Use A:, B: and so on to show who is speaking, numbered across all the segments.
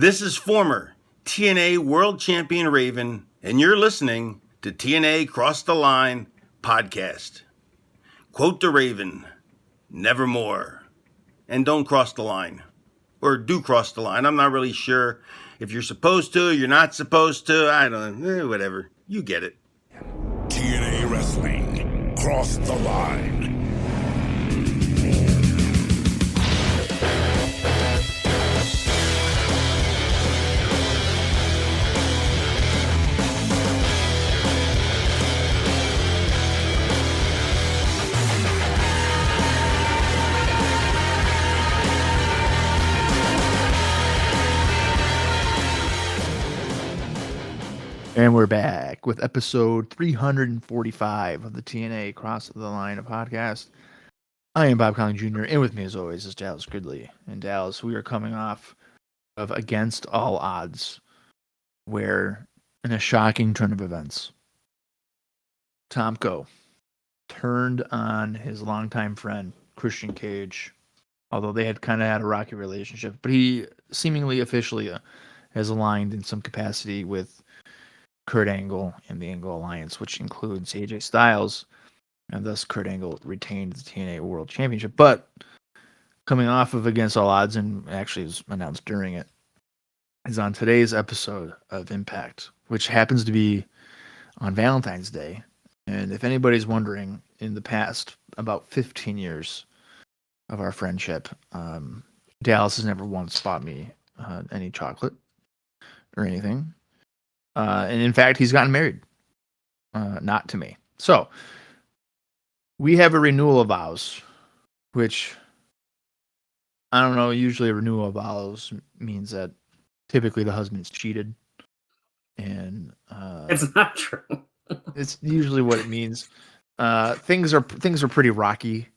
A: This is former TNA World Champion Raven, and you're listening to TNA Cross the Line podcast. Quote the Raven, nevermore. And don't cross the line. Or do cross the line. I'm not really sure if you're supposed to, you're not supposed to. I don't know. Whatever. You get it.
B: TNA Wrestling. Cross the line.
C: And we're back with episode 345 of the TNA Cross the Line podcast. I am Bob Colling Jr., and with me as always is Dallas Gridley. And Dallas, we are coming off of Against All Odds, where in a shocking turn of events, Tomko turned on his longtime friend, Christian Cage, although they had kind of had a rocky relationship, but he seemingly officially has aligned in some capacity with Kurt Angle and the Angle Alliance, which includes AJ Styles, and thus Kurt Angle retained the TNA World Championship. But coming off of Against All Odds, and actually was announced during it, is on today's episode of Impact, which happens to be on Valentine's Day. And if anybody's wondering, in the past about 15 years of our friendship, Dallas has never once bought me any chocolate or anything. And in fact, he's gotten married, not to me. So we have a renewal of vows, which I don't know. Usually a renewal of vows means that typically the husband's cheated. And
D: it's not true.
C: It's usually what it means. Things are pretty rocky.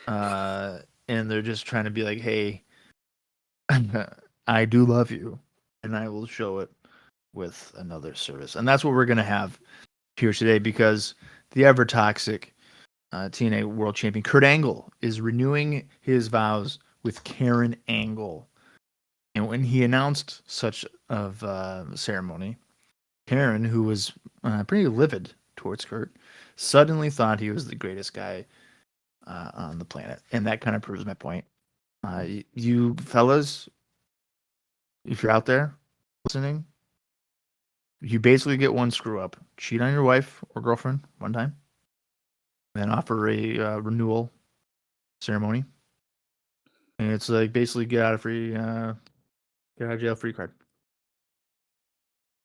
C: And they're just trying to be like, hey, I do love you, and I will show it with another service. And that's what we're going to have here today, because the ever toxic TNA World Champion Kurt Angle is renewing his vows with Karen Angle. And when he announced such of ceremony, Karen, who was pretty livid towards Kurt, suddenly thought he was the greatest guy on the planet. And that kind of proves my point. You fellas, if you're out there listening, you basically get one screw up: cheat on your wife or girlfriend one time, then offer a renewal ceremony, and it's like basically get out of jail free card.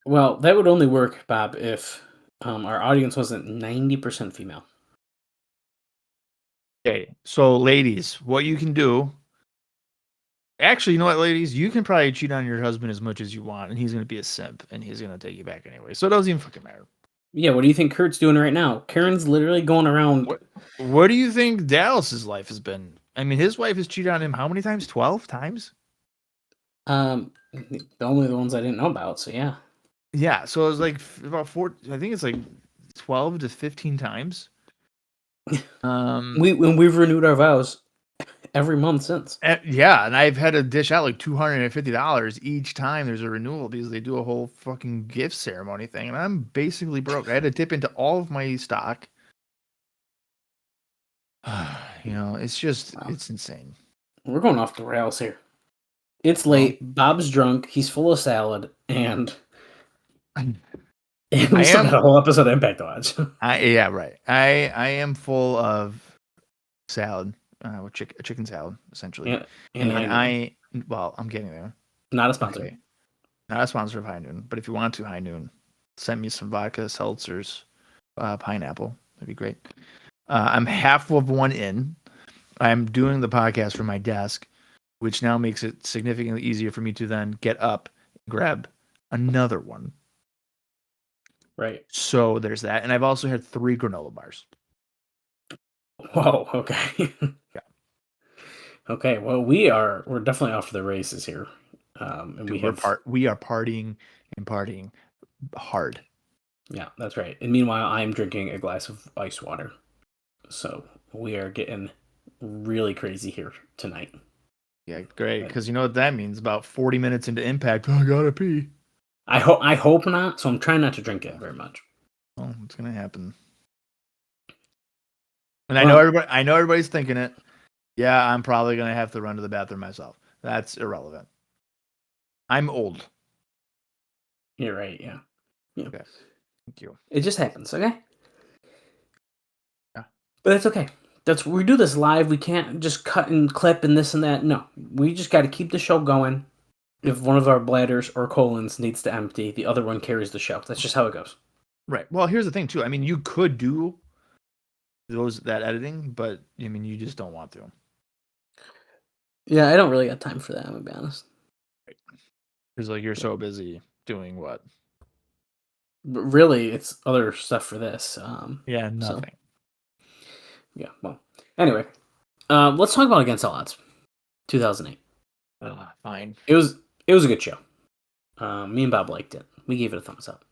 D: Well, that would only work, Bob, if our audience wasn't 90% female.
C: Okay, so ladies, what you can do. Actually, you know what, ladies? You can probably cheat on your husband as much as you want, and he's going to be a simp, and he's going to take you back anyway. So it doesn't even fucking matter.
D: Yeah, what do you think Kurt's doing right now? Karen's literally going around.
C: What do you think Dallas's life has been? I mean, his wife has cheated on him how many times? 12 times?
D: Only the ones I didn't know about, so yeah.
C: Yeah, so it was like about 4, I think it's like 12 to 15 times.
D: We've renewed our vows every month since.
C: Yeah, and I've had to dish out like $250 each time there's a renewal, because they do a whole fucking gift ceremony thing, and I'm basically broke. I had to dip into all of my stock. It's just, wow. It's insane.
D: We're going off the rails here. It's late. Bob's drunk. He's full of salad, and we still got a whole episode of Impact to watch.
C: Yeah, right. I am full of salad. With chicken salad, essentially. Yeah, and I'm getting there.
D: Not a sponsor.
C: Okay. Not a sponsor of High Noon, but if you want to, High Noon, send me some vodka, seltzers, pineapple. That'd be great. I'm half of one in. I'm doing the podcast from my desk, which now makes it significantly easier for me to then get up and grab another one.
D: Right.
C: So there's that. And I've also had 3 granola bars.
D: Whoa, okay.
C: Yeah.
D: Okay, well, we're definitely off to the races here. And
C: we are partying and partying hard.
D: Yeah, that's right. And meanwhile, I'm drinking a glass of ice water. So we are getting really crazy here tonight.
C: Yeah, great. Because you know what that means? About 40 minutes into Impact, I gotta pee.
D: I hope not. So I'm trying not to drink it very much.
C: Well, it's gonna happen. And I know everybody's thinking it. Yeah, I'm probably gonna have to run to the bathroom myself. That's irrelevant. I'm old.
D: You're right. Yeah.
C: Okay. Thank you.
D: It just happens. Okay.
C: Yeah.
D: But that's okay. We do this live. We can't just cut and clip and this and that. No, we just got to keep the show going. If one of our bladders or colons needs to empty, the other one carries the show. That's just how it goes.
C: Right. Well, here's the thing too. I mean, you could do that editing, but I mean, you just don't want to.
D: Yeah, I don't really got time for that. I'm gonna be honest.
C: Because like you're so busy doing what?
D: But really, it's other stuff for this.
C: Yeah, nothing.
D: Yeah. Well. Anyway, let's talk about Against All Odds, 2008.
C: Fine.
D: It was a good show. Me and Bob liked it. We gave it a thumbs up.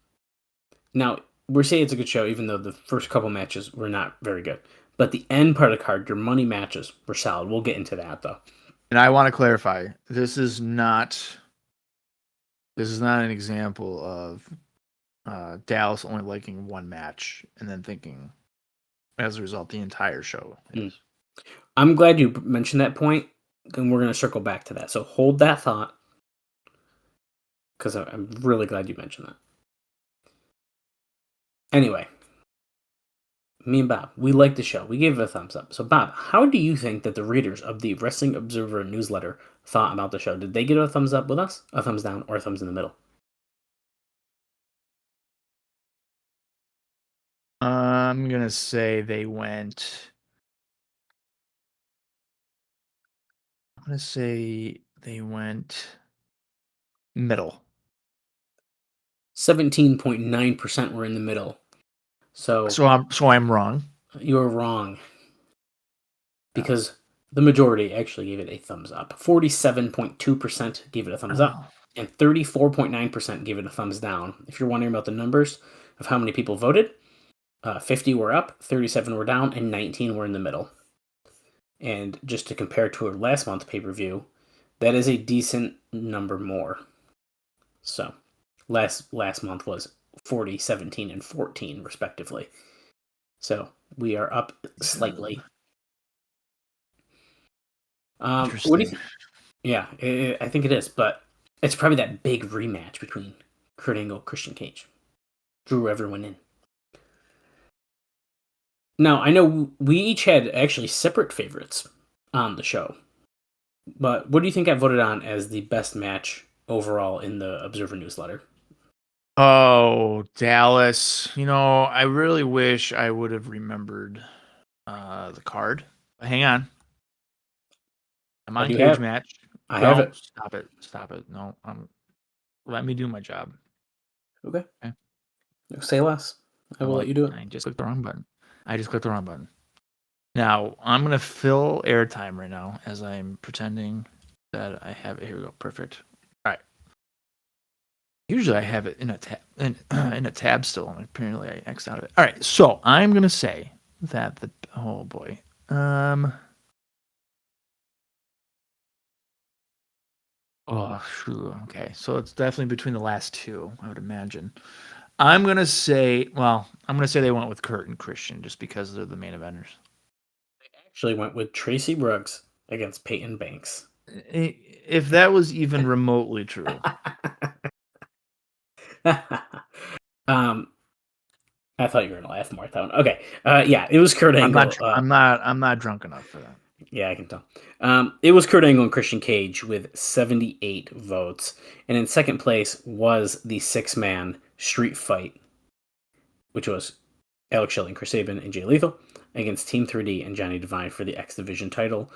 D: Now, we're saying it's a good show, even though the first couple matches were not very good. But the end part of the card, your money matches, were solid. We'll get into that, though.
C: And I want to clarify, this is not an example of Dallas only liking one match and then thinking, as a result, the entire show is.
D: I'm glad you mentioned that point, and we're going to circle back to that. So hold that thought, because I'm really glad you mentioned that. Anyway, me and Bob, we liked the show. We gave it a thumbs up. So, Bob, how do you think that the readers of the Wrestling Observer newsletter thought about the show? Did they get a thumbs up with us, a thumbs down, or a thumbs in the middle?
C: I'm going to say they went... I'm going to say they went middle.
D: 17.9% were in the middle. So
C: I'm wrong.
D: You're wrong. Because the majority actually gave it a thumbs up. 47.2% gave it a thumbs up, and 34.9% gave it a thumbs down. If you're wondering about the numbers of how many people voted, 50 were up, 37 were down, and 19 were in the middle. And just to compare to our last month pay-per-view, that is a decent number more. So, last month was 40, 17, and 14, respectively. So, we are up slightly. What do you think? Yeah, I think it is, but it's probably that big rematch between Kurt Angle, Christian Cage. Drew everyone in. Now, I know we each had actually separate favorites on the show, but what do you think I voted on as the best match overall in the Observer newsletter?
C: Oh, Dallas. You know, I really wish I would have remembered the card. Hang on. I'm on Cage Match.
D: I have it.
C: Stop it. No, let me do my job.
D: Okay. Say less. I will let you do it.
C: I just clicked the wrong button. Now, I'm going to fill airtime right now as I'm pretending that I have it. Here we go. Perfect. All right. Usually I have it in a tab in a tab still, and apparently I X'd out of it. All right. So I'm going to say that oh boy. Oh, okay. So it's definitely between the last two, I would imagine. I'm going to say they went with Kurt and Christian just because they're the main eventers.
D: They actually went with Tracy Brooks against Peyton Banks.
C: If that was even remotely true.
D: I thought you were going to laugh more at that one. Okay. Yeah, it was Kurt Angle.
C: I'm not drunk enough for that.
D: Yeah, I can tell. It was Kurt Angle and Christian Cage with 78 votes. And in second place was the 6-man street fight, which was Alex Shelley and Chris Sabin and Jay Lethal against Team 3D and Johnny Devine for the X Division title.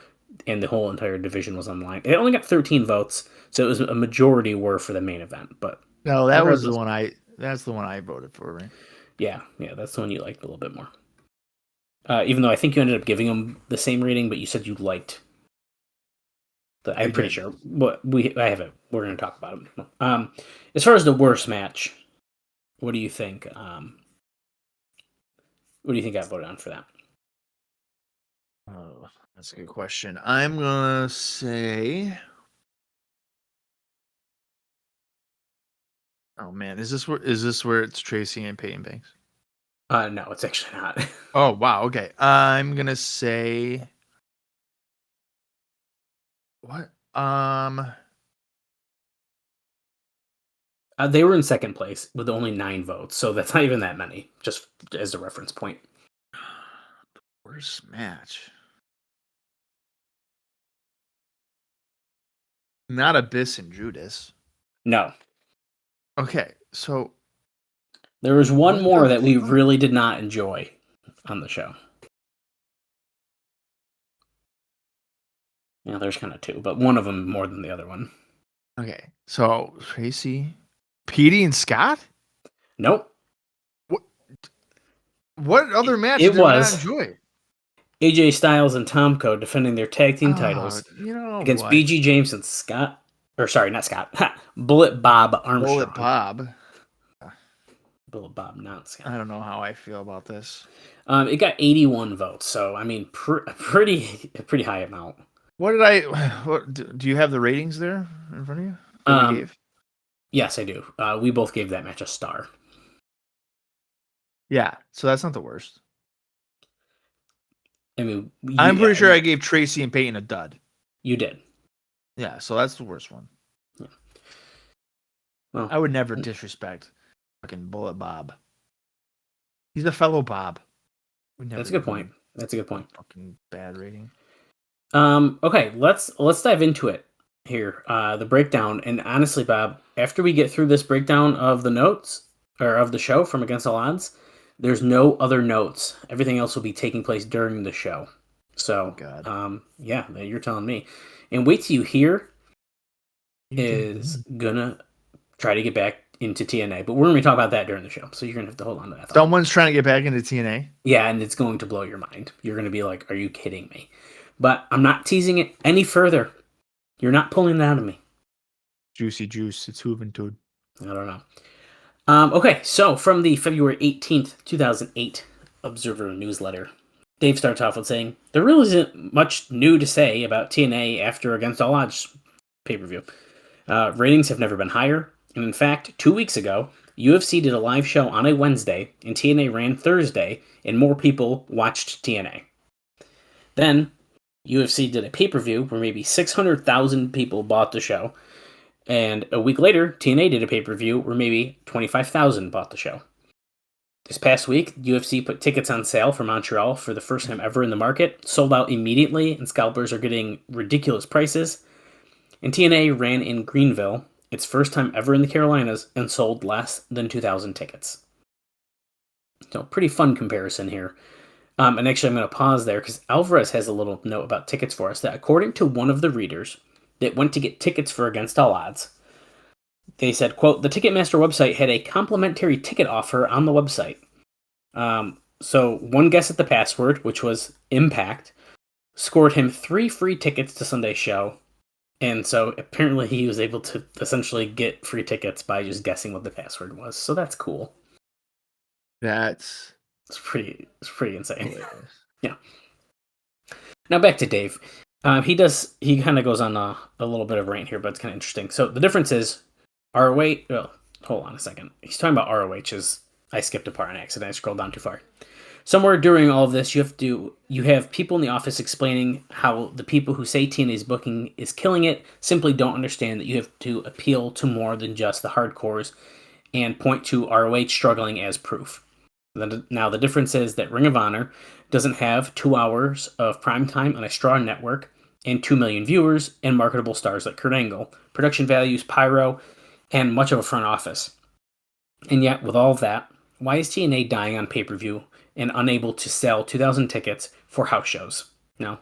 D: And the whole entire division was on the line. It only got 13 votes, so it was a majority were for the main event. But
C: no, that's the one I voted for, right?
D: Yeah, that's the one you liked a little bit more. Even though I think you ended up giving them the same rating, but you said you liked. I'm pretty sure. But I have it. We're going to talk about it. As far as the worst match, what do you think? What do you think I voted on for that?
C: That's a good question. I'm gonna say. Oh man, is this where it's Tracy and Peyton Banks?
D: No, it's actually not.
C: Oh wow, okay. I'm gonna say what?
D: They were in second place with only 9 votes, so that's not even that many, just as a reference point.
C: Worst match. Not Abyss and Judas.
D: No.
C: Okay, so
D: There was one
C: What
D: more
C: the
D: that we
C: fuck?
D: really did not enjoy on the show. Yeah, there's kind of 2, but one of them more than the other one.
C: okay, so Tracy, Petey, and Scott.
D: Nope.
C: What other match
D: It
C: did we not
D: was
C: enjoy?
D: AJ Styles and Tomko defending their tag team titles
C: You know
D: against
C: what?
D: BG James and not Scott. Bullet Bob Armstrong.
C: Bullet Bob.
D: Bullet Bob, not Scott.
C: I don't know how I feel about this.
D: It got 81 votes, so I mean, a pretty high amount.
C: What did I? What do you have the ratings there in front of you? That we gave?
D: Yes, I do. We both gave that match a star.
C: Yeah, so that's not the worst.
D: I mean,
C: I'm pretty sure I gave Tracy and Peyton a dud.
D: You did.
C: Yeah, so that's the worst one.
D: Yeah. Well,
C: I would never disrespect fucking Bullet Bob. He's a fellow Bob.
D: That's a good point. That's a good point.
C: Fucking bad rating.
D: Okay, let's dive into it here. The breakdown, and honestly, Bob, after we get through this breakdown of the notes or of the show from Against All Odds, there's no other notes. Everything else will be taking place during the show. So, yeah, you're telling me. And wait till you hear is gonna try to get back into TNA, but we're gonna talk about that during the show. So you're gonna have to hold on to that thought.
C: Someone's trying to get back into TNA.
D: Yeah, and it's going to blow your mind. You're gonna be like, "Are you kidding me?" But I'm not teasing it any further. You're not pulling it out of me.
C: Juicy juice. It's Juventud.
D: I don't know. Okay, so from the February 18th, 2008 Observer newsletter, Dave starts off with saying, there really isn't much new to say about TNA after Against All Odds pay-per-view. Ratings have never been higher, and in fact, 2 weeks ago, UFC did a live show on a Wednesday, and TNA ran Thursday, and more people watched TNA. Then, UFC did a pay-per-view where maybe 600,000 people bought the show, and a week later, TNA did a pay-per-view where maybe 25,000 bought the show. This past week, UFC put tickets on sale for Montreal for the first time ever in the market, sold out immediately, and scalpers are getting ridiculous prices. And TNA ran in Greenville, its first time ever in the Carolinas, and sold less than 2,000 tickets. So, pretty fun comparison here. And actually, I'm going to pause there because Alvarez has a little note about tickets for us that according to one of the readers that went to get tickets for Against All Odds, they said, quote, the Ticketmaster website had a complimentary ticket offer on the website. So one guess at the password, which was iMPACT, scored him 3 free tickets to Sunday's show. And so apparently he was able to essentially get free tickets by just guessing what the password was. So that's cool.
C: It's
D: pretty insane. Yeah. Now back to Dave. He kind of goes on a little bit of a rant here, but it's kind of interesting. So the difference is ROH. Well, hold on a second. He's talking about ROH. I skipped a part on accident. I scrolled down too far. Somewhere during all of this, you have people in the office explaining how the people who say TNA's booking is killing it simply don't understand that you have to appeal to more than just the hardcores and point to ROH struggling as proof. Now, the difference is that Ring of Honor doesn't have 2 hours of primetime on a straw network and 2 million viewers and marketable stars like Kurt Angle, production values, pyro, and much of a front office. And yet, with all of that, why is TNA dying on pay-per-view and unable to sell 2,000 tickets for house shows? Now,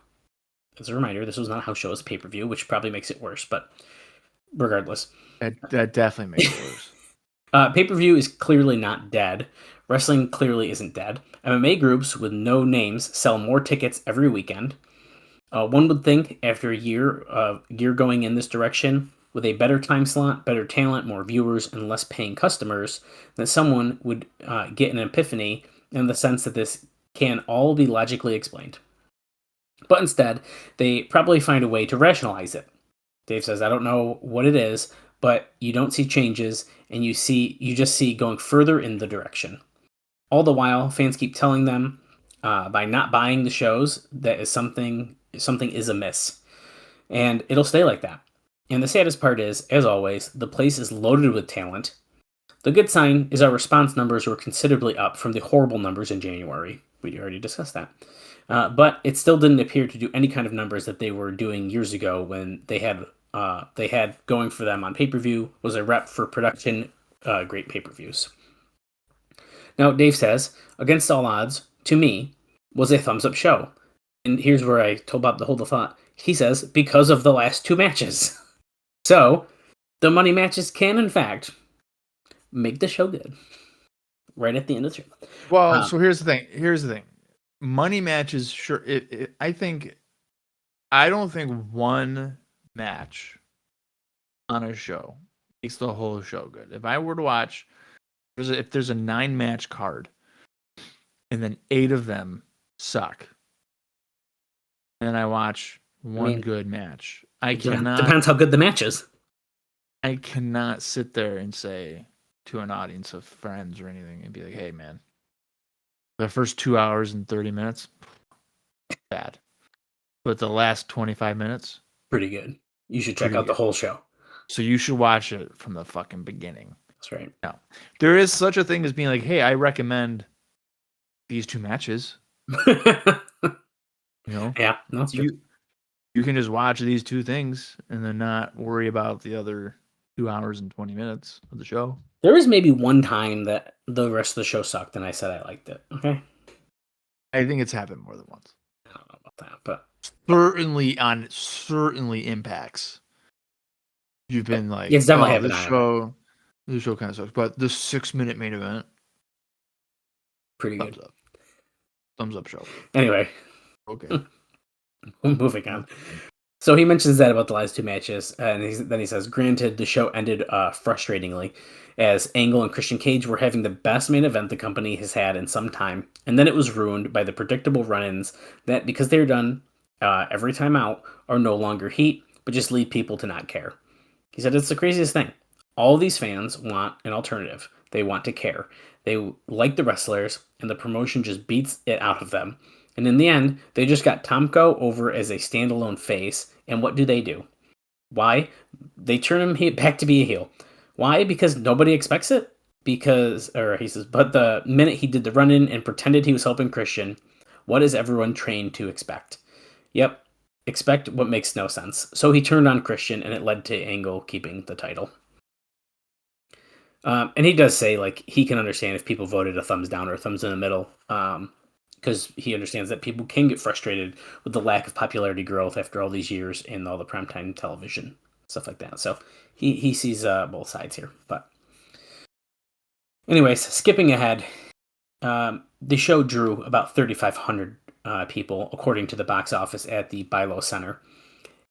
D: as a reminder, this was not a house show, it was pay-per-view, which probably makes it worse, but regardless.
C: That definitely makes it worse.
D: Pay-per-view is clearly not dead. Wrestling clearly isn't dead. MMA groups with no names sell more tickets every weekend. One would think after a year going in this direction, with a better time slot, better talent, more viewers, and less paying customers, that someone would get an epiphany in the sense that this can all be logically explained. But instead, they probably find a way to rationalize it. Dave says, I don't know what it is, but you don't see changes, and you just see going further in the direction. All the while, fans keep telling them by not buying the shows that something is amiss. And it'll stay like that. And the saddest part is, as always, the place is loaded with talent. The good sign is our response numbers were considerably up from the horrible numbers in January. We already discussed that. But it still didn't appear to do any kind of numbers that they were doing years ago when they had going for them on pay-per-view was a rep for production, great pay-per-views. Now, Dave says, against all odds, to me, was a thumbs-up show. And here's where I told Bob to hold the thought. He says, because of the last 2 matches. So, the money matches can, in fact, make the show good. Right at the end of the show.
C: Well, so here's the thing. Money matches, sure. I don't think one match on a show makes the whole show good. If I were to watch, if there's a 9-match card, and then 8 of them suck, and I watch one good match, I cannot.
D: Depends how good the match is.
C: I cannot sit there and say to an audience of friends or anything and be like, "Hey, man, the first 2 hours and 30 minutes, bad, but the last 25 minutes,
D: pretty good. You should check out the whole show.
C: So you should watch it from the fucking beginning."
D: That's right.
C: Now, there is such a thing as being like, "Hey, I recommend these 2 matches."
D: Yeah, that's true.
C: You can just watch these 2 things and then not worry about the other 2 hours and 20 minutes of the show.
D: There was maybe one time that the rest of the show sucked and I said I liked it. Okay.
C: I think it's happened more than once.
D: I don't know about that, but
C: certainly impacts. You've been like,
D: it's definitely happened.
C: This show kind of sucks, but the 6-minute main event,
D: pretty good.
C: Thumbs up show.
D: Anyway.
C: Okay.
D: Moving on. So he mentions that about the last 2 matches, and then he says, granted, the show ended frustratingly, as Angle and Christian Cage were having the best main event the company has had in some time, and then it was ruined by the predictable run-ins that, because they're done every time out, are no longer heat, but just lead people to not care. He said, it's the craziest thing. All these fans want an alternative. They want to care. They like the wrestlers, and the promotion just beats it out of them. And in the end, they just got Tomko over as a standalone face. And what do? Why? They turn him back to be a heel. Why? Because nobody expects it? He says, but the minute he did the run-in and pretended he was helping Christian, what is everyone trained to expect? Yep, expect what makes no sense. So he turned on Christian, and it led to Angle keeping the title. And he does say, like, he can understand if people voted a thumbs down or a thumbs in the middle. Because he understands that people can get frustrated with the lack of popularity growth after all these years in all the primetime television, stuff like that. So he sees both sides here. But anyways, skipping ahead, the show drew about 3,500 people, according to the box office at the Bilo Center.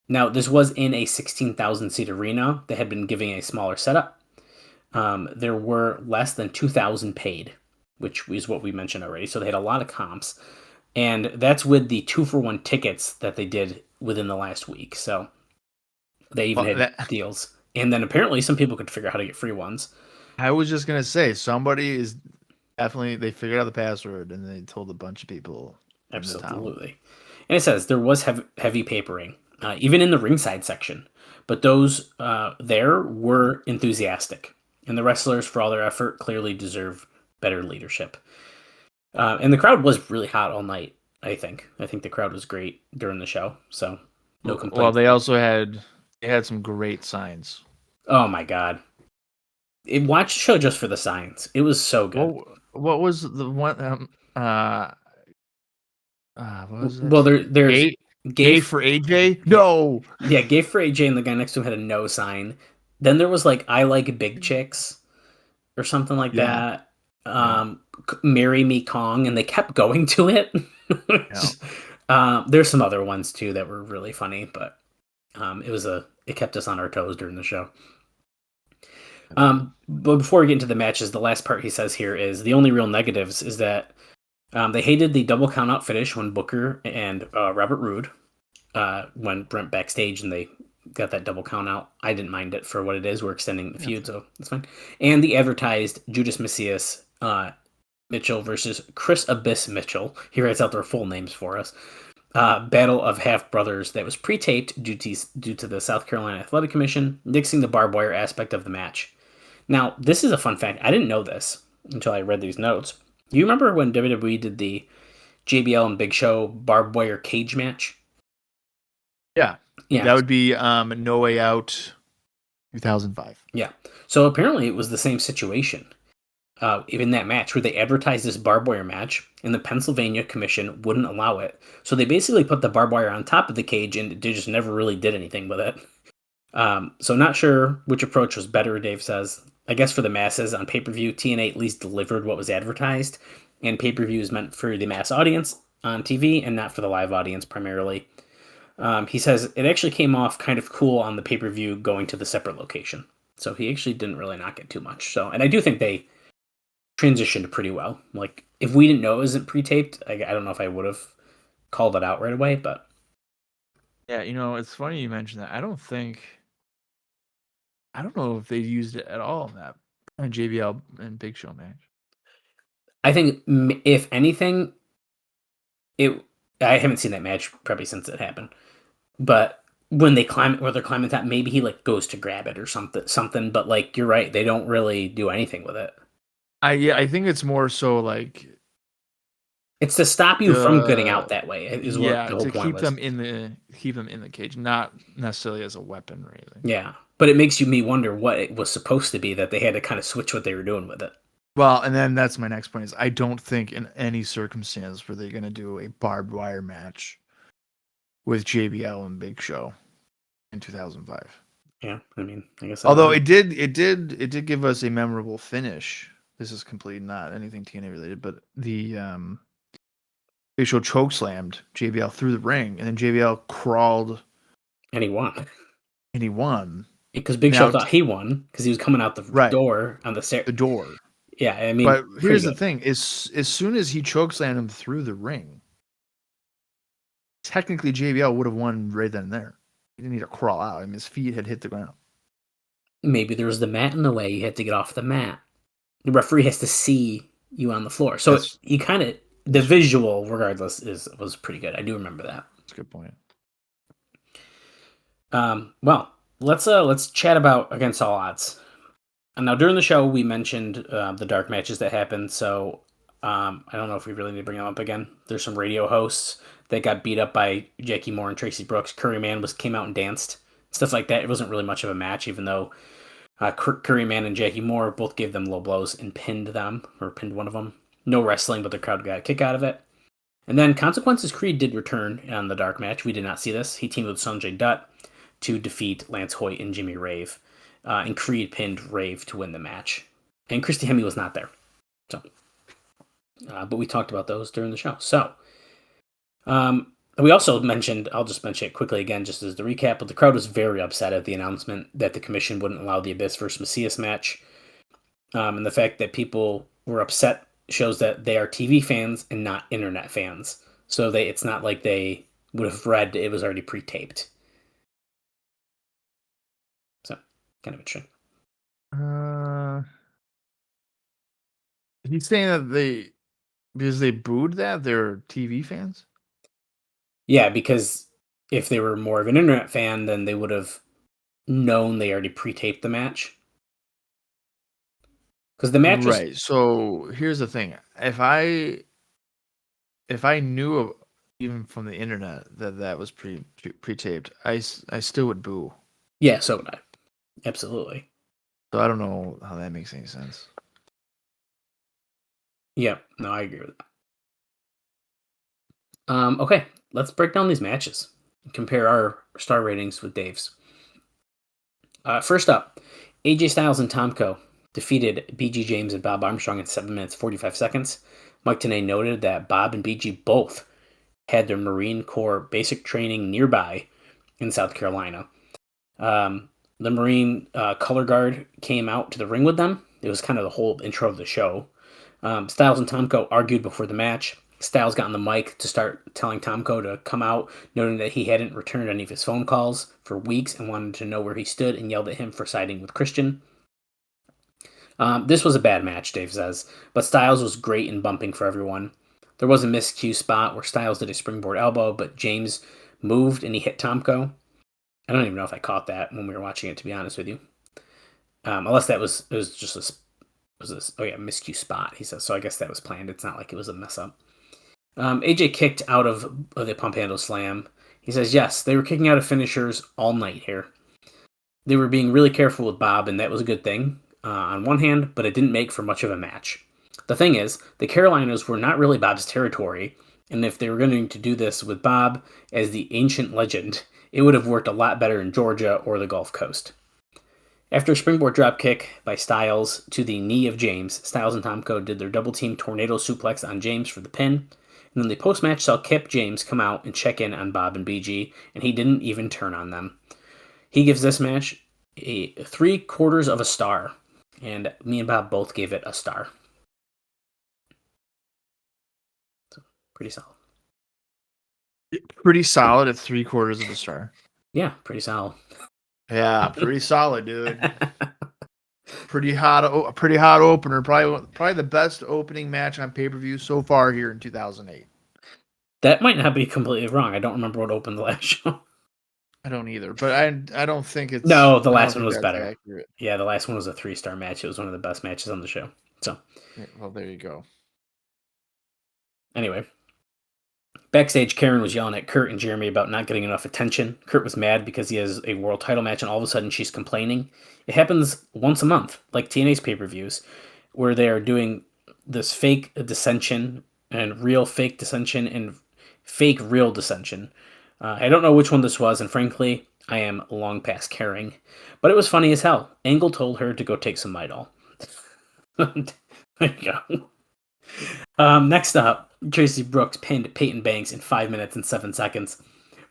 D: Now, this was in a 16,000-seat arena that had been giving a smaller setup. There were less than 2,000 paid, which is what we mentioned already. So they had a lot of comps. And that's with the 2-for-1 tickets that they did within the last week. So they even had deals. And then apparently some people could figure out how to get free ones.
C: I was just going to say, somebody is definitely, they figured out the password and they told a bunch of people.
D: Absolutely. And it says there was heavy papering, even in the ringside section. But those there were enthusiastic. And the wrestlers, for all their effort, clearly deserve better leadership. And the crowd was really hot all night, I think. I think the crowd was great during the show. So no complaints.
C: Well, they also had some great signs.
D: Oh my God. Watch the show just for the signs. It was so good.
C: What was the one what was it?
D: Well, there's
C: Gay for AJ? No.
D: Yeah, Gay for AJ, and the guy next to him had a no sign. Then there was like I like big chicks or something like that. Marry Me Kong, and they kept going to it. There's some other ones too that were really funny, but it kept us on our toes during the show. But before we get into the matches, the last part he says here is the only real negatives is that They hated the double count out finish when Booker and Robert Roode went backstage and they got that double count out. I didn't mind it for what it is. We're extending the feud, so that's fine. And the advertised Judas Messias Mitchell versus Chris Abyss Mitchell. He writes out their full names for us. Battle of Half Brothers that was pre-taped due to the South Carolina Athletic Commission nixing the barbed wire aspect of the match. Now, this is a fun fact. I didn't know this until I read these notes. Do you remember when WWE did the JBL and Big Show barbed wire cage match?
C: Yeah.
D: Yeah.
C: That would be No Way Out 2005.
D: Yeah. So apparently it was the same situation in that match where they advertised this barbed wire match and the Pennsylvania Commission wouldn't allow it. So they basically put the barbed wire on top of the cage and they just never really did anything with it. So not sure which approach was better, Dave says. I guess for the masses on pay-per-view, TNA at least delivered what was advertised, and pay-per-view is meant for the mass audience on TV and not for the live audience primarily. He says it actually came off kind of cool on the pay-per-view going to the separate location. So he actually didn't really knock it too much. So, and I do think they transitioned pretty well. Like, if we didn't know it wasn't pre-taped, I don't know if I would have called it out right away, but...
C: Yeah, it's funny you mentioned that. I don't know if they used it at all in that JBL and Big Show match.
D: I think, if anything, I haven't seen that match probably since it happened. But when they're climbing top, maybe he goes to grab it or something. But you're right, they don't really do anything with it.
C: I think it's more so
D: it's to stop you from getting out that way. Is what the whole
C: to
D: point
C: keep
D: was.
C: them in the cage, not necessarily as a weapon or anything.
D: Yeah, but it makes me wonder what it was supposed to be that they had to kind of switch what they were doing with it.
C: Well, and then that's my next point is I don't think in any circumstance were they going to do a barbed wire match with JBL and Big Show in 2005.
D: Yeah, I mean, I guess.
C: Although it did give us a memorable finish. This is completely not anything TNA related, but the Big Show chokeslammed JBL through the ring, and then JBL crawled,
D: and he won.
C: Because
D: Big Show thought he won because he was coming out the door on the stairs.
C: The door.
D: Yeah, I mean,
C: but here's the thing: as soon as he chokeslammed him through the ring, technically JBL would have won right then and there. He didn't need to crawl out. I mean, his feet had hit the ground.
D: Maybe there was the mat in the way. You had to get off the mat. The referee has to see you on the floor. So the visual, regardless, was pretty good. I do remember that.
C: That's a good point.
D: Well, let's chat about Against All Odds. Now, during the show, we mentioned the dark matches that happened. So I don't know if we really need to bring them up again. There's some radio hosts that got beat up by Jackie Moore and Tracy Brooks. Curry Man came out and danced, stuff like that. It wasn't really much of a match, even though Curry Man and Jackie Moore both gave them low blows and pinned one of them. No wrestling, but the crowd got a kick out of it. And then Consequences Creed did return on the dark match. We did not see this. He teamed with Sanjay Dutt to defeat Lance Hoyt and Jimmy Rave. And Creed pinned Rave to win the match. And Christy Hemme was not there. So, but we talked about those during the show. So, we also mentioned, I'll just mention it quickly again, just as the recap, but the crowd was very upset at the announcement that the commission wouldn't allow the Abyss versus Macias match. And the fact that people were upset shows that they are TV fans and not internet fans. So it's not like they would have read it was already pre-taped. So, kind of interesting.
C: He's saying that because they booed that, they're TV fans?
D: Yeah, because if they were more of an internet fan, then they would have known they already pre-taped the match. Because the match was...
C: Right, so here's the thing. If I knew, even from the internet, that was pre-taped, I still would boo.
D: Yeah, so would I. Absolutely.
C: So I don't know how that makes any sense.
D: Yeah, no, I agree with that. Okay, let's break down these matches and compare our star ratings with Dave's. First up, AJ Styles and Tomko defeated BG James and Bob Armstrong in 7 minutes 45 seconds. Mike Tenay noted that Bob and BG both had their Marine Corps basic training nearby in South Carolina. The Marine color guard came out to the ring with them. It was kind of the whole intro of the show. Styles and Tomko argued before the match. Styles got on the mic to start telling Tomko to come out, noting that he hadn't returned any of his phone calls for weeks and wanted to know where he stood, and yelled at him for siding with Christian. This was a bad match, Dave says, but Styles was great in bumping for everyone. There was a miscue spot where Styles did a springboard elbow, but James moved and he hit Tomko. I don't even know if I caught that when we were watching it, to be honest with you. Unless it was just miscue spot, he says. So I guess that was planned. It's not like it was a mess up. AJ kicked out of the pump handle slam. He says, yes, they were kicking out of finishers all night here. They were being really careful with Bob, and that was a good thing on one hand, but it didn't make for much of a match. The thing is, the Carolinas were not really Bob's territory, and if they were going to do this with Bob as the ancient legend, it would have worked a lot better in Georgia or the Gulf Coast. After a springboard dropkick by Styles to the knee of James, Styles and Tomko did their double-team tornado suplex on James for the pin, and then the post-match saw Kip James come out and check in on Bob and BG, and he didn't even turn on them. He gives this match a 3/4 of a star, and me and Bob both gave it a star. So, pretty solid.
C: Pretty solid at 3/4 of a star.
D: Yeah, pretty solid.
C: Yeah, pretty solid, dude. Pretty hot opener. Probably the best opening match on pay-per-view so far here in 2008.
D: That might not be completely wrong. I don't remember what opened the last show.
C: I don't either, but I don't think it's...
D: No, the last one was better.
C: Accurate.
D: Yeah, the last one was a 3-star match. It was one of the best matches on the show. So,
C: yeah, well, there you go.
D: Anyway, backstage, Karen was yelling at Kurt and Jeremy about not getting enough attention. Kurt was mad because he has a world title match, and all of a sudden she's complaining. It happens once a month, like TNA's pay-per-views, where they are doing this fake dissension and real fake dissension and fake real dissension. I don't know which one this was, and frankly, I am long past caring. But it was funny as hell. Angle told her to go take some Midol. There you go. Next up, Tracy Brooks pinned Peyton Banks in 5 minutes and 7 seconds.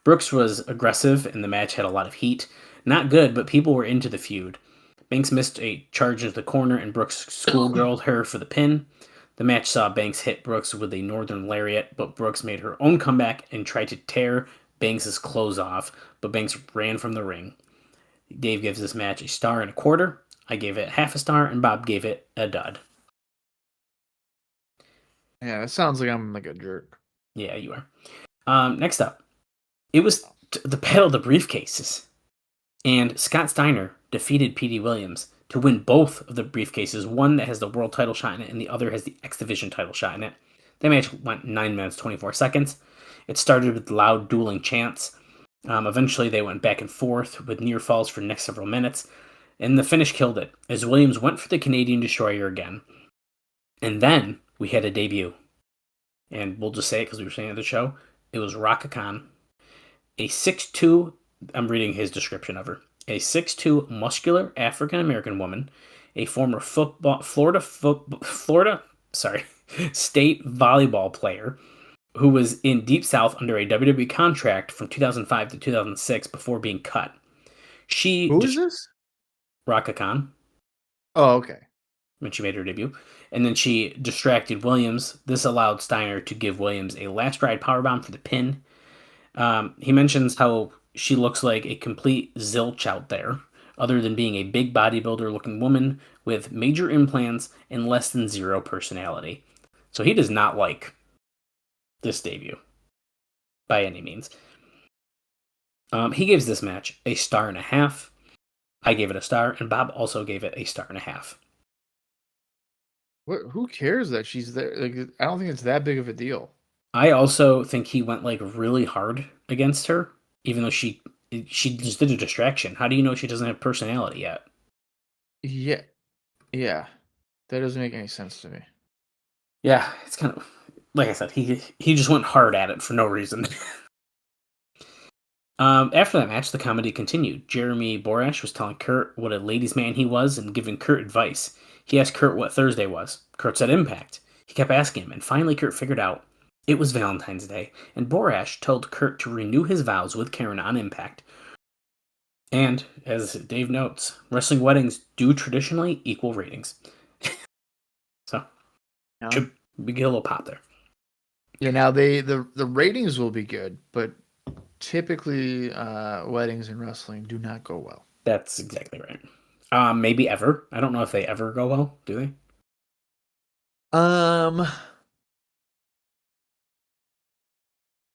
D: Brooks was aggressive, and the match had a lot of heat. Not good, but people were into the feud. Banks missed a charge into the corner, and Brooks schoolgirled her for the pin. The match saw Banks hit Brooks with a northern lariat, but Brooks made her own comeback and tried to tear Banks' clothes off, but Banks ran from the ring. Dave gives this match a 1.25 stars. I gave it 0.5 stars, and Bob gave it a dud.
C: Yeah, that sounds like I'm like a jerk.
D: Yeah, you are. Next up, it was the Battle of the Briefcases, and Scott Steiner defeated Petey Williams to win both of the briefcases, one that has the world title shot in it, and the other has the X Division title shot in it. That match went 9 minutes, 24 seconds. It started with loud dueling chants. Eventually, they went back and forth with near falls for the next several minutes, and the finish killed it, as Williams went for the Canadian Destroyer again. And then we had a debut. And we'll just say it because we were saying it at the show. It was Raka Khan, a 6'2", I'm reading his description of her, a 6'2" muscular African-American woman, a former Florida state volleyball player who was in Deep South under a WWE contract from 2005 to 2006 before being cut.
C: Who is this?
D: Raka Khan.
C: Oh, okay.
D: When she made her debut. And then she distracted Williams. This allowed Steiner to give Williams a last ride powerbomb for the pin. He mentions how she looks like a complete zilch out there, other than being a big bodybuilder looking woman with major implants and less than zero personality. So he does not like this debut by any means. He gives this match a 1.5 stars. I gave it a star, and Bob also gave it a 1.5 stars.
C: Who cares that she's there? Like, I don't think it's that big of a deal.
D: I also think he went like really hard against her, even though she just did a distraction. How do you know she doesn't have personality yet?
C: Yeah, that doesn't make any sense to me.
D: Yeah, it's kind of like I said. He just went hard at it for no reason. After that match, the comedy continued. Jeremy Borash was telling Kurt what a ladies' man he was and giving Kurt advice. He asked Kurt what Thursday was. Kurt said iMPACT. He kept asking him, and finally Kurt figured out it was Valentine's Day, and Borash told Kurt to renew his vows with Karen on iMPACT. And, as Dave notes, wrestling weddings do traditionally equal ratings. So,
C: Yeah.
D: Should we get a little pop there?
C: Yeah. Now the ratings will be good, but typically weddings in wrestling do not go well.
D: That's exactly right. Maybe ever. I don't know if they ever go well. Do they?
C: Trying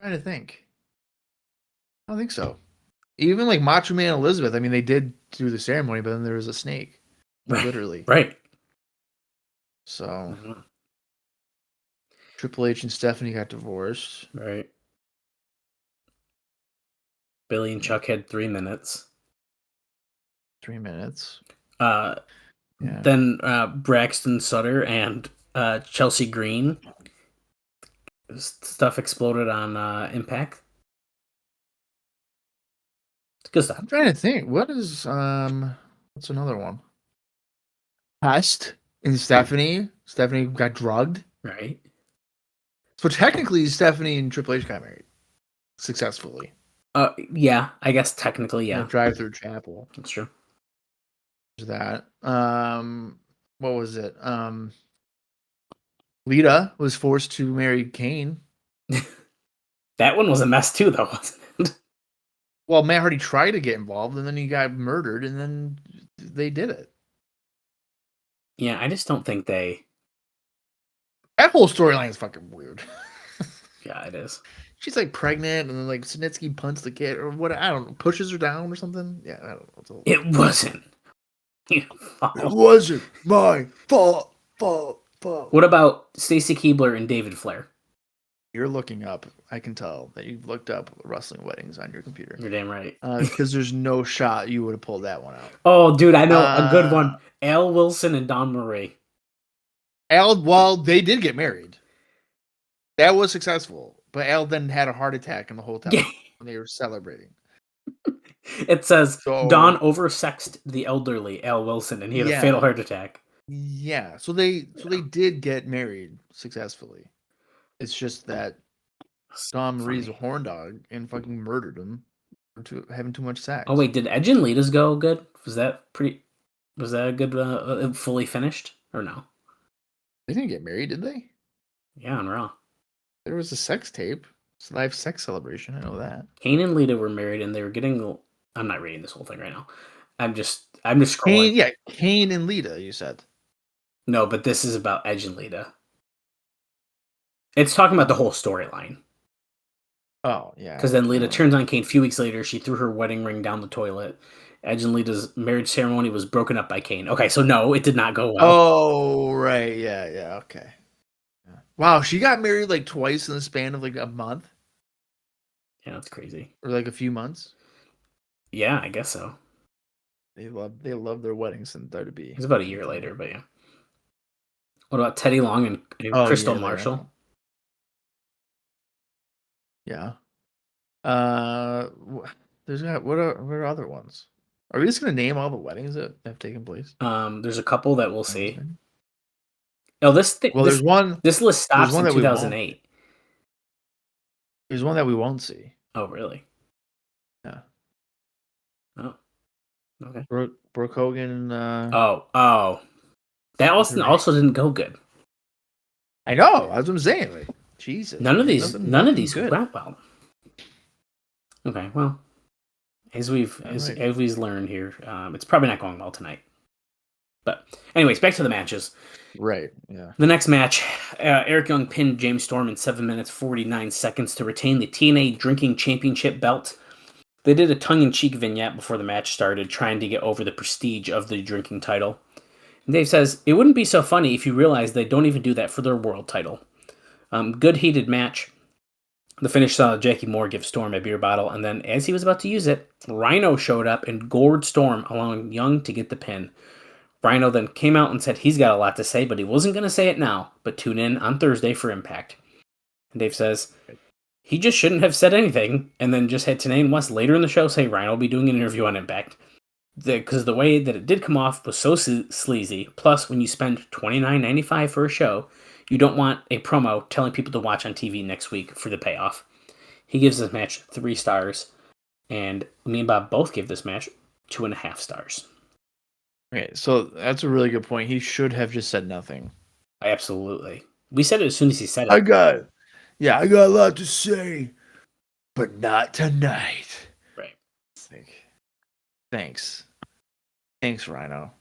C: to think. I don't think so. Even like Macho Man Elizabeth, I mean, they did do the ceremony, but then there was a snake,
D: Right.
C: literally.
D: Right.
C: So
D: Mm-hmm.
C: Triple H and Stephanie got divorced.
D: Right. Billy and Chuck had 3 minutes.
C: 3 minutes.
D: Yeah. Then Braxton Sutter and Chelsea Green. Stuff exploded on Impact. It's good stuff.
C: I'm trying to think. What's another one? Pest and Stephanie. Stephanie got drugged.
D: Right.
C: So technically, Stephanie and Triple H got married successfully.
D: Yeah, I guess technically, yeah.
C: Drive through chapel.
D: That's true.
C: There's that. What was it? Lita was forced to marry Kane.
D: That one was a mess too, though, wasn't it?
C: Well, Matt Hardy tried to get involved, and then he got murdered, and then they did it.
D: Yeah, I just don't think they...
C: That whole storyline is fucking weird.
D: Yeah, it is.
C: She's like pregnant, and then like Snitsky punts the kid, or what? I don't know, pushes her down or something. Yeah, I don't know.
D: It wasn't.
C: It wasn't my fault.
D: What about Stacy Keibler and David Flair?
C: You're looking up. I can tell that you've looked up wrestling weddings on your computer.
D: You're damn right.
C: Because there's no shot you would have pulled that one out.
D: Oh, dude, I know a good one. Al Wilson and Don Marie.
C: Well, they did get married. That was successful. But Al then had a heart attack in the hotel when they were celebrating.
D: It says Don oversexed the elderly Al Wilson, and he had a fatal heart attack.
C: Yeah, so they did get married successfully. It's just that Don Marie's a horn dog and fucking murdered him for having too much sex.
D: Oh wait, did Edge and Lita's go good? Was that a good fully finished or no?
C: They didn't get married, did they?
D: Yeah, on Raw.
C: There was a sex tape. It's a live sex celebration. I know that.
D: Kane and Lita were married, and they were getting. I'm not reading this whole thing right now. I'm just scrolling.
C: Kane and Lita. You said.
D: No, but this is about Edge and Lita. It's talking about the whole storyline.
C: Oh yeah.
D: Because then Lita turns on Kane a few weeks later. She threw her wedding ring down the toilet. Edge and Lita's marriage ceremony was broken up by Kane. Okay, so no, it did not go well.
C: Oh right, yeah, okay. Yeah. Wow, she got married like twice in the span of like a month.
D: Yeah, that's crazy.
C: Or like a few months.
D: Yeah, I guess so.
C: They love their weddings in WWE.
D: It's about a year later, but yeah. What about Teddy Long and Crystal Marshall?
C: Yeah. There's what are other ones? Are we just gonna name all the weddings that have taken place?
D: There's a couple that we'll see. Oh,
C: there's one.
D: This list stops in 2008.
C: There's one that we won't see.
D: Oh, really?
C: Yeah.
D: Oh. Okay.
C: Brooke Hogan.
D: Oh. That also didn't go good.
C: I know. That's what I'm saying. Like, Jesus. None of these
D: went well. Okay, well, as we've learned here, it's probably not going well tonight. But anyways, back to the matches.
C: Right. Yeah.
D: The next match, Eric Young pinned James Storm in 7 minutes 49 seconds to retain the TNA Drinking Championship belt. They did a tongue-in-cheek vignette before the match started, trying to get over the prestige of the drinking title. And Dave says, it wouldn't be so funny if you realized they don't even do that for their world title. Good heated match. The finish saw Jackie Moore give Storm a beer bottle, and then as he was about to use it, Rhino showed up and gored Storm, allowing Young to get the pin. Rhino then came out and said he's got a lot to say, but he wasn't going to say it now, but tune in on Thursday for Impact. And Dave says, he just shouldn't have said anything, and then just had Tenay and West later in the show say Rhino will be doing an interview on Impact. Because the way that it did come off was so sleazy, plus when you spend $29.95 for a show, you don't want a promo telling people to watch on TV next week for the payoff. He gives this match 3 stars, and me and Bob both give this match 2.5 stars.
C: Okay, so that's a really good point. He should have just said nothing.
D: Absolutely. We said it as soon as he said it.
C: I got a lot to say, but not tonight.
D: Right.
C: It's like, thanks, Rhino.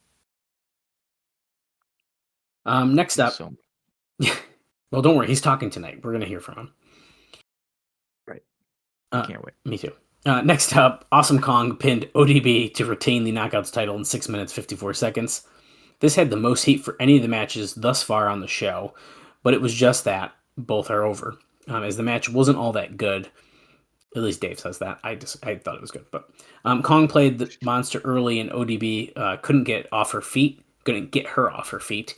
D: Next up.
C: So,
D: well, don't worry. He's talking tonight. We're going to hear from him.
C: Right. I can't wait.
D: Me too. Next up, Awesome Kong pinned ODB to retain the Knockouts title in 6 minutes, 54 seconds. This had the most heat for any of the matches thus far on the show, but it was just that. Both are over. As the match wasn't all that good. At least Dave says that. I thought it was good. But Kong played the monster early, and ODB couldn't get her off her feet.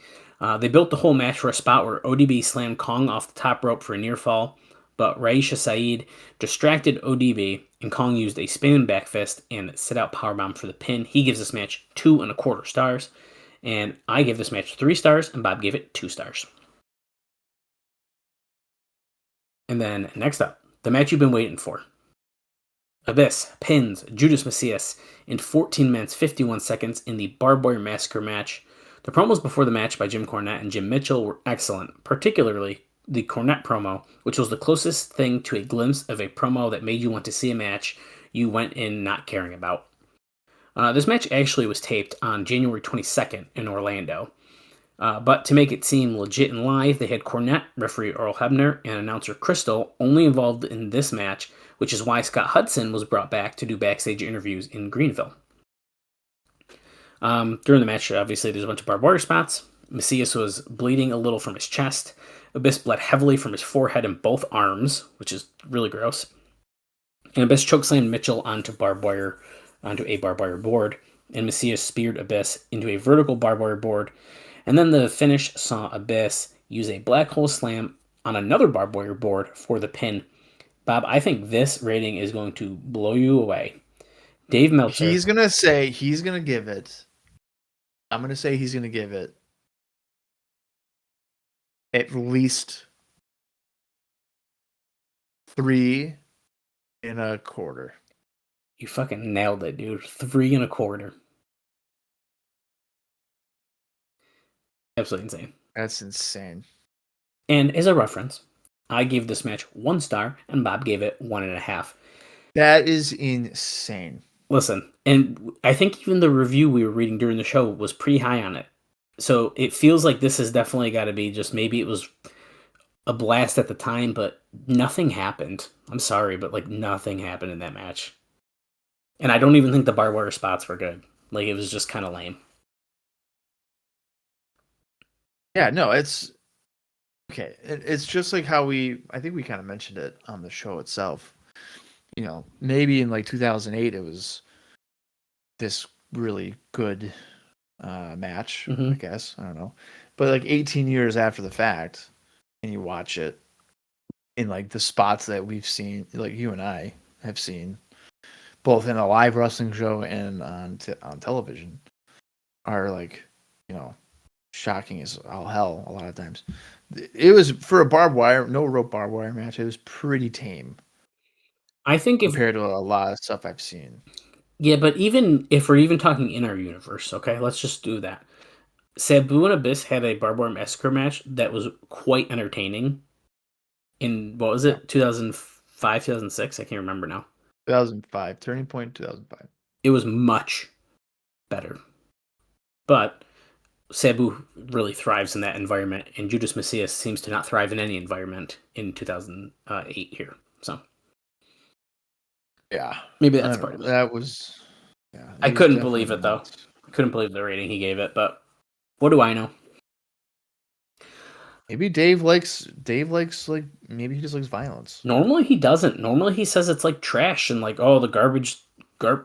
D: They built the whole match for a spot where ODB slammed Kong off the top rope for a near fall, but Raisha Saeed distracted ODB, and Kong used a spinning back fist and set out powerbomb for the pin. He gives this match 2.25 stars, and I give this match 3 stars, and Bob gave it 2 stars. And then next up, the match you've been waiting for. Abyss pins Judas Messias in 14 minutes 51 seconds in the Barbed Wire Massacre match. The promos before the match by Jim Cornette and Jim Mitchell were excellent, particularly the Cornette promo, which was the closest thing to a glimpse of a promo that made you want to see a match you went in not caring about. This match actually was taped on January 22nd in Orlando. But to make it seem legit and live, they had Cornette, referee Earl Hebner, and announcer Crystal only involved in this match, which is why Scott Hudson was brought back to do backstage interviews in Greenville. During the match, obviously, there's a bunch of barbed wire spots. Macias was bleeding a little from his chest. Abyss bled heavily from his forehead and both arms, which is really gross. And Abyss chokeslammed Mitchell onto a barbed wire board, and Macias speared Abyss into a vertical barbed wire board. And then the finish saw Abyss use a black hole slam on another barbed wire board for the pin. Bob, I think this rating is going to blow you away. Dave Meltzer.
C: He's going to give it. I'm going to say he's going to give it at least 3.25.
D: You fucking nailed it, dude. 3.25. Absolutely insane.
C: That's insane.
D: And as a reference, I gave this match 1 star, and Bob gave it 1.5.
C: That is insane.
D: Listen, and I think even the review we were reading during the show was pretty high on it. So it feels like this has definitely got to be just maybe it was a blast at the time, but nothing happened. I'm sorry, but like nothing happened in that match. And I don't even think the barbed wire spots were good. Like it was just kind of lame.
C: Yeah, no, it's okay. It's just like how I think we kind of mentioned it on the show itself. You know, maybe in like 2008, it was this really good match, I guess. I don't know. But like 18 years after the fact, and you watch it in like the spots that we've seen, like you and I have seen, both in a live wrestling show and on television, are like, you know, shocking as all hell a lot of times. It was for a no rope barbed wire match. It was pretty tame.
D: I think
C: compared to a lot of stuff I've seen.
D: Yeah, but even if we're even talking in our universe, okay, let's just do that. Sabu and Abyss had a barbed wire massacre match that was quite entertaining. In what was it, 2005, 2006? I can't remember now.
C: 2005, Turning Point, 2005.
D: It was much better, but Sabu really thrives in that environment, and Judas Messias seems to not thrive in any environment in 2008 here. So.
C: Yeah,
D: maybe that's part of it.
C: That was. Yeah,
D: I couldn't believe it though. I couldn't believe the rating he gave it, but what do I know?
C: Maybe Dave likes like maybe he just likes violence.
D: Normally he doesn't. Normally he says it's like trash and like the garbage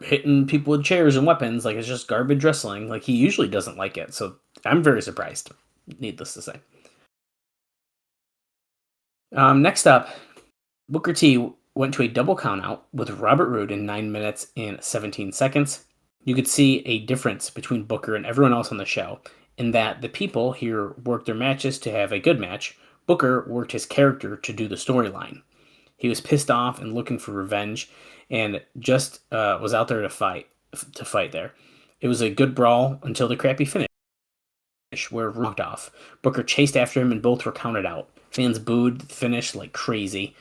D: hitting people with chairs and weapons, like it's just garbage wrestling. Like he usually doesn't like it, so I'm very surprised. Needless to say. Next up, Booker T went to a double countout with Robert Roode in 9 minutes and 17 seconds. You could see a difference between Booker and everyone else on the show in that the people here worked their matches to have a good match. Booker worked his character to do the storyline. He was pissed off and looking for revenge and just was out there to fight there. It was a good brawl until the crappy finish. where Rude walked off. Booker chased after him and both were counted out. Fans booed the finish like crazy.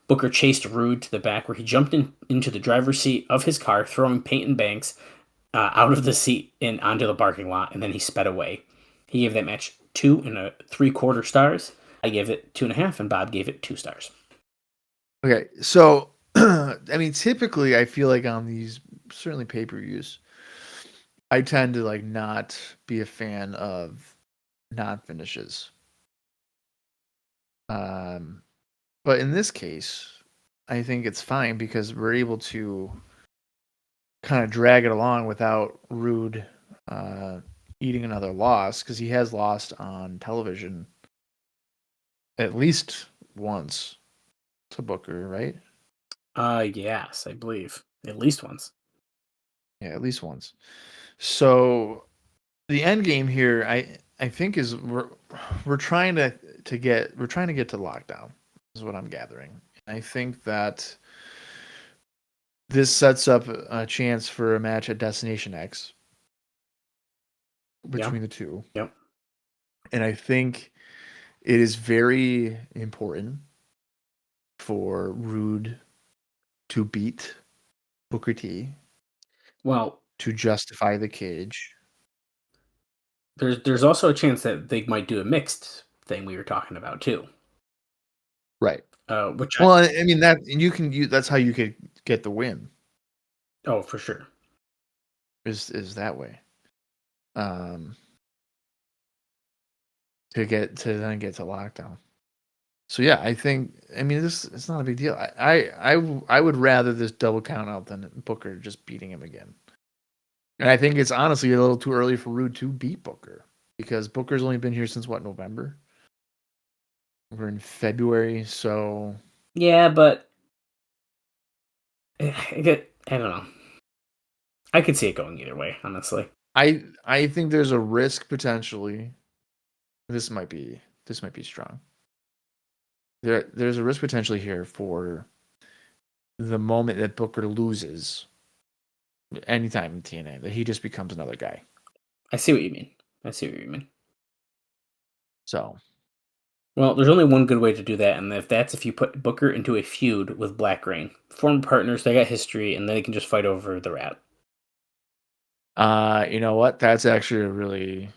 D: Booker chased Rude to the back where he jumped into the driver's seat of his car, throwing Peyton Banks out of the seat and onto the parking lot, and then he sped away. He gave that match 2 3/4 stars. I gave it 2.5, and Bob gave it 2 stars.
C: Okay, so I mean, typically I feel like on these certainly pay-per-views, I tend to like not be a fan of non-finishes. But in this case, I think it's fine because we're able to kind of drag it along without Rude eating another loss, because he has lost on television at least once to Booker, right?
D: Yes, I believe. At least once.
C: Yeah, at least once. So the end game here, I think is we're trying to get to lockdown, is what I'm gathering. I think that this sets up a chance for a match at Destination X between the two.
D: Yep.
C: And I think it is very important for Rude to beat Booker T.
D: Well,
C: to justify the cage.
D: There's also a chance that they might do a mixed thing we were talking about too.
C: Right.
D: Which
C: I mean that that's how you could get the win.
D: Oh, for sure.
C: Is that way. To then get to lockdown. So yeah, I mean it's not a big deal. I would rather this double count out than Booker just beating him again. And I think it's honestly a little too early for Rude to beat Booker, because Booker's only been here since November? We're in February, so
D: yeah, but I don't know. I could see it going either way, honestly.
C: I think there's a risk potentially. This might be strong. There's a risk potentially here for the moment that Booker loses anytime in TNA, that he just becomes another guy.
D: I see what you mean.
C: So,
D: well, there's only one good way to do that, and if you put Booker into a feud with Black Rain. Former partners, they got history, and they can just fight over the Rat.
C: You know what? That's actually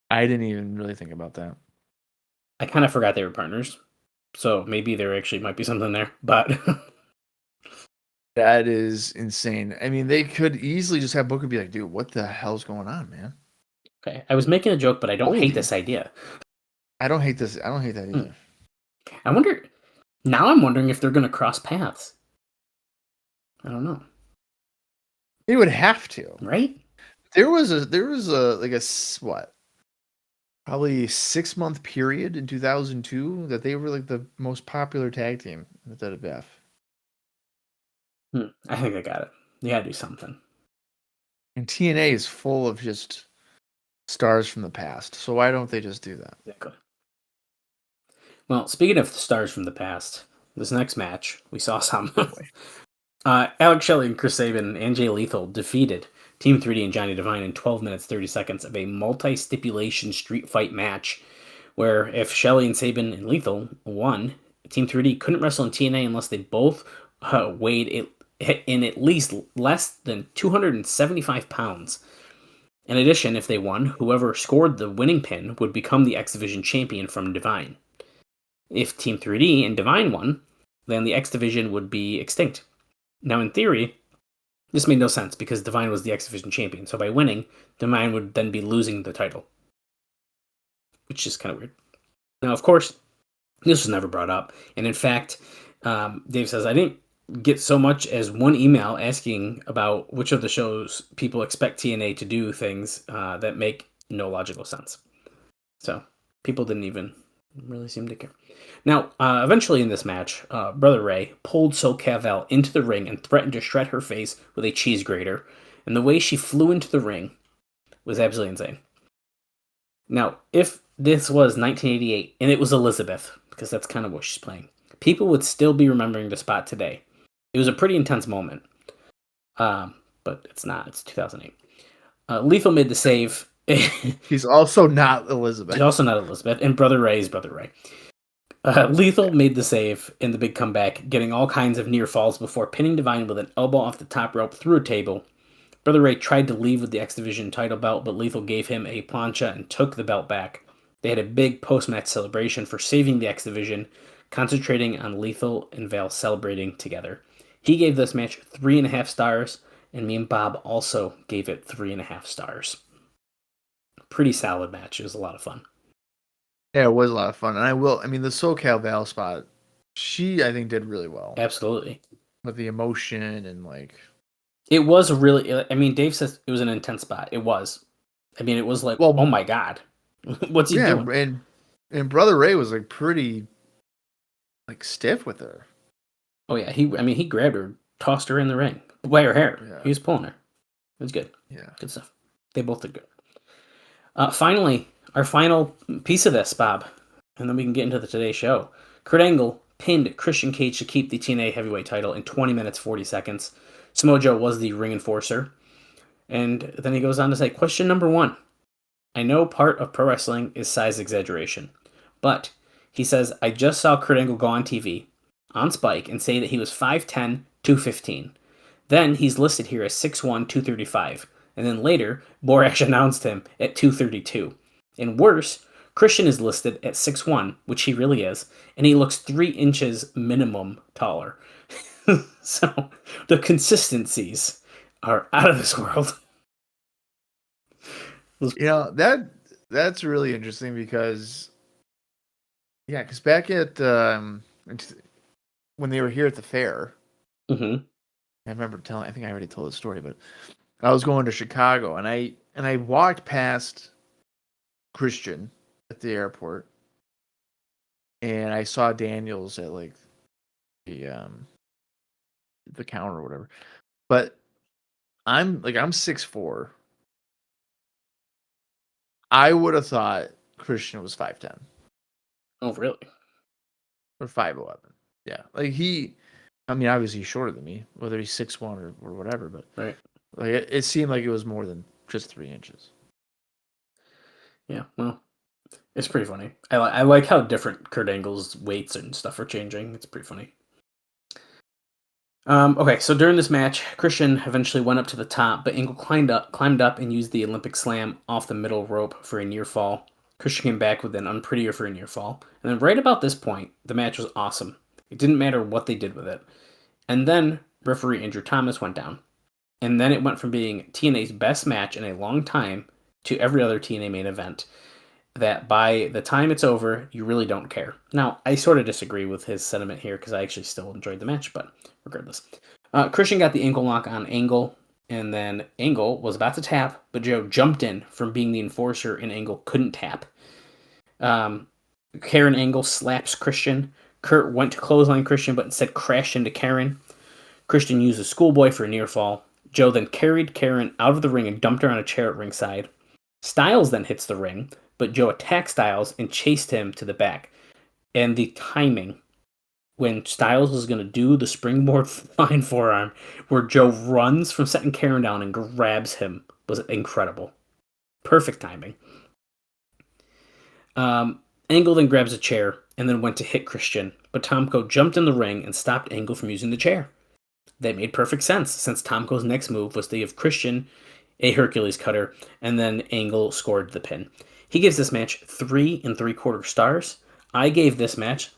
C: I didn't even really think about that.
D: I kind of forgot they were partners, so maybe there actually might be something there, but
C: that is insane. I mean, they could easily just have Booker be like, dude, what the hell's going on, man?
D: Okay, I was making a joke, but I don't hate this idea.
C: I don't hate this. I don't hate that either.
D: I'm wondering if they're going to cross paths. I don't know.
C: They would have to,
D: right?
C: There was probably 6-month period in 2002 that they were like the most popular tag team at WWF.
D: I think I got it. They gotta do something.
C: And TNA is full of just stars from the past, so why don't they just do that?
D: Exactly. Well, speaking of stars from the past, this next match, we saw some. Alex Shelley and Chris Sabin and Jay Lethal defeated Team 3D and Johnny Devine in 12 minutes, 30 seconds of a multi-stipulation street fight match, where if Shelley and Sabin and Lethal won, Team 3D couldn't wrestle in TNA unless they both weighed in at least less than 275 pounds. In addition, if they won, whoever scored the winning pin would become the X Division champion from Divine. If Team 3D and Divine won, then the X Division would be extinct. Now, in theory, this made no sense because Divine was the X Division champion, so by winning, Divine would then be losing the title, which is kind of weird. Now, of course, this was never brought up, and in fact, Dave says, I didn't get so much as one email asking about which of the shows people expect TNA to do things that make no logical sense. So people didn't even really seem to care. Now, eventually in this match, Brother Ray pulled SoCavel into the ring and threatened to shred her face with a cheese grater, and the way she flew into the ring was absolutely insane. Now, if this was 1988 and it was Elizabeth, because that's kind of what she's playing, people would still be remembering the spot today. It was a pretty intense moment, but it's not. It's 2008. Lethal made the save
C: He's also not Elizabeth.
D: He's also not Elizabeth, and Brother Ray is Brother Ray. Lethal made the save in the big comeback, getting all kinds of near falls before pinning Divine with an elbow off the top rope through a table. Brother Ray tried to leave with the X Division title belt, but Lethal gave him a plancha and took the belt back. They had a big post-match celebration for saving the X Division, concentrating on Lethal and Val celebrating together. He gave this match 3.5 stars, and me and Bob also gave it 3.5 stars. Pretty solid match. It was a lot of fun.
C: Yeah, it was a lot of fun. And I mean, the SoCal Val spot, she, I think, did really well.
D: Absolutely.
C: With the emotion and, like...
D: It was really... I mean, Dave says it was an intense spot. It was. I mean, it was like, well, oh my God. What's he doing?
C: And Brother Ray was, like, pretty, like, stiff with her.
D: Oh, yeah. He grabbed her, tossed her in the ring. By her hair. Yeah. He was pulling her. It was good.
C: Yeah.
D: Good stuff. They both did good. Finally, our final piece of this, Bob, and then we can get into the Today Show. Kurt Angle pinned Christian Cage to keep the TNA heavyweight title in 20 minutes, 40 seconds. Samoa Joe was the ring enforcer. And then he goes on to say, question number 1. I know part of pro wrestling is size exaggeration, but he says, I just saw Kurt Angle go on TV, on Spike, and say that he was 5'10", 215. Then he's listed here as 6'1", 235. And then later, Borash announced him at 232. And worse, Christian is listed at 6'1", which he really is, and he looks 3 inches minimum taller. So the consistencies are out of this world.
C: You know, that's really interesting because back at when they were here at the fair,
D: mm-hmm.
C: I remember I think I already told the story, but I was going to Chicago and I walked past Christian at the airport and I saw Daniels at like the counter or whatever. But I'm 6'4". I would have thought Christian was 5'10".
D: Oh, really?
C: Or 5'11". Yeah. Like obviously he's shorter than me, whether he's 6'1" or whatever, but
D: right.
C: Like it seemed like it was more than just 3 inches.
D: Yeah, well, it's pretty funny. I like how different Kurt Angle's weights and stuff are changing. It's pretty funny. Okay, so during this match, Christian eventually went up to the top, but Angle climbed up and used the Olympic Slam off the middle rope for a near fall. Christian came back with an unprettier for a near fall. And then right about this point, the match was awesome. It didn't matter what they did with it. And then referee Andrew Thomas went down. And then it went from being TNA's best match in a long time to every other TNA main event that by the time it's over, you really don't care. Now, I sort of disagree with his sentiment here because I actually still enjoyed the match, but regardless. Christian got the ankle lock on Angle, and then Angle was about to tap, but Joe jumped in from being the enforcer, and Angle couldn't tap. Karen Angle slaps Christian. Kurt went to clothesline Christian, but instead crashed into Karen. Christian used a schoolboy for a near fall. Joe then carried Karen out of the ring and dumped her on a chair at ringside. Styles then hits the ring, but Joe attacked Styles and chased him to the back. And the timing, when Styles was going to do the springboard flying forearm, where Joe runs from setting Karen down and grabs him, was incredible. Perfect timing. Angle then grabs a chair and then went to hit Christian, but Tomko jumped in the ring and stopped Angle from using the chair. That made perfect sense, since Tomko's next move was to give Christian a Hercules cutter, and then Angle scored the pin. He gives this match 3 3/4 stars. I gave this match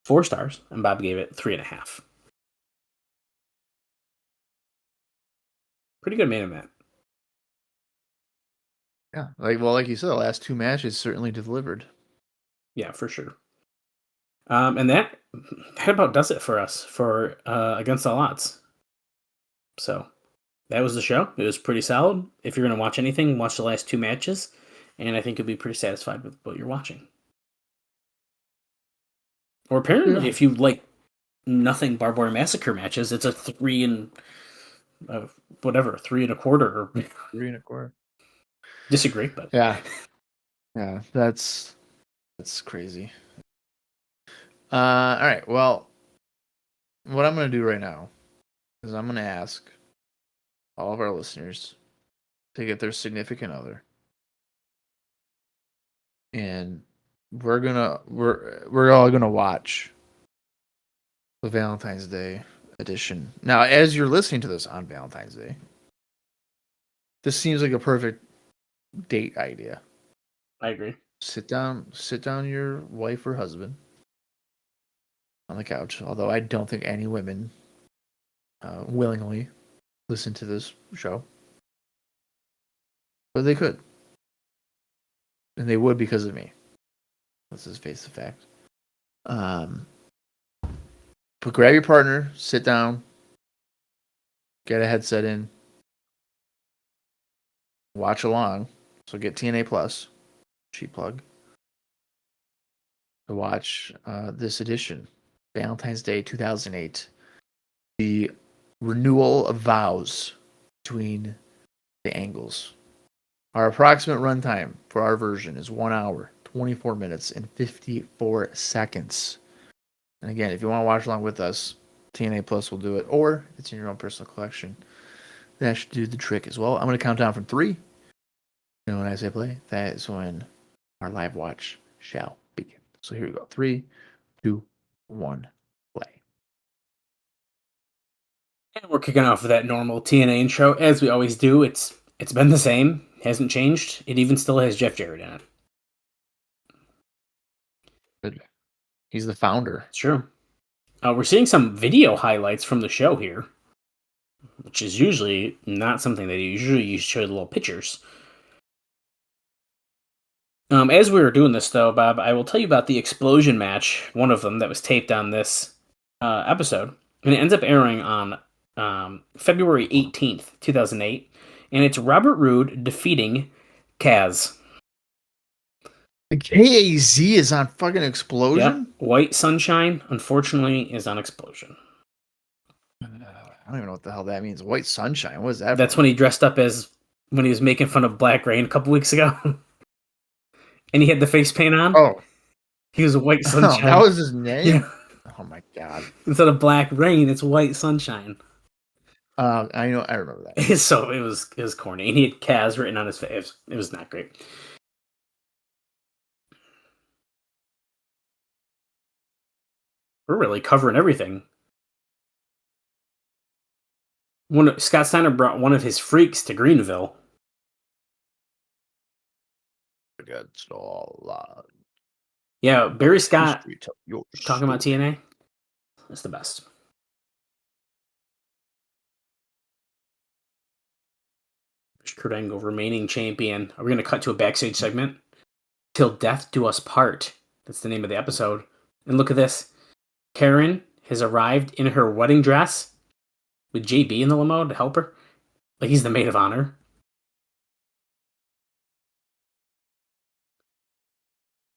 D: 4 stars, and Bob gave it 3.5. Pretty good main event.
C: Yeah, like you said, the last 2 matches certainly delivered.
D: Yeah, for sure. And that about does it for us for Against All Odds. So that was the show. It was pretty solid. If you're going to watch anything, watch the last 2 matches, and I think you'll be pretty satisfied with what you're watching. Or apparently, if you like nothing Barbed Wire Massacre matches, it's a 3 1/4 or
C: 3 1/4.
D: Disagree, but
C: yeah, that's crazy. All right, well, what I'm going to do right now is I'm going to ask all of our listeners to get their significant other and we're all gonna watch the Valentine's Day edition. Now, as you're listening to this on Valentine's Day, this seems like a perfect date idea.
D: I agree.
C: Sit down your wife or husband on the couch. Although I don't think any women willingly listen to this show, but they could, and they would because of me. Let's just face the fact. But grab your partner, sit down, get a headset in, watch along. So get TNA Plus, cheap plug, to watch this edition, Valentine's Day 2008, the renewal of vows between the angles. Our approximate runtime for our version is 1 hour, 24 minutes, and 54 seconds. And again, if you want to watch along with us, TNA Plus will do it, or if it's in your own personal collection, that should do the trick as well. I'm going to count down from 3. And when I say play, that is when our live watch shall begin. So here we go. 3, 2, 1, play.
D: And we're kicking off with that normal TNA intro, as we always do. It's been the same, hasn't changed. It even still has Jeff Jarrett in it.
C: Good. He's the founder.
D: It's true. We're seeing some video highlights from the show here, which is usually not something they do. Usually you show the little pictures. As we were doing this, though, Bob, I will tell you about the explosion match, one of them that was taped on this episode. And it ends up airing on February 18th, 2008. And it's Robert Roode defeating Kaz.
C: The KAZ is on fucking Explosion?
D: Yep. White Sunshine, unfortunately, is on Explosion.
C: I don't even know what the hell that means. White Sunshine? What is that?
D: That's when he dressed up as when he was making fun of Black Rain a couple weeks ago. And he had the face paint on.
C: Oh.
D: He was White Sunshine.
C: Oh, that was his name?
D: Yeah.
C: Oh my god.
D: Instead of Black Rain, it's White Sunshine.
C: I remember that.
D: So it was corny. And he had Kaz written on his face. It was not great. We're really covering everything. Scott Steiner brought one of his freaks to Greenville.
C: Against all odds.
D: Yeah, Barry Scott talking about TNA. That's the best. There's Kurt Angle, remaining champion. Are we going to cut to a backstage segment? Till Death Do Us Part. That's the name of the episode. And look at this. Karen has arrived in her wedding dress with JB in the limo to help her. Like he's the maid of honor.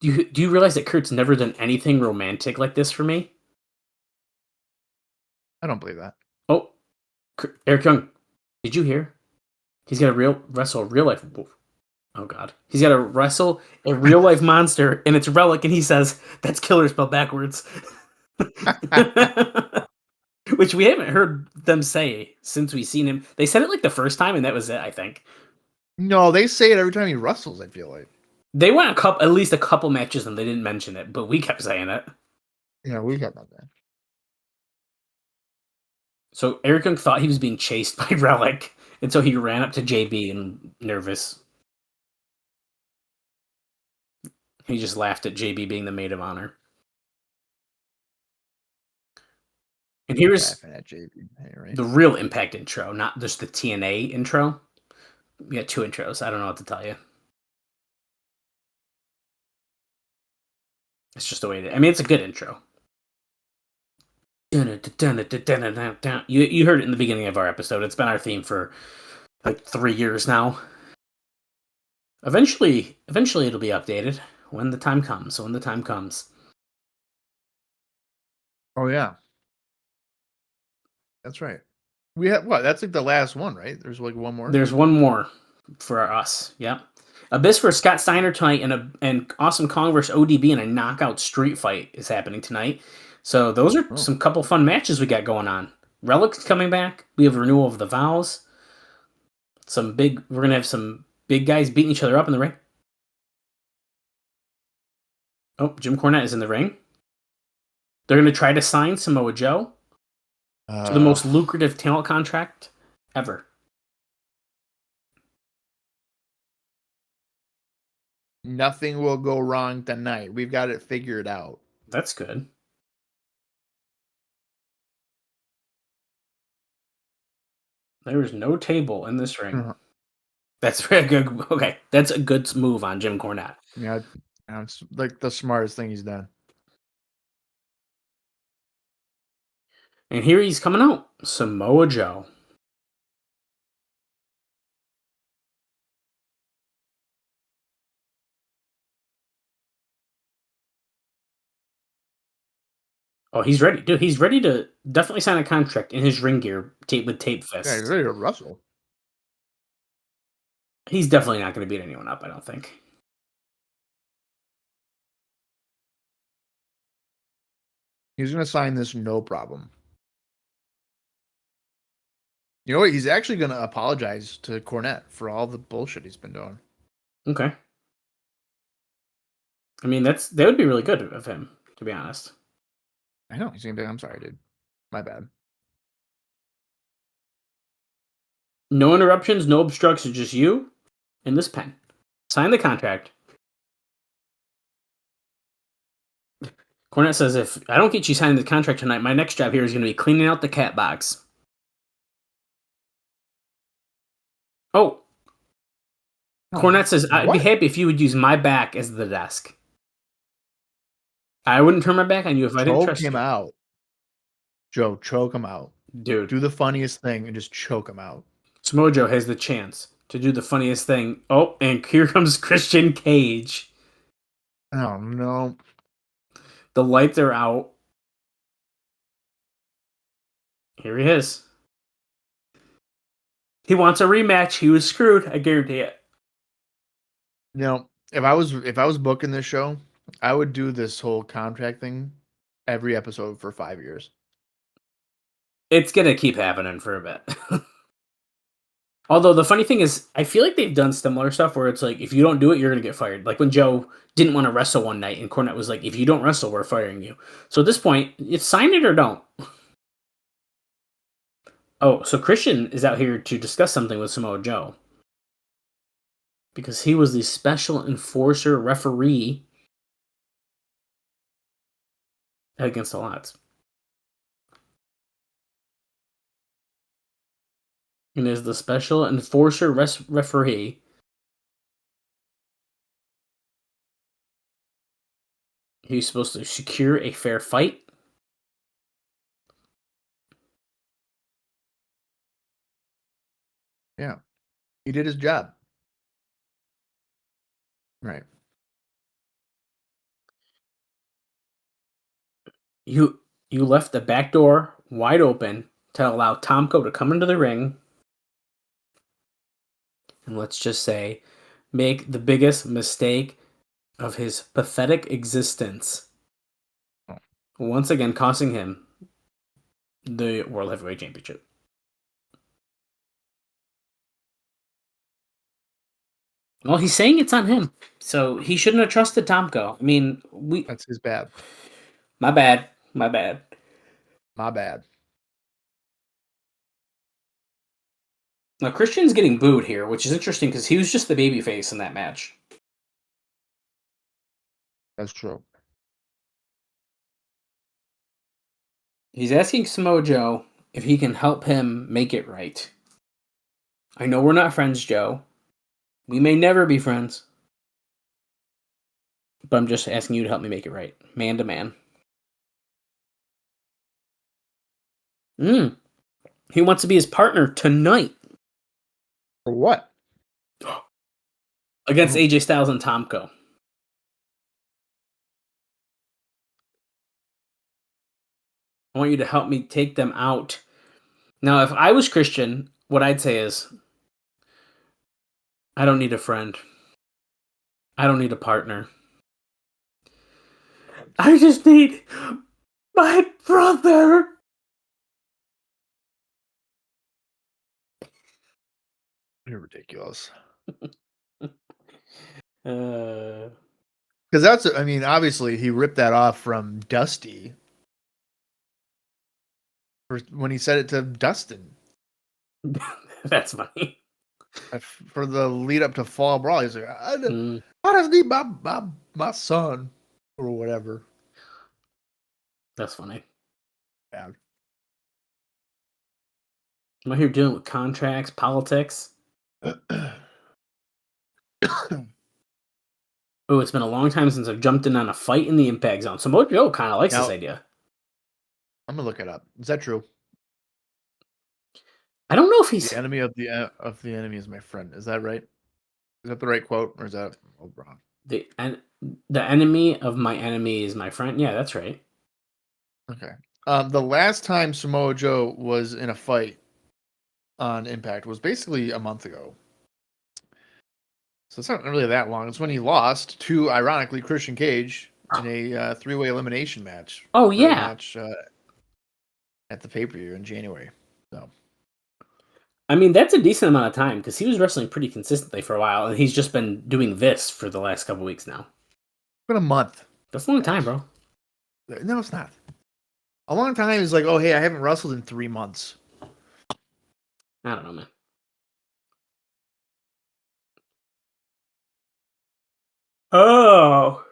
D: Do you realize that Kurt's never done anything romantic like this for me?
C: I don't believe that.
D: Oh, Eric Young, did you hear? He's got to wrestle a real life. Oh God, he's got to wrestle a real life monster, and it's Rellik, and he says that's killer spelled backwards. Which we haven't heard them say since we've seen him. They said it like the first time, and that was it, I think.
C: No, they say it every time he wrestles, I feel like.
D: They went at least a couple matches and they didn't mention it, but we kept saying it.
C: Yeah, we got that.
D: So Eric Young thought he was being chased by Rellik, and so he ran up to JB and nervous. He just laughed at JB being the maid of honor. And here's the real Impact intro, not just the TNA intro. We got 2 intros. I don't know what to tell you. It's just the way it is. I mean, it's a good intro. You heard it in the beginning of our episode. It's been our theme for like 3 years now. Eventually it'll be updated when the time comes.
C: Oh yeah. That's right. We have what? That's like the last one, right? There's like one more.
D: There's one more for us. Yeah. Abyss for Scott Steiner tonight, and Awesome Kong versus ODB in a knockout street fight is happening tonight. So those are some couple fun matches we got going on. Rellik's coming back. We have renewal of the vows. We're gonna have some big guys beating each other up in the ring. Oh, Jim Cornette is in the ring. They're going to try to sign Samoa Joe to the most lucrative talent contract ever.
C: Nothing will go wrong tonight. We've got it figured out.
D: That's good. There is no table in this ring. That's very good. Okay, that's a good move on Jim Cornette.
C: Yeah, it's like the smartest thing he's done.
D: And here he's coming out, Samoa Joe. Oh, he's ready, dude. He's ready to definitely sign a contract in his ring gear, with tape fists.
C: Yeah, he's ready to wrestle.
D: He's definitely not going to beat anyone up, I don't think.
C: He's going to sign this no problem. You know what? He's actually going to apologize to Cornette for all the bullshit he's been doing.
D: Okay. I mean, that would be really good of him, to be honest.
C: I know. He's going to be, I'm sorry, dude. My bad.
D: No interruptions, no obstructions, just you and this pen. Sign the contract. Cornette says, if I don't get you signing the contract tonight, my next job here is going to be cleaning out the cat box. Oh. Cornette says, I'd be happy if you would use my back as the desk. I wouldn't turn my back on you if I didn't trust you.
C: Choke him out. Joe, choke him out.
D: Dude.
C: Do the funniest thing and just choke him out.
D: Samoa Joe has the chance to do the funniest thing. Oh, and here comes Christian Cage.
C: Oh, no.
D: The lights are out. Here he is. He wants a rematch. He was screwed. I guarantee it.
C: You know, if I was booking this show, I would do this whole contract thing every episode for 5 years.
D: It's going to keep happening for a bit. Although the funny thing is, I feel like they've done similar stuff where it's like, if you don't do it, you're going to get fired. Like when Joe didn't want to wrestle one night and Cornette was like, if you don't wrestle, we're firing you. So at this point, it's sign it or don't. Oh, so Christian is out here to discuss something with Samoa Joe. Because he was the special enforcer referee against the odds. And is the special enforcer referee. He's supposed to secure a fair fight.
C: Yeah. He did his job. Right.
D: You left the back door wide open to allow Tomko to come into the ring. And let's just say, make the biggest mistake of his pathetic existence. Once again, costing him the World Heavyweight Championship. Well, he's saying it's on him, so he shouldn't have trusted Tomko. I mean,
C: That's his bad.
D: My bad. My bad.
C: My bad.
D: Now, Christian's getting booed here, which is interesting because he was just the babyface in that match.
C: That's true.
D: He's asking Samoa Joe if he can help him make it right. I know we're not friends, Joe. We may never be friends. But I'm just asking you to help me make it right. Man to man. He wants to be his partner tonight.
C: For what?
D: Against AJ Styles and Tomko. I want you to help me take them out. Now, if I was Christian, what I'd say is, I don't need a friend. I don't need a partner. I just need my brother.
C: You're ridiculous. Because that's, I mean, obviously he ripped that off from Dusty when he said it to Dustin.
D: That's funny.
C: For the lead up to Fall Brawl, he's like, I
D: Mm.
C: just need my son or whatever.
D: That's funny.
C: Yeah.
D: I'm out here dealing with contracts, politics. Oh, it's been a long time since I've jumped in on a fight in the Impact Zone. Samoa Joe kind of likes this idea.
C: I'm gonna look it up. Is that true?
D: I don't know if he's
C: The enemy of the enemy is my friend. Is that right? Is that the right quote, or is that wrong?
D: the enemy of my enemy is my friend. Yeah, that's right.
C: Okay. The last time Samoa Joe was in a fight on Impact was basically a month ago. So it's not really that long. It's when he lost to, ironically, Christian Cage in a three-way elimination match.
D: Oh, yeah.
C: At the pay-per-view in January. So,
D: I mean, that's a decent amount of time because he was wrestling pretty consistently for a while, and he's just been doing this for the last couple weeks now.
C: it's been a month.
D: That's a long time, bro.
C: No, it's not. A long time is like, oh, hey, I haven't wrestled in 3 months.
D: I don't know, man. Oh.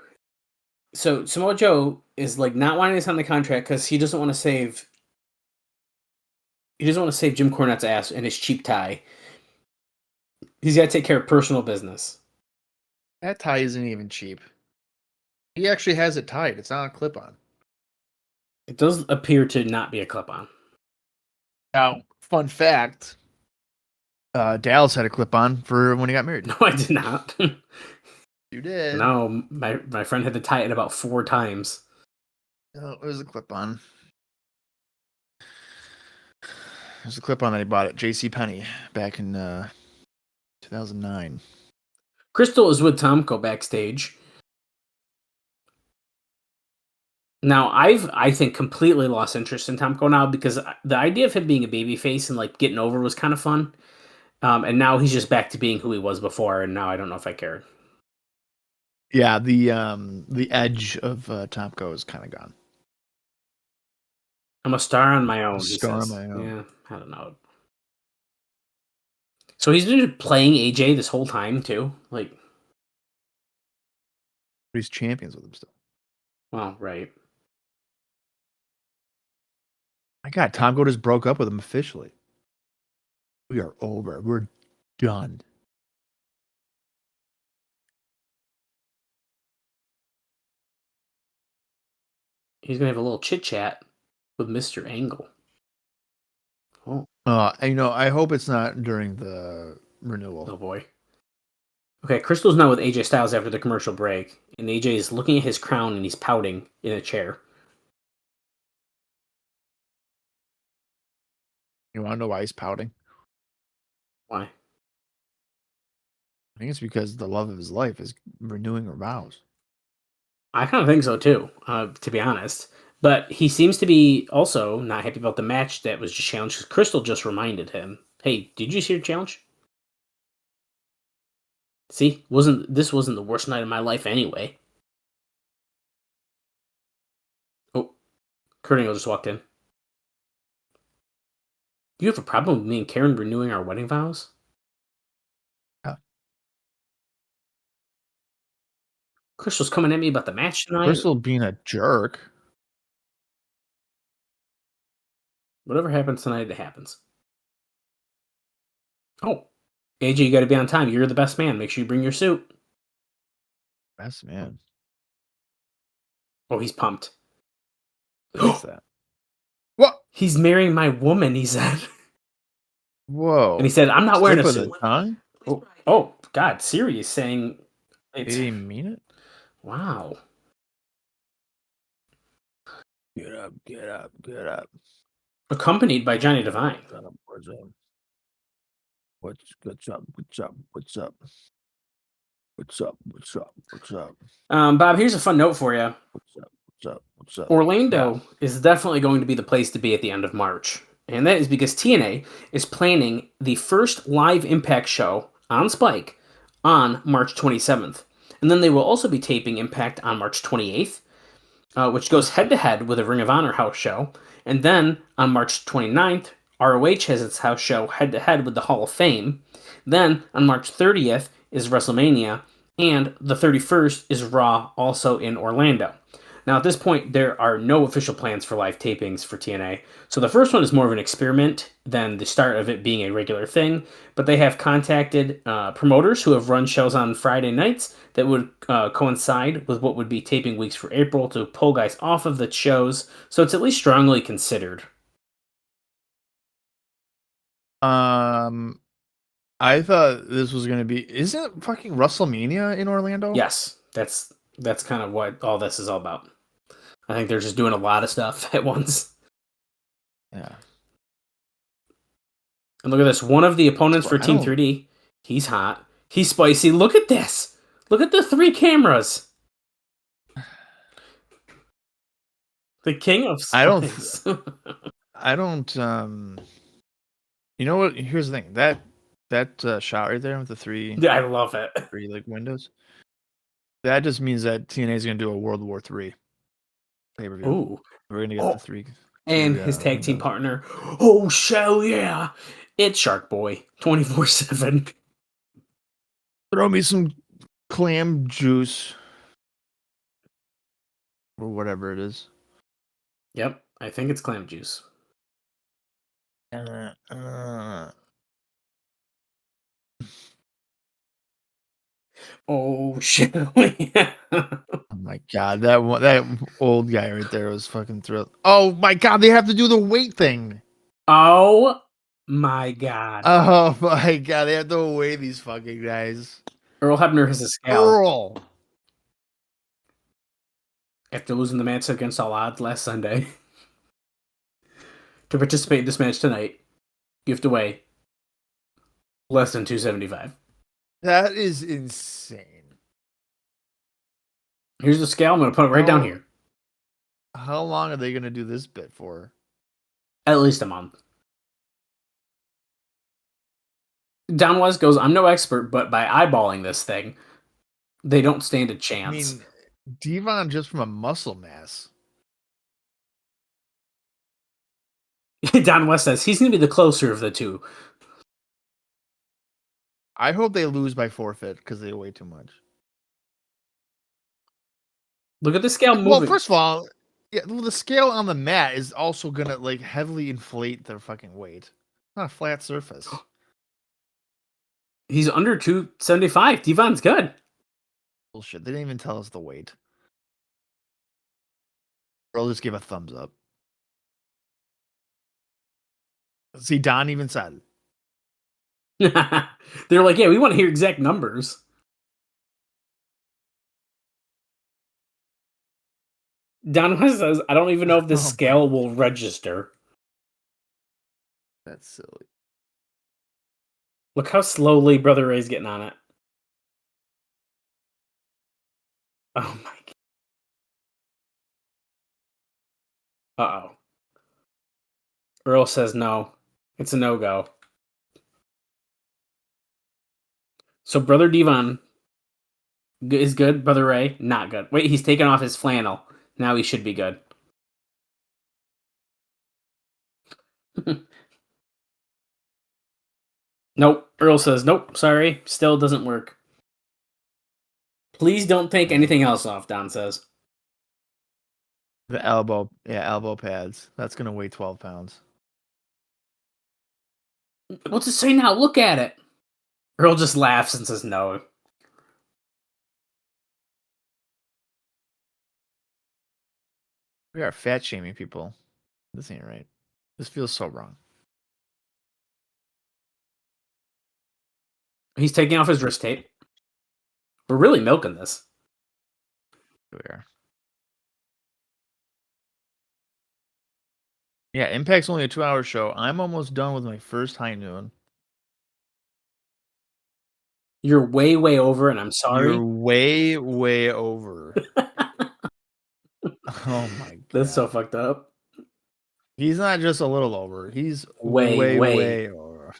D: So Samoa Joe is like not wanting to sign the contract because he doesn't want to save. He doesn't want to save Jim Cornette's ass and his cheap tie. He's got to take care of personal business.
C: That tie isn't even cheap. He actually has it tied. It's not a clip-on.
D: It does appear to not be a clip-on.
C: Now, fun fact, Dallas had a clip-on for when he got married.
D: No, I did not.
C: You did.
D: No, my friend had to tie it about 4 times.
C: No, it was a clip-on. It was a clip-on that he bought at JCPenney back in 2009.
D: Crystal is with Tomko backstage. Now, I think completely lost interest in Tomko now because the idea of him being a babyface and like getting over was kind of fun. And now he's just back to being who he was before, and now I don't know if I care.
C: Yeah, the edge of Tomko is kind of gone.
D: I'm a star on my own.
C: Star on my own.
D: Yeah, I don't know. So he's been playing AJ this whole time too, like.
C: But he's champions with him still.
D: Well, right.
C: My God, Tomko just broke up with him officially. We are over. We're done.
D: He's gonna have a little chit chat with Mr. Angle. Oh.
C: I hope it's not during the renewal.
D: Oh boy. Okay, Crystal's now with AJ Styles after the commercial break, and AJ is looking at his crown and he's pouting in a chair.
C: You want to know why he's pouting?
D: Why?
C: I think it's because the love of his life is renewing her vows.
D: I kind of think so too, to be honest. But he seems to be also not happy about the match that was just challenged because Crystal just reminded him, "Hey, did you see your challenge? See, this wasn't the worst night of my life anyway." Oh, Kurt Angle just walked in. Do you have a problem with me and Karen renewing our wedding vows?
C: Yeah.
D: Crystal's coming at me about the match tonight.
C: Crystal being a jerk.
D: Whatever happens tonight, it happens. Oh, AJ, you got to be on time. You're the best man. Make sure you bring your suit.
C: Best man.
D: Oh, he's pumped.
C: What's that? What?
D: He's marrying my woman, he said.
C: Whoa.
D: And he said, I'm not wearing a suit. Oh, God. Siri is saying...
C: Did he mean it?
D: Wow.
C: Get up, get up, get up.
D: Accompanied by Johnny Devine.
C: What's up? What's up? What's up? What's up? What's up? What's up? What's up?
D: Bob, here's a fun note for you.
C: What's up? What's up? What's up?
D: Orlando is definitely going to be the place to be at the end of March. And that is because TNA is planning the first live Impact show on Spike on March 27th. And then they will also be taping Impact on March 28th, which goes head-to-head with a Ring of Honor house show. And then on March 29th, ROH has its house show head-to-head with the Hall of Fame. Then on March 30th is WrestleMania, and the 31st is Raw, also in Orlando. Now, at this point, there are no official plans for live tapings for TNA. So the first one is more of an experiment than the start of it being a regular thing. But they have contacted promoters who have run shows on Friday nights that would coincide with what would be taping weeks for April to pull guys off of the shows. So it's at least strongly considered.
C: I thought this was going to be... Isn't it fucking WrestleMania in Orlando?
D: Yes, that's kind of what all this is all about. I think they're just doing a lot of stuff at once.
C: Yeah.
D: And look at this. One of the opponents for Team 3D, he's hot. He's spicy. Look at this. Look at the 3 cameras. The king of spice.
C: I don't... You know what? Here's the thing. That shot right there with the 3...
D: Yeah, I love it.
C: 3 like windows. That just means that TNA is going to do a World War III pay-per-view.
D: Ooh.
C: We're going to get the 3...
D: And his tag team partner. Oh, shell yeah. It's Shark Boy. 24/7.
C: Throw me some clam juice. Or whatever it is.
D: Yep. I think it's clam juice. Oh, shell yeah.
C: Oh my god, that old guy right there was fucking thrilled. Oh my god, they have to do the weight thing.
D: Oh my god.
C: Oh my god, they have to weigh these fucking guys.
D: Earl Hebner has a scale.
C: Earl.
D: After losing the match against All Odds last Sunday. To participate in this match tonight, you have to weigh less than 275.
C: That is insane.
D: Here's the scale. I'm going to put it right down here.
C: How long are they going to do this bit for?
D: At least a month. Don West goes, I'm no expert, but by eyeballing this thing, they don't stand a chance.
C: I mean, Devon just from a muscle mass.
D: Don West says he's going to be the closer of the two.
C: I hope they lose by forfeit because they weigh too much.
D: Look at the scale moving.
C: Well, first of all, yeah, the scale on the mat is also going to like heavily inflate their fucking weight. It's not a flat surface.
D: He's under 275. Devon's good.
C: Bullshit. They didn't even tell us the weight. Earl just gave a thumbs up. See, Don even said it.
D: They're like, yeah, we want to hear exact numbers. Don West says, I don't even know if the scale will register.
C: That's silly.
D: Look how slowly Brother Ray's getting on it. Oh my god. Uh-oh. Earl says no. It's a no-go. So Brother Devon is good. Brother Ray, not good. Wait, he's taking off his flannel. Now he should be good. Nope. Earl says, nope, sorry. Still doesn't work. Please don't take anything else off, Don says.
C: The elbow pads. That's going to weigh 12 pounds.
D: What's it say now? Look at it. Earl just laughs and says no.
C: We are fat shaming people. This ain't right. This feels so wrong.
D: He's taking off his wrist tape. We're really milking this.
C: We are. Yeah, Impact's only a 2-hour show. I'm almost done with my first high noon.
D: You're way, way over, and I'm sorry.
C: You're way, way over. Oh my god.
D: That's so fucked up.
C: He's not just a little over. He's
D: way
C: way over.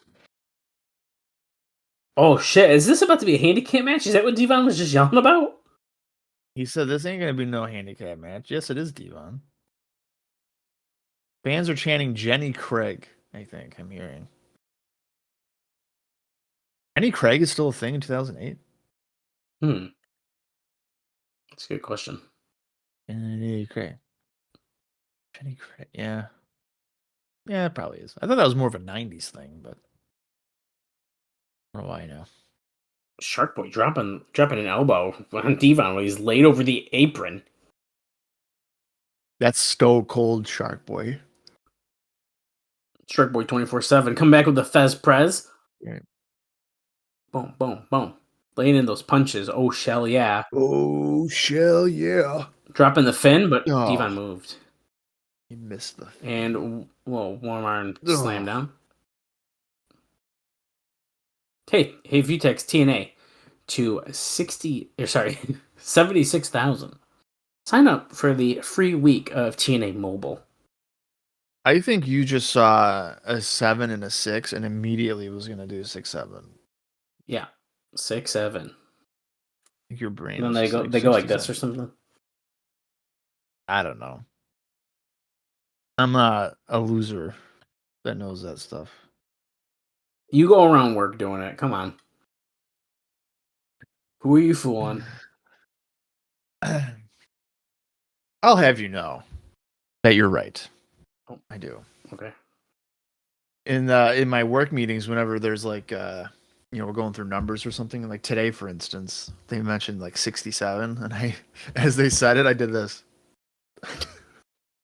D: Oh shit! Is this about to be a handicap match? Is that what Devon was just yelling about?
C: He said this ain't gonna be no handicap match. Yes, it is, Devon. Fans are chanting Jenny Craig. I think I'm hearing. Jenny Craig is still a thing in 2008.
D: That's a good question.
C: Jenny Craig. Jenny Craig. Yeah. Yeah, it probably is. I thought that was more of a 90s thing, but what do I know?
D: Shark Boy dropping an elbow on Devon when he's laid over the apron.
C: That's Stone Cold Shark Boy.
D: Shark Boy 24/7. Come back with the Fez Prez.
C: Right.
D: Boom, boom, boom. Laying in those punches. Oh, shell yeah.
C: Oh, shell yeah.
D: Dropping the Finn, but
C: Oh.
D: Devon moved.
C: He missed the Finn.
D: And, well, warm arm slam down. Hey, Vtex TNA to 76,000. Sign up for the free week of TNA Mobile.
C: I think you just saw a 7 and a 6 and immediately was going to do 6-7.
D: Yeah, 6-7.
C: Your brain.
D: And then they go like this or something.
C: I don't know. I'm not a loser that knows that stuff.
D: You go around work doing it. Come on. Who are you fooling?
C: I'll have you know that you're right.
D: Oh,
C: I do.
D: Okay.
C: In my work meetings, whenever there's like we're going through numbers or something, like today, for instance, they mentioned like 67, and as they said it, I did this.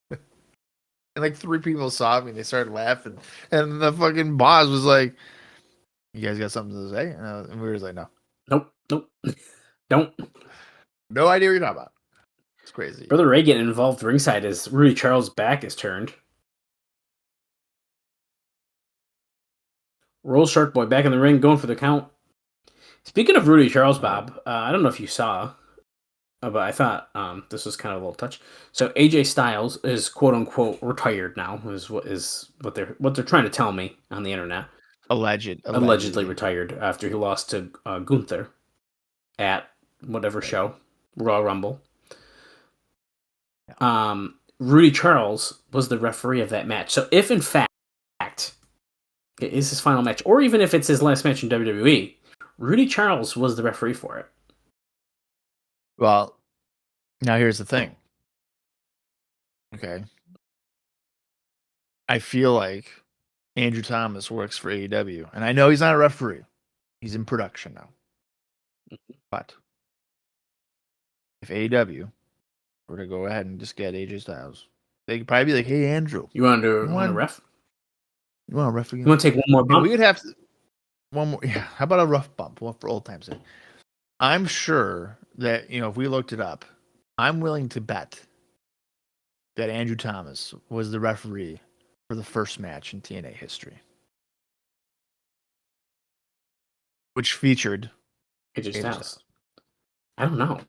C: And like 3 people saw me, and they started laughing, and the fucking boss was like, "You guys got something to say?" And we were just like, "No,
D: Nope. Don't.
C: no idea what you're talking about." It's crazy.
D: Brother Ray getting involved ringside as Rudy Charles' back is turned. Roll Shark Boy back in the ring, going for the count. Speaking of Rudy Charles, Bob, I don't know if you saw, but I thought this was kind of a little touch. So AJ Styles is quote unquote retired now. Is what they're trying to tell me on the internet. Allegedly retired after he lost to Gunther at whatever show, Royal Rumble. Rudy Charles was the referee of that match. So if in fact it is his final match, or even if it's his last match in WWE, Rudy Charles was the referee for it.
C: Well, now here's the thing. Okay. I feel like Andrew Thomas works for AEW, and I know he's not a referee. He's in production now. But if AEW were to go ahead and just get AJ Styles, they could probably be like, "Hey, Andrew,
D: You want to ref?
C: You want to ref again?
D: You want to take one more bump?
C: We could have one more. Yeah. How about a rough bump? Well, for old time's sake. I'm sure that if we looked it up, I'm willing to bet that Andrew Thomas was the referee for the first match in TNA history, which featured
D: AJ Styles. I don't know.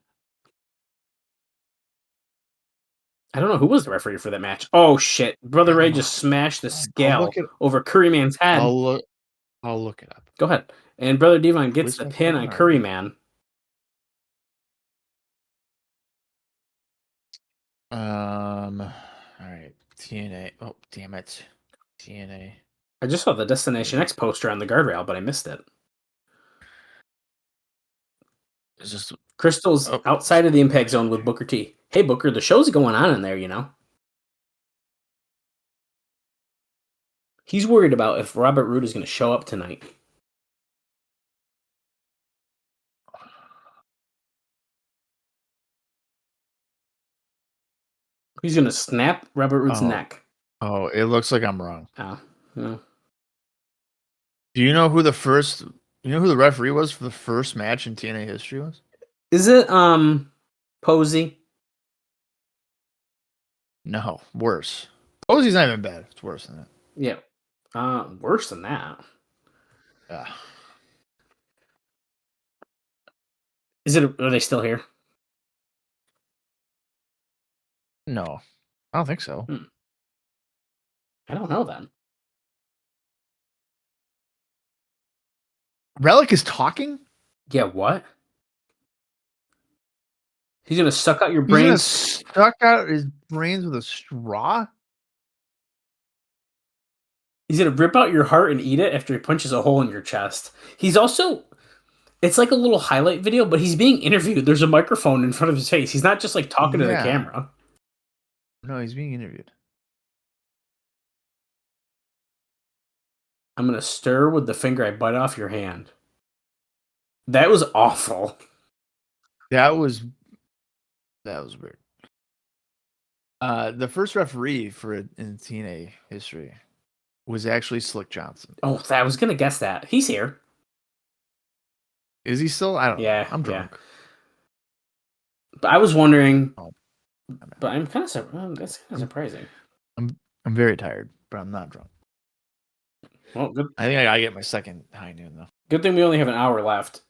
D: I don't know who was the referee for that match. Oh shit! Brother Ray just smashed the scale over Curryman's head.
C: I'll look it up.
D: Go ahead. And Brother Devon gets the pin on Curryman.
C: All right. TNA. Oh, damn it. TNA.
D: I just saw the Destination X poster on the guardrail, but I missed it.
C: It's just
D: Crystal's outside of the impact zone with Booker T. Hey, Booker, the show's going on in there, He's worried about if Robert Roode is going to show up tonight. He's going to snap Robert Roode's neck.
C: Oh, it looks like I'm wrong.
D: Oh, no.
C: Do you know who the referee was for the first match in TNA history was?
D: Is it Posey?
C: No, worse. Posey's not even bad. It's worse than that.
D: Yeah. Worse than that.
C: Yeah.
D: Are they still here?
C: No. I don't think so.
D: I don't know then.
C: Rellik is talking?
D: Yeah, what? He's gonna suck out your
C: He's gonna
D: brains.
C: suck out his brains with a straw?
D: He's gonna rip out your heart and eat it after he punches a hole in your chest. He's also, it's like a little highlight video, but he's being interviewed. There's a microphone in front of his face. He's not just like talking to the
C: Yeah.
D: camera.
C: No, he's being interviewed.
D: I'm gonna stir with the finger I bite off your hand. That was awful.
C: That was weird. The first referee for in TNA history was actually Slick Johnson.
D: Oh, I was gonna guess that. He's here.
C: Is he still? I don't know.
D: Yeah,
C: I'm drunk.
D: But I was wondering.
C: Oh.
D: But I'm kind of that's kind of surprising.
C: I'm very tired, but I'm not drunk.
D: Well, good.
C: I think I gotta get my second high noon though.
D: Good thing we only have an hour left.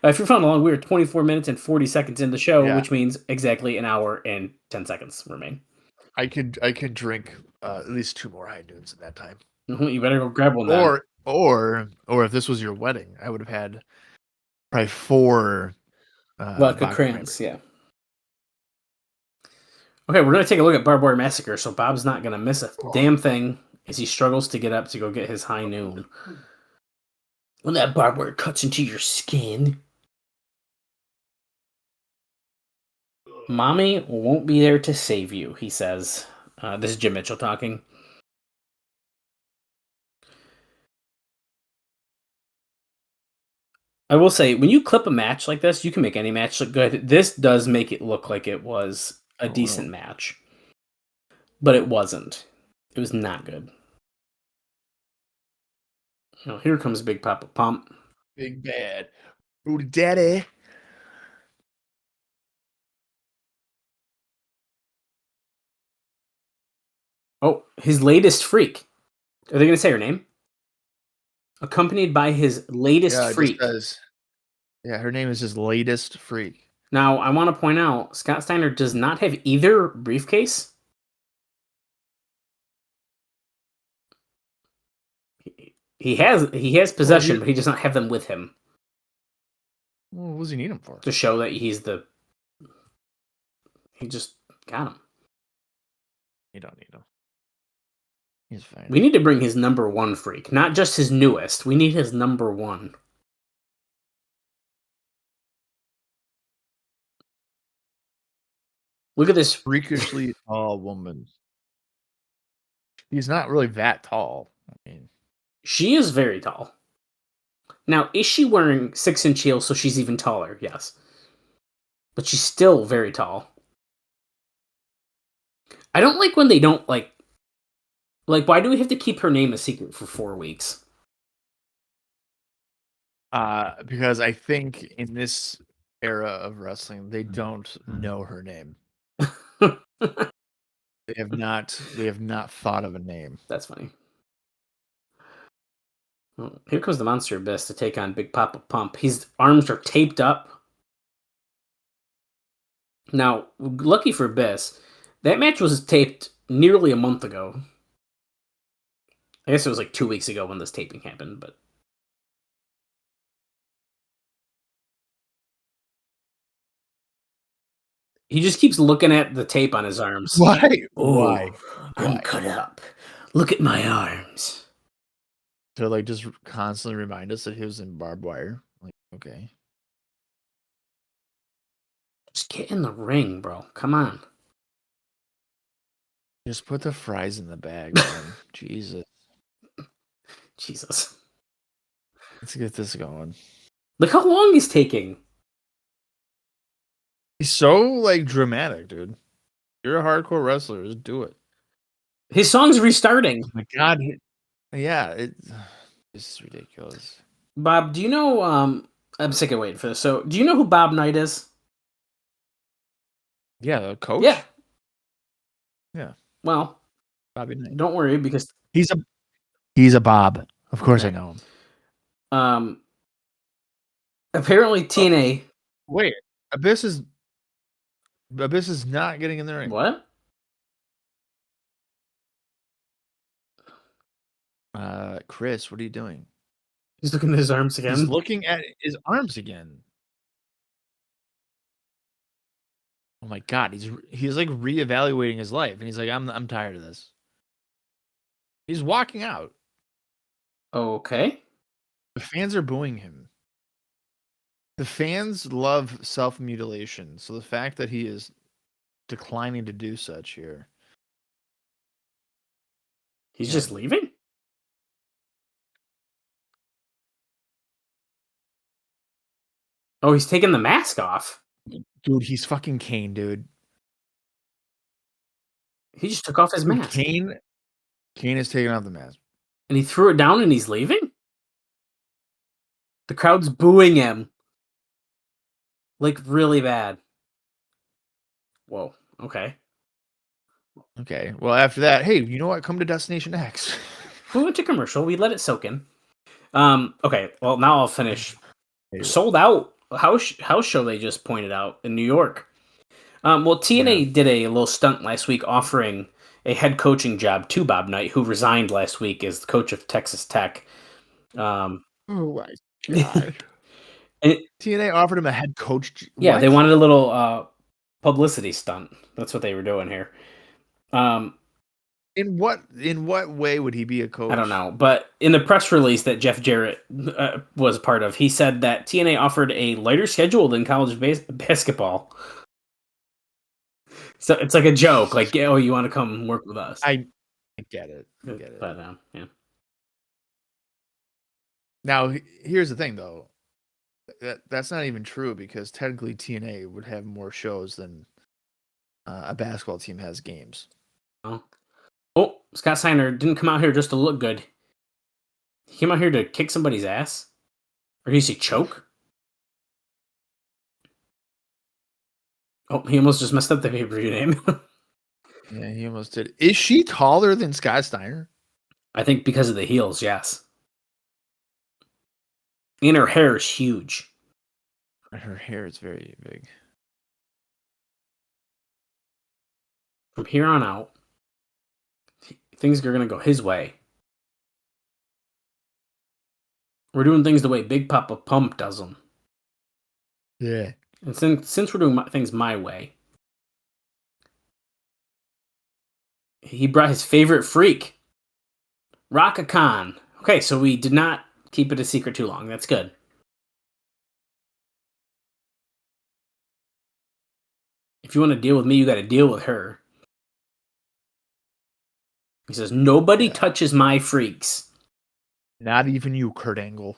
D: If you're following along, we're 24 minutes and 40 seconds in the show,
C: Yeah.
D: which means exactly an hour and 10 seconds remain.
C: I could drink at least 2 more high noons at that time.
D: You better go grab one then.
C: Or if this was your wedding, I would have had probably 4
D: vodka crayons, yeah. Okay, we're gonna take a look at Barbed Wire Massacre. So Bob's not gonna miss a damn thing as he struggles to get up to go get his high noon. When that barbed wire cuts into your skin, Mommy won't be there to save you, he says. This is Jim Mitchell talking. I will say, when you clip a match like this, you can make any match look good. This does make it look like it was a decent match. But it wasn't. It was not good. Oh, here comes Big Papa Pump.
C: Big bad. Booty daddy.
D: Oh, his latest freak. Are they going to say her name? Accompanied by his latest freak.
C: Yeah, her name is his latest freak.
D: Now, I want to point out, Scott Steiner does not have either briefcase. He has possession, but he does not have them with him.
C: Well, what does he need them for?
D: To show that he just got him.
C: You don't need him. He's fine.
D: We need to bring his number 1 freak, not just his newest. We need his number 1. Look at this
C: freakishly tall woman. He's not really that tall. I mean,
D: she is very tall. Now, is she wearing 6-inch heels so she's even taller? Yes. But she's still very tall. I don't like when they don't, like, why do we have to keep her name a secret for 4 weeks?
C: Because I think in this era of wrestling, they don't know her name. They have not thought of a name.
D: That's funny. Well, here comes the Monster Abyss to take on Big Papa Pump. His arms are taped up. Now, lucky for Abyss, that match was taped nearly a month ago. I guess it was like 2 weeks ago when this taping happened, but he just keeps looking at the tape on his arms.
C: Why?
D: Why? I'm cut up. Look at my arms.
C: To like just constantly remind us that he was in barbed wire. Like, okay.
D: Just get in the ring, bro. Come on.
C: Just put the fries in the bag, man. Jesus. Let's get this going.
D: Look how long he's taking.
C: He's so like dramatic, dude. You're a hardcore wrestler. Just do it.
D: His song's restarting.
C: Oh my God. Yeah, it's ridiculous.
D: Bob, do you know? I'm sick of waiting for this. So, do you know who Bob Knight is?
C: Yeah, the coach. Yeah.
D: Well,
C: Bobby Knight.
D: Don't worry because
C: he's a Bob. Of course, I know him.
D: Apparently TNA.
C: Wait, Abyss is not getting in the ring.
D: What?
C: Chris, what are you doing?
D: He's looking at his arms again.
C: He's looking at his arms again. Oh my god, he's like reevaluating his life, and he's like, I'm tired of this. He's walking out.
D: Okay.
C: The fans are booing him. The fans love self-mutilation, so the fact that he is declining to do such here.
D: He's just leaving? Oh, he's taking the mask off.
C: Dude, he's fucking Kane, dude.
D: He just took off his mask.
C: Kane is taking off the mask.
D: And he threw it down and he's leaving? The crowd's booing him. Like, really bad. Whoa, okay.
C: Okay, well, after that, hey, you know what? Come to Destination X.
D: We went to commercial. We let it soak in. Okay, well, now I'll finish. Sold out house show they just pointed out in New York. Well, TNA did a little stunt last week offering a head coaching job to Bob Knight, who resigned last week as the coach of Texas Tech.
C: Oh my god. TNA offered him a head coach.
D: Yeah, they wanted a little publicity stunt. That's what they were doing here.
C: In what way would he be a coach?
D: I don't know, but in the press release that Jeff Jarrett was part of, he said that TNA offered a lighter schedule than college basketball. So it's like a joke, like, oh, you want to come work with us?
C: I get it.
D: But yeah.
C: Now, here's the thing, though. That's not even true, because technically TNA would have more shows than a basketball team has games.
D: Oh, Scott Steiner didn't come out here just to look good. He came out here to kick somebody's ass? Or did he say choke? Oh, he almost just messed up the pay-per-view name.
C: Yeah, he almost did. Is she taller than Scott Steiner?
D: I think because of the heels, yes. And her hair is huge.
C: Her hair is very big.
D: From here on out, things are going to go his way. We're doing things the way Big Papa Pump does them.
C: Yeah.
D: And since we're doing things my way, he brought his favorite freak, Raka Khan. Okay, so we did not keep it a secret too long. That's good. If you want to deal with me, you got to deal with her. He says, nobody touches my freaks.
C: Not even you, Kurt Angle.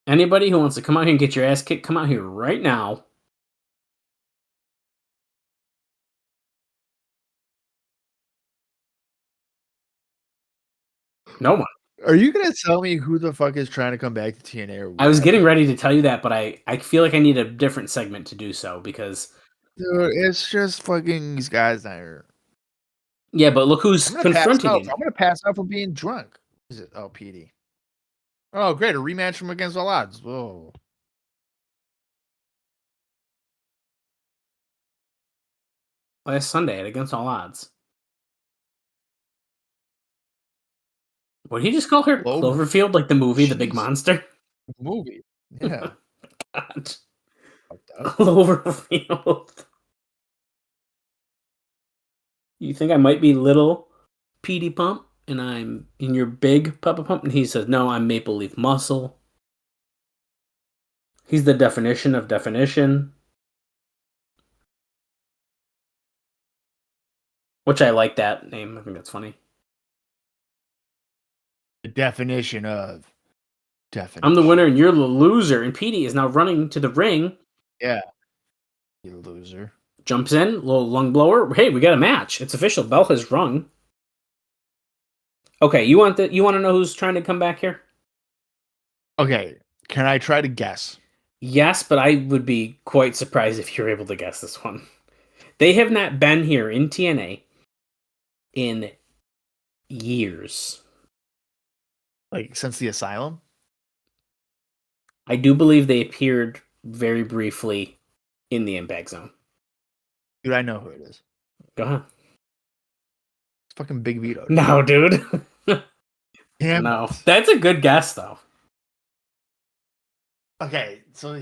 D: Anybody who wants to come out here and get your ass kicked, come out here right now. No one.
C: Are you going to tell me who the fuck is trying to come back to TNA? Or
D: I was getting ready to tell you that, but I feel like I need a different segment to do so, because...
C: Dude, it's just fucking these guys down here.
D: Yeah, but look who's confronting him.
C: I'm going to pass out from being drunk. Is it? Oh, Petey. Oh, great. A rematch from Against All Odds. Whoa.
D: Last Sunday at Against All Odds. What did he just call her? Cloverfield, like the movie, The Big Monster?
C: Movie. Yeah.
D: God. Cloverfield. You think I might be little Petey Pump and I'm in your big Papa Pump? And he says, no, I'm Maple Leaf Muscle. He's the definition of definition. Which I like that name. I think that's funny.
C: The definition of definition.
D: I'm the winner and you're the loser. And Petey is now running to the ring.
C: Yeah. You loser.
D: Jumps in, little lung blower. Hey, we got a match. It's official. Bell has rung. Okay, you want to know who's trying to come back here?
C: Okay, can I try to guess?
D: Yes, but I would be quite surprised if you're able to guess this one. They have not been here in TNA in years.
C: Like since the Asylum?
D: I do believe they appeared very briefly in the Impact Zone.
C: Dude, I know who it is.
D: Go ahead.
C: Fucking Big Vito.
D: No, dude.
C: Damn
D: No.
C: it.
D: That's a good guess, though.
C: Okay, so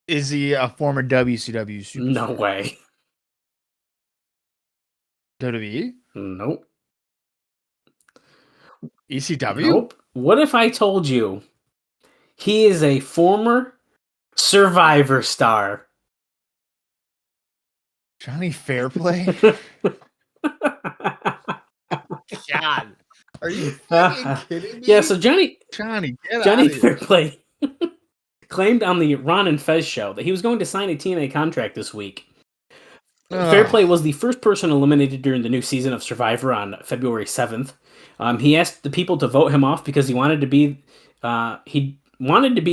C: is he a former WCW superstar?
D: No way.
C: WWE?
D: Nope.
C: ECW?
D: Nope. What if I told you he is a former Survivor star?
C: Johnny Fairplay? God. Are you fucking kidding me?
D: Yeah, so Johnny
C: Johnny, get out of here.
D: Fairplay claimed on the Ron and Fez show that he was going to sign a TNA contract this week. Fairplay was the first person eliminated during the new season of Survivor on February 7th. He asked the people to vote him off because he wanted to be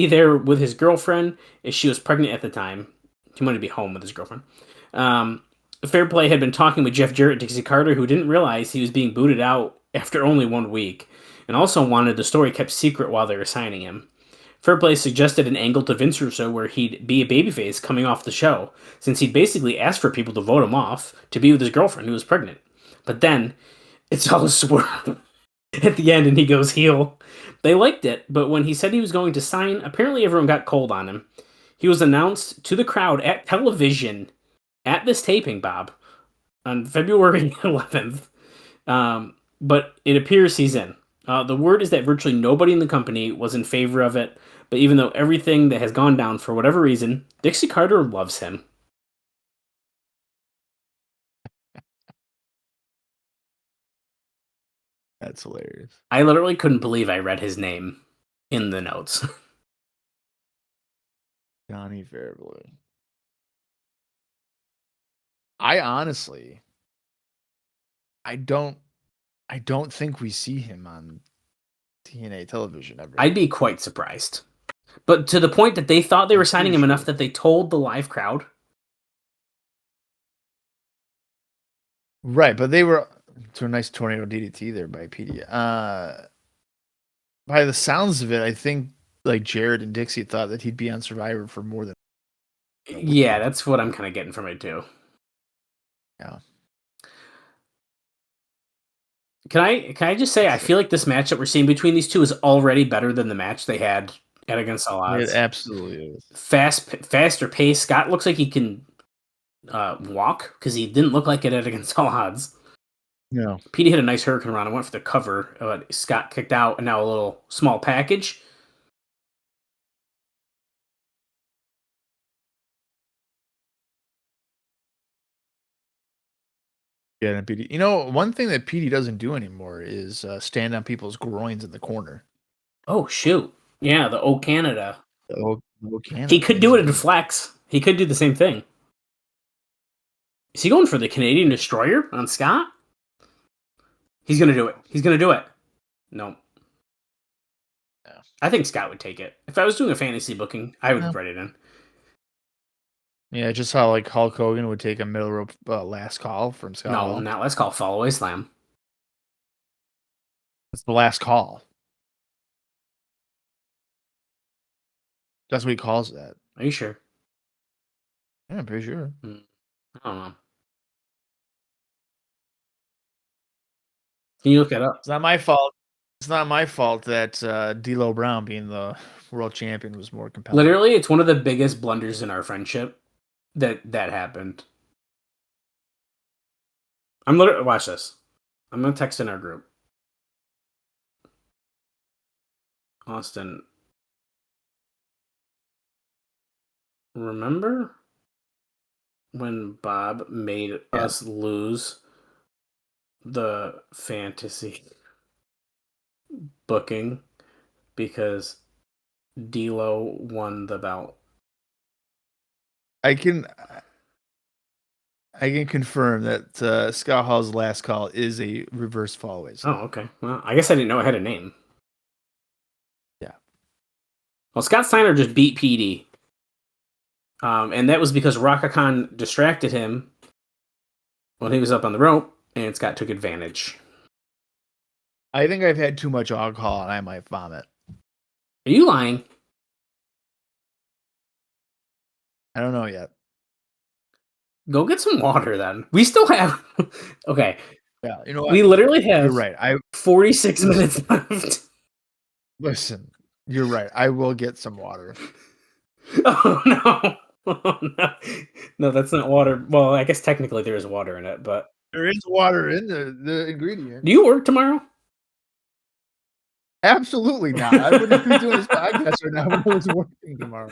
D: there with his girlfriend as she was pregnant at the time. He wanted to be home with his girlfriend. Fairplay had been talking with Jeff Jarrett and Dixie Carter, who didn't realize he was being booted out after only 1 week, and also wanted the story kept secret while they were signing him. Fairplay suggested an angle to Vince Russo where he'd be a babyface coming off the show, since he'd basically asked for people to vote him off to be with his girlfriend who was pregnant. But then, it's all a swerve at the end and he goes heel. They liked it, but when he said he was going to sign, apparently everyone got cold on him. He was announced to the crowd at television at this taping, Bob, on February 11th. But it appears he's in. The word is that virtually nobody in the company was in favor of it, but even though everything that has gone down for whatever reason, Dixie Carter loves him.
C: That's hilarious.
D: I literally couldn't believe I read his name in the notes.
C: Johnny Fairplay. I honestly, I don't think we see him on TNA television ever.
D: I'd be quite surprised. But to the point that they thought they were signing him enough that they told the live crowd.
C: Right, but they were to a nice tornado DDT there by Petey. By the sounds of it, I think like Jared and Dixie thought that he'd be on Survivor for more than.
D: Yeah, that's what I'm kind of getting from it too.
C: Yeah.
D: Can I just say I feel like this match that we're seeing between these two is already better than the match they had at Against All Odds.
C: It absolutely is.
D: Faster pace. Scott looks like he can walk because he didn't look like it at Against All Odds.
C: No.
D: Petey hit a nice hurricane run and went for the cover, but Scott kicked out, and now a little small package.
C: Yeah, and Petey. You know, one thing that Petey doesn't do anymore is stand on people's groins in the corner.
D: Oh shoot! Yeah, the O Canada.
C: Oh, Canada.
D: He could do it in Flex. He could do the same thing. Is he going for the Canadian Destroyer on Scott? He's gonna do it. He's gonna do it. No. I think Scott would take it. If I was doing a fantasy booking, I would write it in.
C: Yeah, just how like Hulk Hogan would take a middle rope last call from Scott.
D: No, not let's call Fall Away Slam.
C: It's the last call. That's what he calls that.
D: Are you sure?
C: Yeah, I'm pretty sure.
D: I don't know. Can you look that up?
C: It's not my fault. It's not my fault that D'Lo Brown being the world champion was more compelling.
D: Literally, it's one of the biggest blunders in our friendship that happened. I'm literally watch this. I'm gonna text in our group. Austin, remember when Bob made us lose the fantasy booking because D'Lo won the belt?
C: I can confirm that Scott Hall's last call is a reverse fallways.
D: Oh, okay. Well, I guess I didn't know it had a name.
C: Yeah.
D: Well, Scott Steiner just beat Petey. And that was because Raka Khan distracted him when he was up on the rope, and Scott took advantage.
C: I think I've had too much alcohol and I might vomit.
D: Are you lying?
C: I don't know yet.
D: Go get some water then. We still have. Okay.
C: Yeah, you know what?
D: We literally have.
C: You're right.
D: 46 minutes left.
C: Listen. You're right. I will get some water.
D: Oh no. Oh, no. No, that's not water. Well, I guess technically there is water in it, but
C: There is water in the ingredient.
D: do you work tomorrow?
C: Absolutely not. I wouldn't be doing this podcast right now if I was working tomorrow.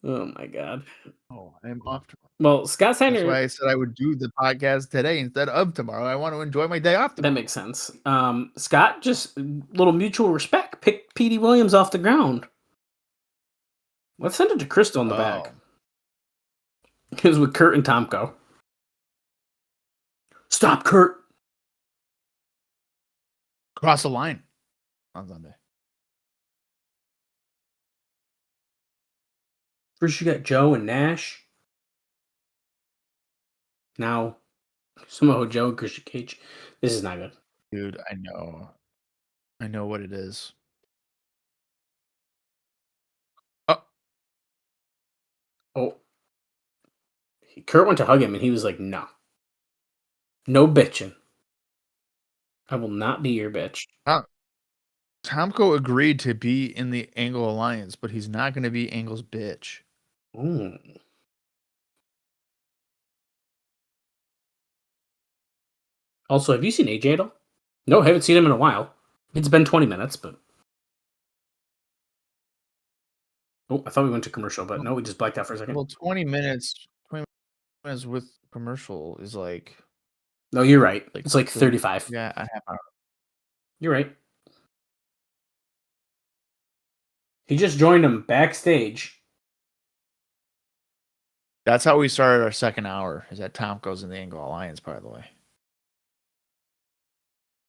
D: Oh my god.
C: Oh, I'm off tomorrow.
D: Well, Scott
C: That's
D: Steiner.
C: why I said I would do the podcast today instead of tomorrow. I want to enjoy my day off tomorrow.
D: That makes sense. Scott, just a little mutual respect. Pick Petey Williams off the ground. Let's send it to Crystal in the back. It was with Kurt and Tomko. Stop, Kurt.
C: Cross the line on Sunday.
D: First, you got Joe and Nash. Now, Samoa Joe and Christian Cage. This is not good.
C: Dude, I know. I know what it is.
D: Oh. Kurt went to hug him, and he was like, no. No bitching. I will not be your bitch.
C: Tomko agreed to be in the Angle Alliance, but he's not going to be Angle's bitch.
D: Ooh. Also, have you seen AJ at all? No, I haven't seen him in a while. It's been 20 minutes, but... Oh, I thought we went to commercial, but no, we just blacked out for a second.
C: Well, 20 minutes with commercial is like...
D: No, you're right. It's like 35.
C: Yeah, a half hour.
D: You're right. He just joined him backstage.
C: That's how we started our second hour, is that Tomko's in the Angle Alliance, by the way.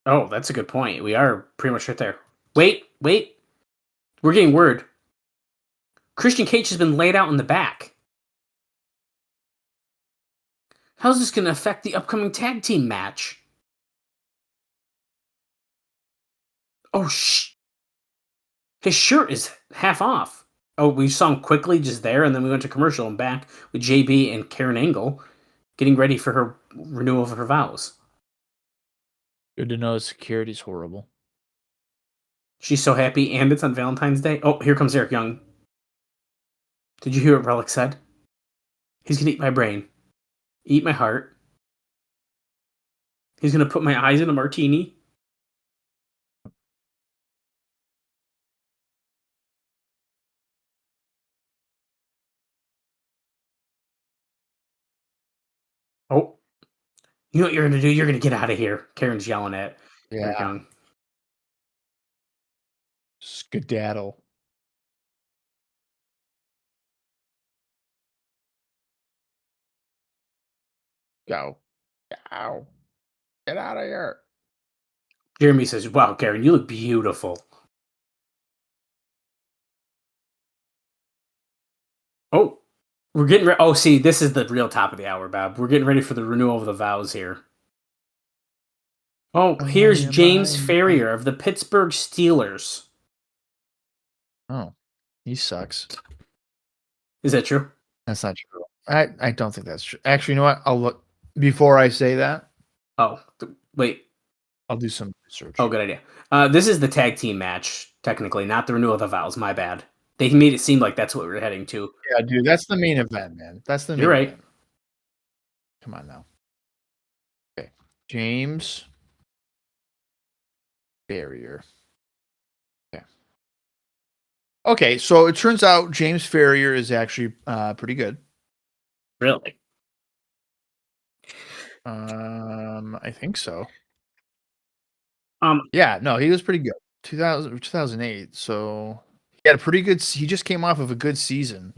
D: Oh, that's a good point. We are pretty much right there. Wait. We're getting word. Christian Cage has been laid out in the back. How's this going to affect the upcoming tag team match? Oh, his shirt is half off. Oh, we saw him quickly just there, and then we went to commercial and back with JB and Karen Angle getting ready for her renewal of her vows.
C: Good to know security's horrible.
D: She's so happy, and it's on Valentine's Day. Oh, here comes Eric Young. Did you hear what Rellik said? He's going to eat my brain. Eat my heart. He's going to put my eyes in a martini. Oh. You know what you're going to do? You're going to get out of here. Karen's yelling at Eric Young.
C: Skedaddle. Go. Ow. Get out of here.
D: Jeremy says, wow, Karen, you look beautiful. Oh, we're getting ready. Oh, see, this is the real top of the hour, Bob. We're getting ready for the renewal of the vows here. Oh, here's James Ferrier of the Pittsburgh Steelers.
C: Oh, he sucks.
D: Is that true?
C: That's not true. I don't think that's true. Actually, you know what? I'll look before I say that.
D: Oh, wait.
C: I'll do some research.
D: Oh, good idea. This is the tag team match, technically, not the renewal of the vows. My bad. They made it seem like that's what we were heading to.
C: Yeah, dude, that's the main event, man. That's the main
D: You're right.
C: event. Come on now. Okay. James Ferrier. Okay. Okay, so it turns out James Ferrier is actually pretty good.
D: Really?
C: I think so. Yeah, no, he was pretty good. 2008. So he had a pretty good. He just came off of a good season.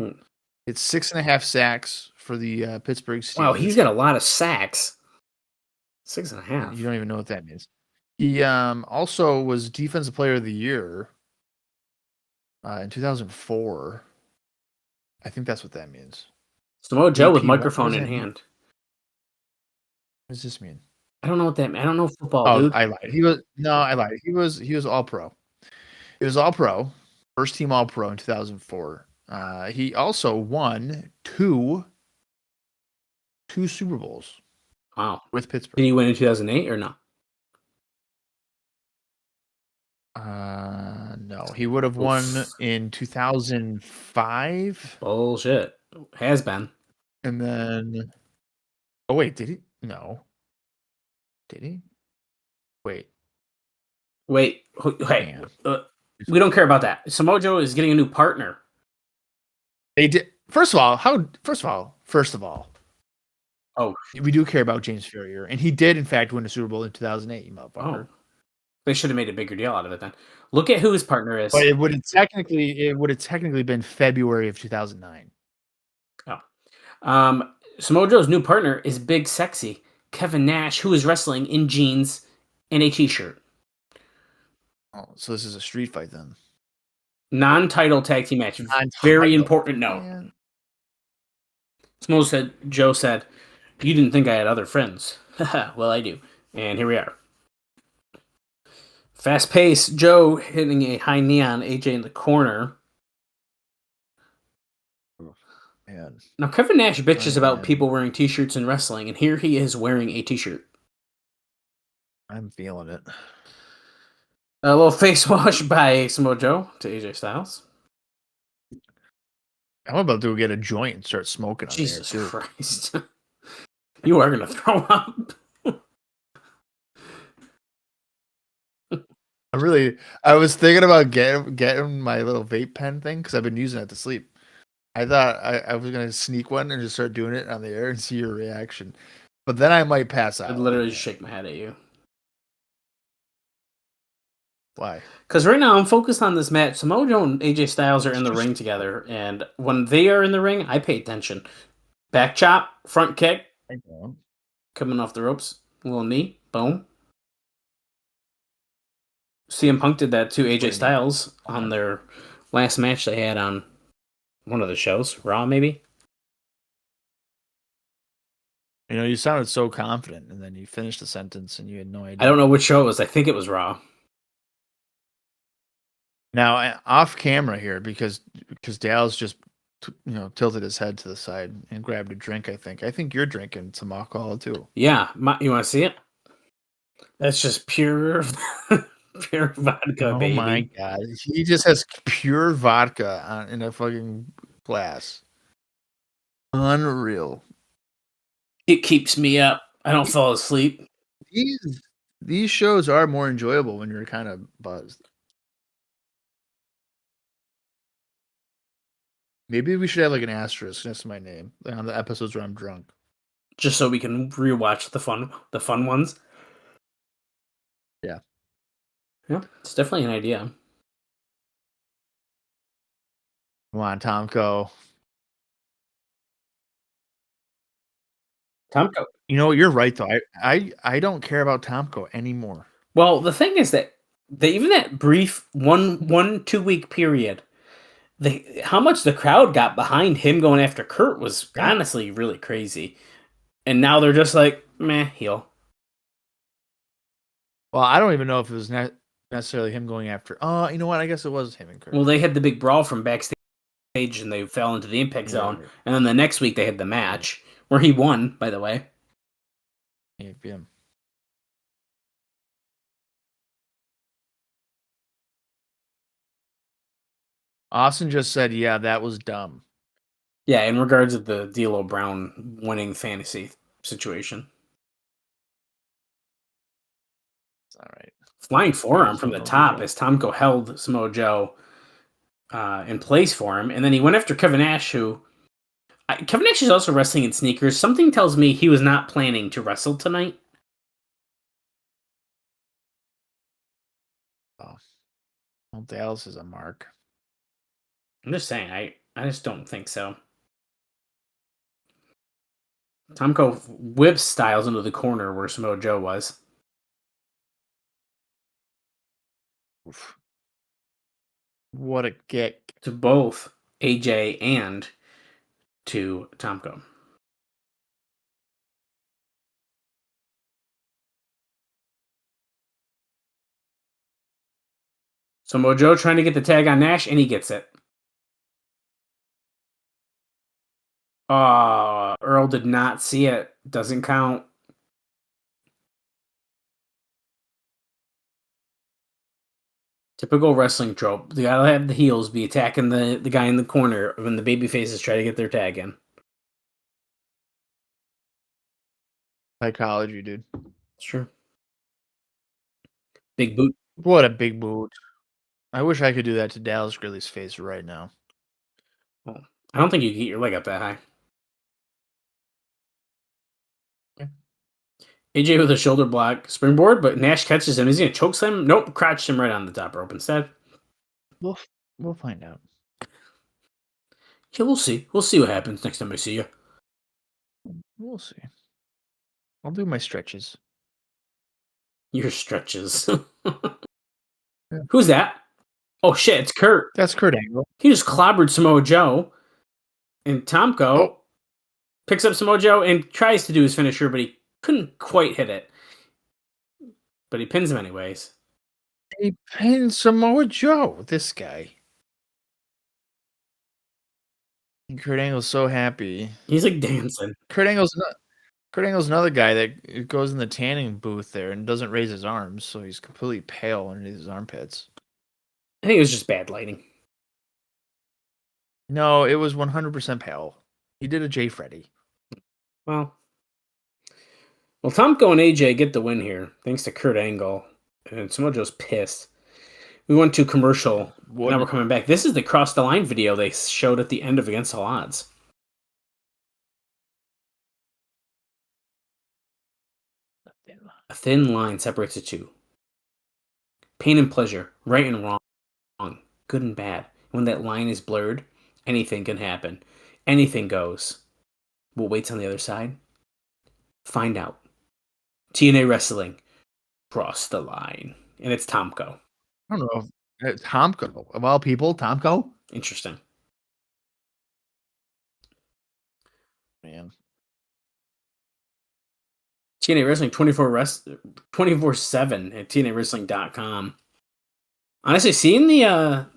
C: It's 6.5 sacks for the Pittsburgh Steelers.
D: Wow, he's got a lot of sacks. 6.5.
C: You don't even know what that means. He also was Defensive Player of the Year in 2004. I think that's what that means.
D: Samoa Joe with microphone in hand.
C: What does this mean?
D: I don't know what that means. I don't know football, dude.
C: I lied. I lied. He was all pro. He was all pro. First team all pro in 2004. He also won 2 2 Super Bowls
D: Wow.
C: with Pittsburgh.
D: Did he win in 2008 or no?
C: No, he would have won in 2005.
D: Bullshit. Has been.
C: And then, oh wait, did he? No, did he? Wait.
D: Wait. We don't care about that. Samoa Joe is getting a new partner.
C: They did. First of all,
D: Oh,
C: we do care about James Ferrier, and he did in fact win a Super Bowl in 2008. You motherfucker.
D: oh. They should have made a bigger deal out of it then. Look at who his partner is.
C: But it would have technically been February of 2009.
D: Oh. Samoa Joe's new partner is Big Sexy Kevin Nash, who is wrestling in jeans and a t-shirt.
C: Oh, so this is a street fight then.
D: Non-title tag team match. Very important note. Joe said, "You didn't think I had other friends." Well, I do. And here we are. Fast pace. Joe hitting a high knee on AJ in the corner.
C: Man.
D: Now, Kevin Nash bitches about people wearing t-shirts in wrestling, and here he is wearing a t-shirt.
C: I'm feeling it.
D: A little face wash by Samoa Joe to AJ Styles.
C: I'm about to go get a joint and start smoking on
D: Jesus
C: there, too.
D: Christ. You are going to throw up.
C: I was thinking about getting my little vape pen thing because I've been using it to sleep. I thought I was going to sneak one and just start doing it on the air and see your reaction. But then I might pass out.
D: I'd literally just shake my head at you.
C: Why?
D: Because right now I'm focused on this match. Samoa Joe and AJ Styles are in the ring together, and when they are in the ring, I pay attention. Back chop, front kick, coming off the ropes, little knee, boom. CM Punk did that to AJ Styles on their last match they had on one of the shows, Raw maybe.
C: You know, you sounded so confident, and then you finished the sentence, and you had no idea.
D: I don't know which show it was. I think it was Raw.
C: Now, off camera here, because Dallas just tilted his head to the side and grabbed a drink. I think you're drinking some alcohol too.
D: Yeah, you want to see it? That's just pure vodka, baby.
C: Oh my god, he just has pure vodka in a fucking glass. Unreal.
D: It keeps me up. I don't fall asleep.
C: These shows are more enjoyable when you're kind of buzzed. Maybe we should have like an asterisk next to my name on the episodes where I'm drunk,
D: just so we can rewatch the fun ones.
C: Yeah,
D: it's definitely an idea.
C: Come on, Tomko.
D: Tomko.
C: You know what? You're right though. I don't care about Tomko anymore.
D: Well, the thing is that even that brief 1-2 week period, how much the crowd got behind him going after Kurt was honestly really crazy. And now they're just like, meh, heel.
C: Well, I don't even know if it was necessarily him going after. Oh, you know what? I guess it was him and Kurt.
D: Well, they had the big brawl from backstage and they fell into the impact zone. And then the next week they had the match where he won, by the way.
C: Yeah. Austin just said, yeah, that was dumb.
D: Yeah, in regards to the D'Lo Brown winning fantasy situation.
C: All right.
D: Flying forearm from the top as Tomko held Samoa Joe in place for him. And then he went after Kevin Nash, Kevin Nash is also wrestling in sneakers. Something tells me he was not planning to wrestle tonight.
C: Oh. Well, Dallas is a mark.
D: I'm just saying, I just don't think so. Tomko whips Styles into the corner where Samoa Joe was.
C: Oof. What a kick.
D: To both AJ and to Tomko. Samoa Joe trying to get the tag on Nash, and he gets it. Earl did not see it. Doesn't count. Typical wrestling trope. You gotta have the heels be attacking the guy in the corner when the baby faces try to get their tag in.
C: Psychology, dude.
D: Sure. Big boot.
C: What a big boot. I wish I could do that to Dallas Gridley's face right now.
D: Well, I don't think you can get your leg up that high.
C: Okay.
D: AJ with a shoulder block springboard, but Nash catches him. Is he gonna choke slam? Nope, crotched him right on the top rope instead.
C: We'll find out.
D: Yeah, we'll see. We'll see what happens next time I see you.
C: We'll see. I'll do my stretches.
D: Your stretches. Who's that? Oh shit, it's Kurt.
C: That's Kurt Angle.
D: He just clobbered Samoa Joe. And Tomko picks up Samoa Joe and tries to do his finisher, but he couldn't quite hit it. But he pins him anyways.
C: He pinned Samoa Joe, this guy. And Kurt Angle's so happy.
D: He's like dancing.
C: Kurt Angle's another guy that goes in the tanning booth there and doesn't raise his arms, so he's completely pale underneath his armpits.
D: I think it was just bad lighting.
C: No, it was 100% pale. He did a J. Freddy.
D: Well, Tomko and AJ get the win here, thanks to Kurt Angle. And Samoa Joe's pissed. We went to commercial. Now we're coming back. This is the Cross the Line video they showed at the end of Against All Odds. A thin line separates the two. Pain and pleasure, right and wrong, good and bad. When that line is blurred, anything can happen. Anything goes. What waits on the other side? Find out. TNA Wrestling. Cross the line. And it's Tomko.
C: I don't know. Tomko. Of all people, Tomko?
D: Interesting.
C: Man.
D: TNA Wrestling 24/7 at TNAWrestling.com. Honestly, seeing the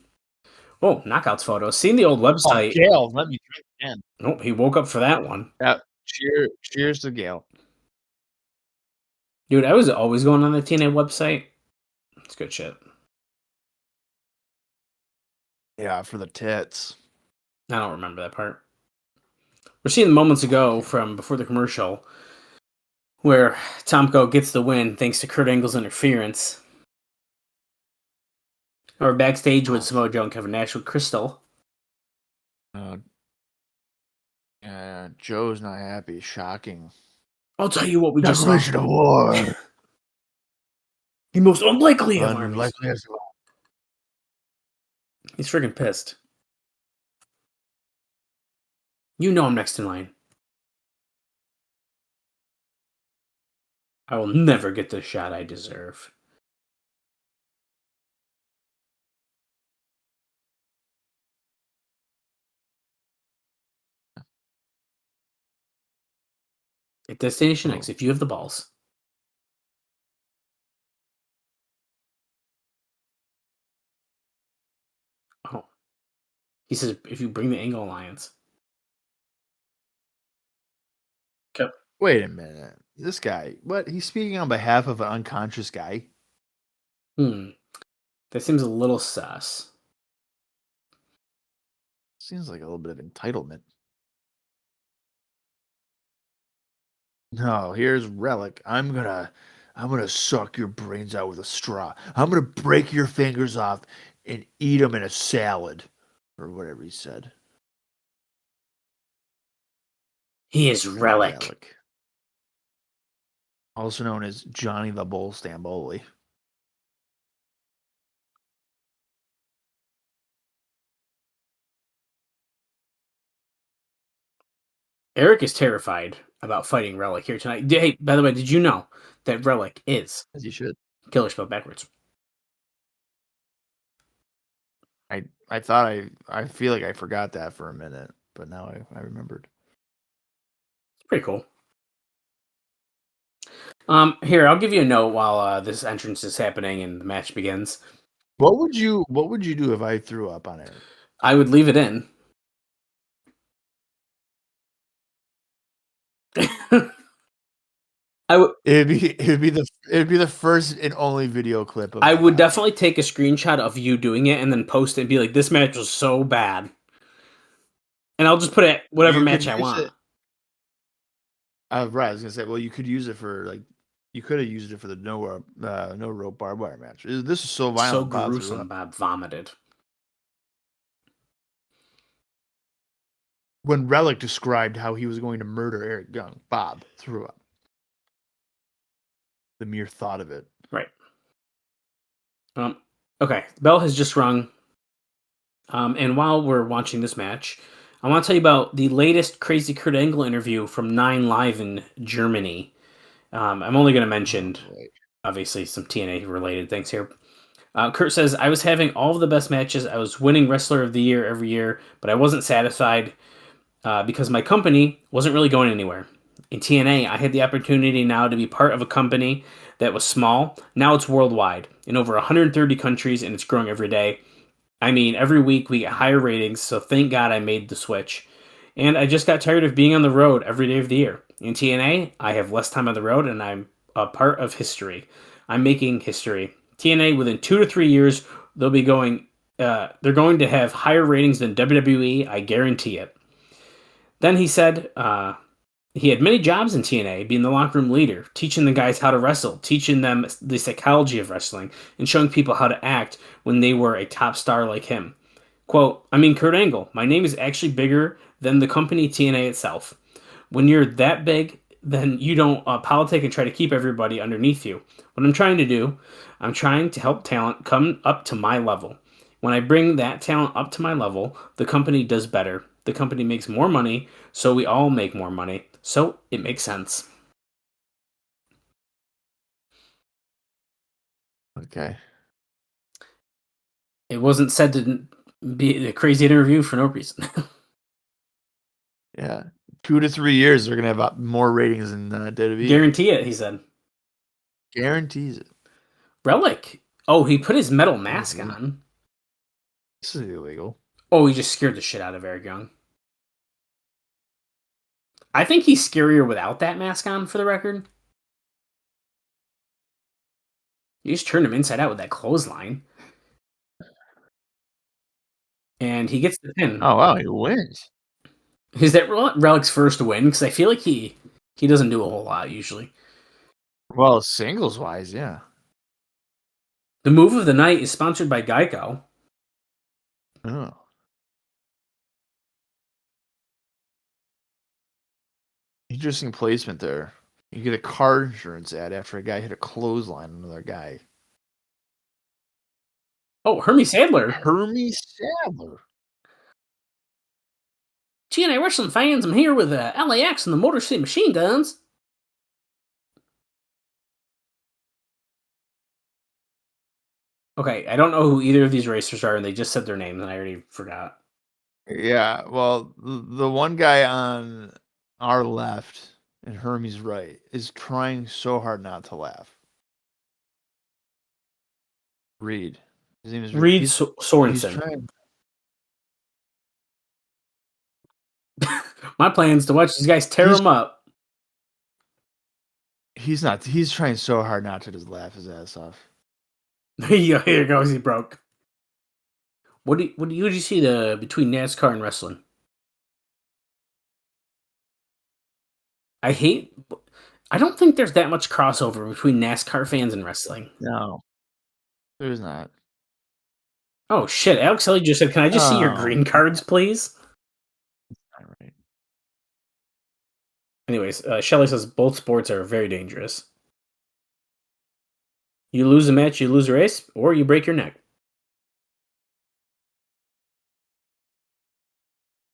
D: knockouts photos, seeing the old website.
C: Gail, let me drink again.
D: Nope, he woke up for that one.
C: Cheers to Gail.
D: Dude, I was always going on the TNA website. It's good shit.
C: Yeah, for the tits.
D: I don't remember that part. We're seeing moments ago from before the commercial where Tomko gets the win thanks to Kurt Angle's interference. Or backstage with Samoa Joe and Kevin Nash with Crystal.
C: Joe's not happy. Shocking.
D: I'll tell you what we just
C: Declaration of war.
D: The most unlikely of armies.
C: Unlikely as well.
D: He's freaking pissed. You know I'm next in line. I will never get the shot I deserve. At Destination X, if you have the balls. Oh. He says, if you bring the Angle Alliance. Okay.
C: Wait a minute. This guy, what? He's speaking on behalf of an unconscious guy?
D: That seems a little sus.
C: Seems like a little bit of entitlement. No, here's Rellik. I'm gonna suck your brains out with a straw. I'm gonna break your fingers off and eat them in a salad, or whatever he said.
D: He is Rellik.
C: Also known as Johnny the Bull Stamboli.
D: Eric is terrified about fighting Rellik here tonight. Hey, by the way, did you know that Rellik is
C: As you should.
D: killer spelled backwards?
C: I feel like I forgot that for a minute, but now I remembered.
D: It's pretty cool. Here, I'll give you a note while this entrance is happening and the match begins.
C: What would you do if I threw up on Eric?
D: I would leave it in.
C: It'd be the first and only video clip of
D: I
C: that
D: would
C: match.
D: definitely take a screenshot of you doing it and then post it and be like, "This match was so bad," and I'll just put it whatever
C: You
D: match
C: could
D: I
C: use
D: want.
C: it. Right, I was gonna say, well, you could use it for you could have used it for the no rope barbed wire match. This is so violent.
D: So
C: Bob threw
D: gruesome.
C: up.
D: Bob vomited.
C: When Rellik described how he was going to murder Eric Young, Bob threw up. The mere thought of it.
D: Right. Okay. Bell has just rung. And while we're watching this match, I want to tell you about the latest Crazy Kurt Angle interview from 9 Live in Germany. I'm only going to mention, obviously, some TNA related things here. Kurt says, "I was having all of the best matches. I was winning Wrestler of the Year every year, but I wasn't satisfied because my company wasn't really going anywhere. In TNA, I had the opportunity now to be part of a company that was small. Now it's worldwide in over 130 countries, and it's growing every day. I mean, every week we get higher ratings, so thank God I made the switch. And I just got tired of being on the road every day of the year. In TNA, I have less time on the road, and I'm a part of history. I'm making history. TNA, within 2 to 3 years, they'll be going. They're going to have higher ratings than WWE. I guarantee it." Then he said he had many jobs in TNA, being the locker room leader, teaching the guys how to wrestle, teaching them the psychology of wrestling, and showing people how to act when they were a top star like him. Quote, "I mean, Kurt Angle, my name is actually bigger than the company TNA itself. When you're that big, then you don't politic and try to keep everybody underneath you. What I'm trying to do, I'm trying to help talent come up to my level. When I bring that talent up to my level, the company does better. The company makes more money, so we all make more money. So it makes sense."
C: Okay.
D: It wasn't said to be a crazy interview for no reason.
C: Yeah. 2 to 3 years, they're gonna have more ratings than WWE.
D: Guarantee it, he said.
C: Guarantees it.
D: Rellik. Oh, he put his metal mask on.
C: This is illegal.
D: Oh, he just scared the shit out of Eric Young. I think he's scarier without that mask on, for the record. You just turned him inside out with that clothesline. And he gets the pin.
C: Oh, wow, he wins.
D: Is that Rellik's first win? Because I feel like he doesn't do a whole lot usually.
C: Well, singles-wise, yeah.
D: The move of the night is sponsored by Geico.
C: Oh. Interesting placement there. You get a car insurance ad after a guy hit a clothesline on another guy.
D: Oh, Hermie Sadler.
C: Hermie Sadler.
D: TNA Wrestling fans, I'm here with LAX and the Motor City Machine Guns. Okay, I don't know who either of these racers are, and they just said their names, and I already forgot.
C: Yeah, well, the one guy on our left and Hermie's right is trying so hard not to laugh. Reed. His name is
D: Reed Sorensen.
C: Trying...
D: My plan is to watch these guys tear him up.
C: He's not. He's trying so hard not to just laugh his ass off.
D: Here goes, he broke. What do you see between NASCAR and wrestling? I don't think there's that much crossover between NASCAR fans and wrestling.
C: No, there's not.
D: Oh shit! Alex Ellie just said, "Can I just see your green cards, please?"
C: All right.
D: Anyways, Shelley says both sports are very dangerous. You lose a match, you lose a race, or you break your neck.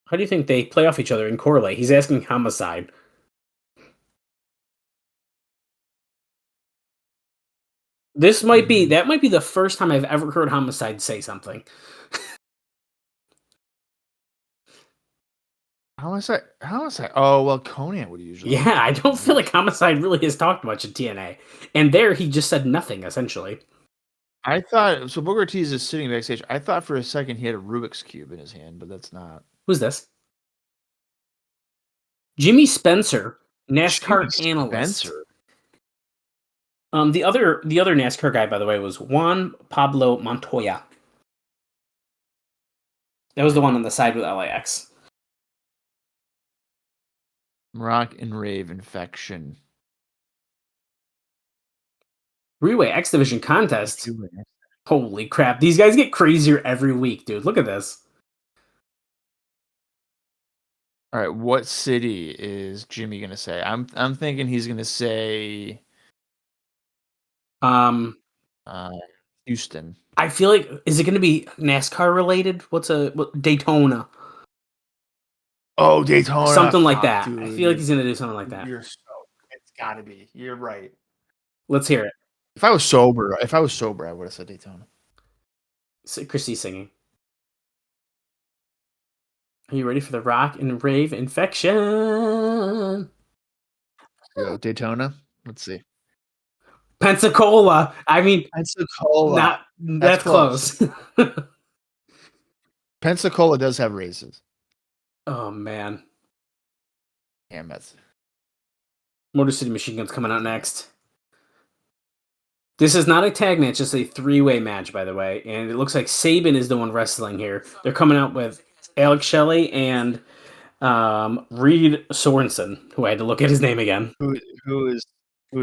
D: How do you think they play off each other and correlate? He's asking Homicide. That might be the first time I've ever heard Homicide say something.
C: Homicide? Oh, well, Conan would usually.
D: Yeah, I don't feel like Homicide really has talked much at TNA. And there, he just said nothing, essentially.
C: I thought, so Booker T is just sitting backstage. I thought for a second he had a Rubik's Cube in his hand, but that's not.
D: Who's this? Jimmy Spencer, NASCAR analyst.
C: Spencer?
D: The other NASCAR guy, by the way, was Juan Pablo Montoya. That was the one on the side with LAX.
C: Rock and Rave Infection.
D: Three-way X Division contest. Holy crap. These guys get crazier every week, dude. Look at this.
C: All right, what city is Jimmy gonna say? I'm thinking he's gonna say Houston.
D: I feel like, is it gonna be NASCAR related? Daytona?
C: Oh, Daytona.
D: Something like that.
C: Dude,
D: I feel like he's gonna do something like that.
C: It's gotta be. You're right.
D: Let's hear it.
C: If I was sober, I would have said Daytona.
D: Christy's singing. Are you ready for the Rock and Rave Infection?
C: Yo, Daytona. Let's see.
D: Pensacola. I mean,
C: Pensacola.
D: That's close.
C: Pensacola does have races.
D: Oh man.
C: Damn it.
D: Motor City Machine Guns coming out next. This is not a tag match, it's a three-way match, by the way. And it looks like Sabin is the one wrestling here. They're coming out with Alex Shelley and Reed Sorensen, who I had to look at his name again.
C: Who is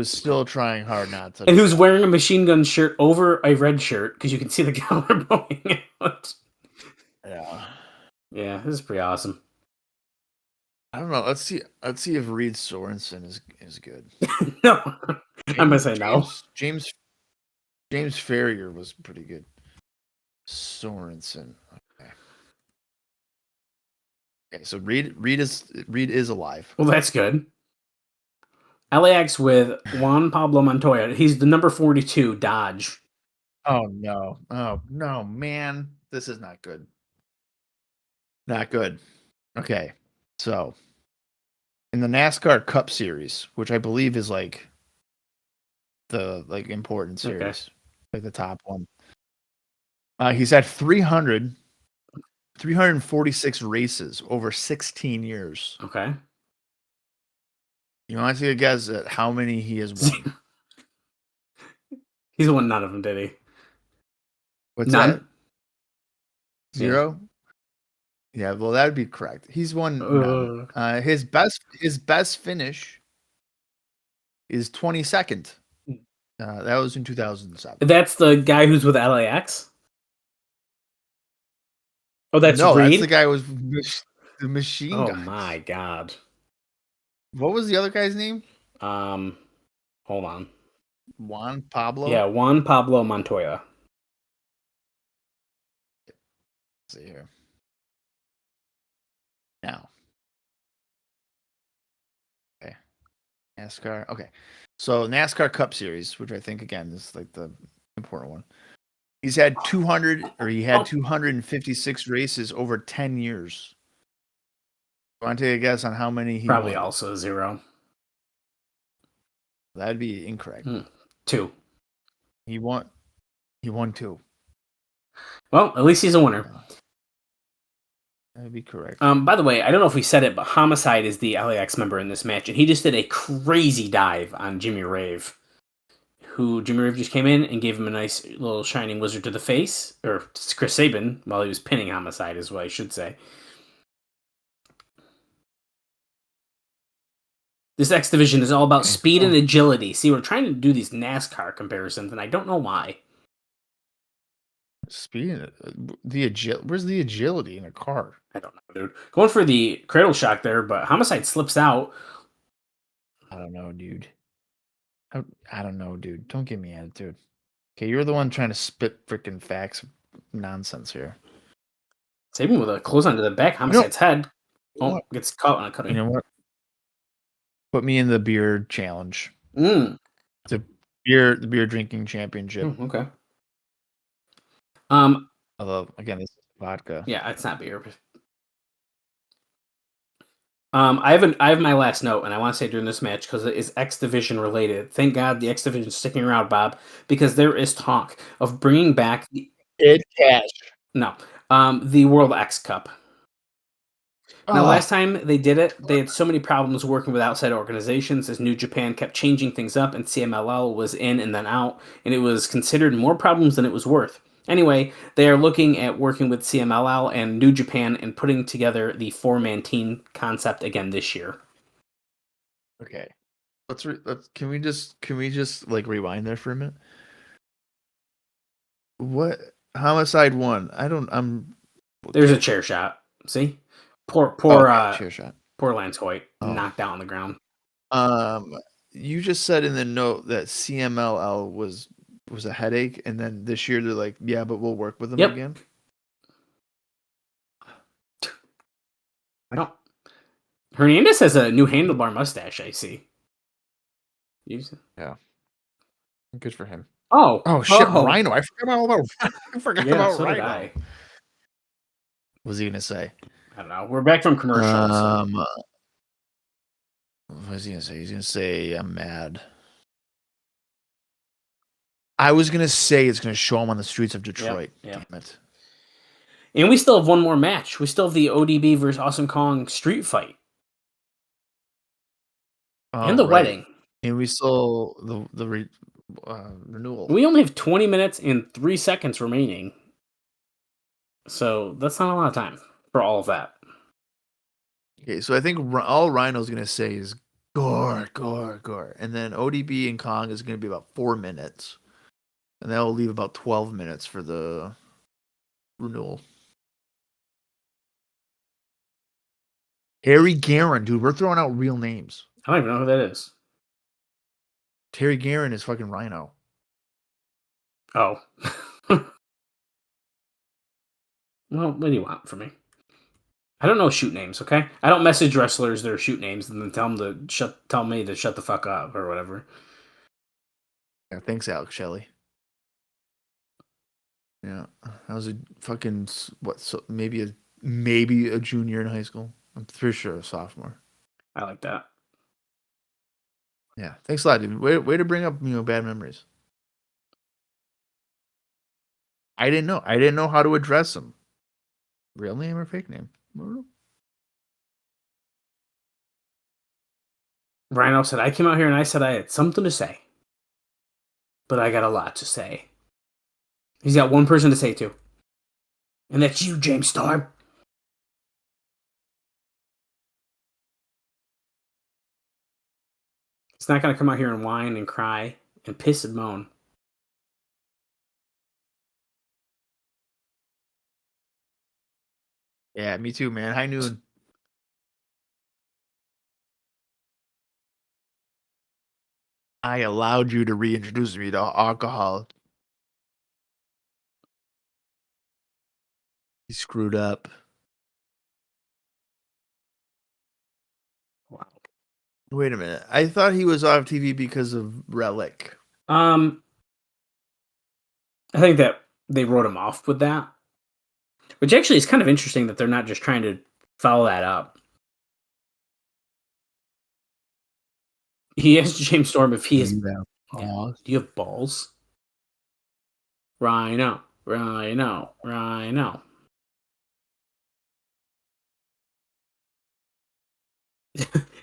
C: still trying hard not to.
D: And who's wearing a machine gun shirt over a red shirt, because you can see the collar going out.
C: Yeah.
D: Yeah, this is pretty awesome.
C: I don't know. Let's see if Reed Sorensen is good.
D: No. I'm gonna say no.
C: James Ferrier was pretty good. Sorensen. Okay, so Reed is alive.
D: Well, that's good. LAX with Juan Pablo Montoya. He's the number 42 Dodge.
C: Oh no, man. This is not good. Not good. Okay. So in the NASCAR Cup Series, which I believe is like the important series, like the top one. He's had 346 races over 16 years.
D: Okay.
C: You want to take a guess at how many he has won?
D: He's won none of them, did he?
C: What's
D: none?
C: that? 0? Yeah, well, that would be correct. He's won none. His best finish is 22nd. That was in 2007.
D: That's the guy who's with LAX? Oh, that's Reed?
C: That's the guy with the machine gun.
D: Oh my god.
C: What was the other guy's name?
D: Hold on.
C: Juan Pablo?
D: Yeah, Juan Pablo Montoya.
C: Let's see here. Now. Okay. NASCAR. Okay. So NASCAR Cup Series, which I think again is like the important one. He had 256 races over 10 years. You want to take a guess on how many he
D: Probably
C: won?
D: also 0.
C: That'd be incorrect.
D: 2.
C: He won 2.
D: Well, at least he's a winner.
C: That'd be correct.
D: By the way, I don't know if we said it, but Homicide is the LAX member in this match, and he just did a crazy dive on Jimmy Rave. Jimmy Rave just came in and gave him a nice little shining wizard to the face, or Chris Sabin, while he was pinning Homicide, is what I should say. This X Division is all about speed and agility. See, we're trying to do these NASCAR comparisons, and I don't know why.
C: Speed, where's the agility in a car?
D: I don't know, dude. Going for the cradle shock there, but Homicide slips out.
C: I don't know, dude. I don't know, dude. Don't give me attitude. Okay, you're the one trying to spit freaking facts nonsense here.
D: Sabin with a clothesline to the back, Homicide's head. Oh, gets caught on a cutting.
C: You know what? Put me in the beer challenge.
D: The
C: beer drinking championship.
D: Okay.
C: Although again, this is vodka.
D: Yeah, it's not beer. I have my last note, and I want to say during this match because it is X Division related. Thank God the X Division is sticking around, Bob, because there is talk of bringing back
C: Ed Cash.
D: No, the World X Cup. Now, last time they did it, they had so many problems working with outside organizations as New Japan kept changing things up and CMLL was in and then out, and it was considered more problems than it was worth. Anyway, they are looking at working with CMLL and New Japan and putting together the four-man team concept again this year.
C: Okay. Can we just like rewind there for a minute? What Homicide won?
D: There's a chair shot. See? Poor
C: chair shot.
D: Poor Lance Hoyt knocked out on the ground.
C: You just said in the note that CMLL was a headache, and then this year they're like, yeah, but we'll work with them again.
D: I don't. Hernandez has a new handlebar mustache. I see.
C: Yeah. Good for him.
D: Oh shit,
C: Rhino! I forgot about
D: so
C: Rhino.
D: What
C: was he gonna say?
D: I don't know. We're back from commercials.
C: What was he gonna say? He's gonna say, I'm mad. I was gonna say it's gonna show him on the streets of Detroit.
D: Yep.
C: Damn it.
D: And we still have one more match. We still have the ODB versus Awesome Kong street fight. And the wedding.
C: And we still the renewal.
D: We only have 20 minutes and 3 seconds remaining. So that's not a lot of time for all of that.
C: Okay, so I think all Rhino's going to say is gore, gore, gore. And then ODB and Kong is going to be about 4 minutes. And that will leave about 12 minutes for the renewal. Harry Guerin, dude, we're throwing out real names.
D: I don't even know who that is.
C: Terry Guerin is fucking Rhino.
D: Oh. Well, what do you want from me? I don't know shoot names, okay? I don't message wrestlers their shoot names and then tell me to shut the fuck up or whatever.
C: Yeah, thanks, Alex Shelley. Yeah, I was a fucking maybe a junior in high school. I'm pretty sure a sophomore.
D: I like that.
C: Yeah, thanks a lot, dude. Way to bring up bad memories. I didn't know how to address them. Real name or fake name?
D: Rhino said, I came out here and I said I had something to say. But I got a lot to say. He's got one person to say to. And that's you, James Storm. He's not going to come out here and whine and cry and piss and moan.
C: Yeah, me too, man. High noon. I allowed you to reintroduce me to alcohol. He screwed up.
D: Wow.
C: Wait a minute. I thought he was off TV because of Rellik.
D: I think that they wrote him off with that. Which actually is kind of interesting that they're not just trying to follow that up. He asked James Storm if he is...
C: Yeah.
D: Do you have balls? Rhino.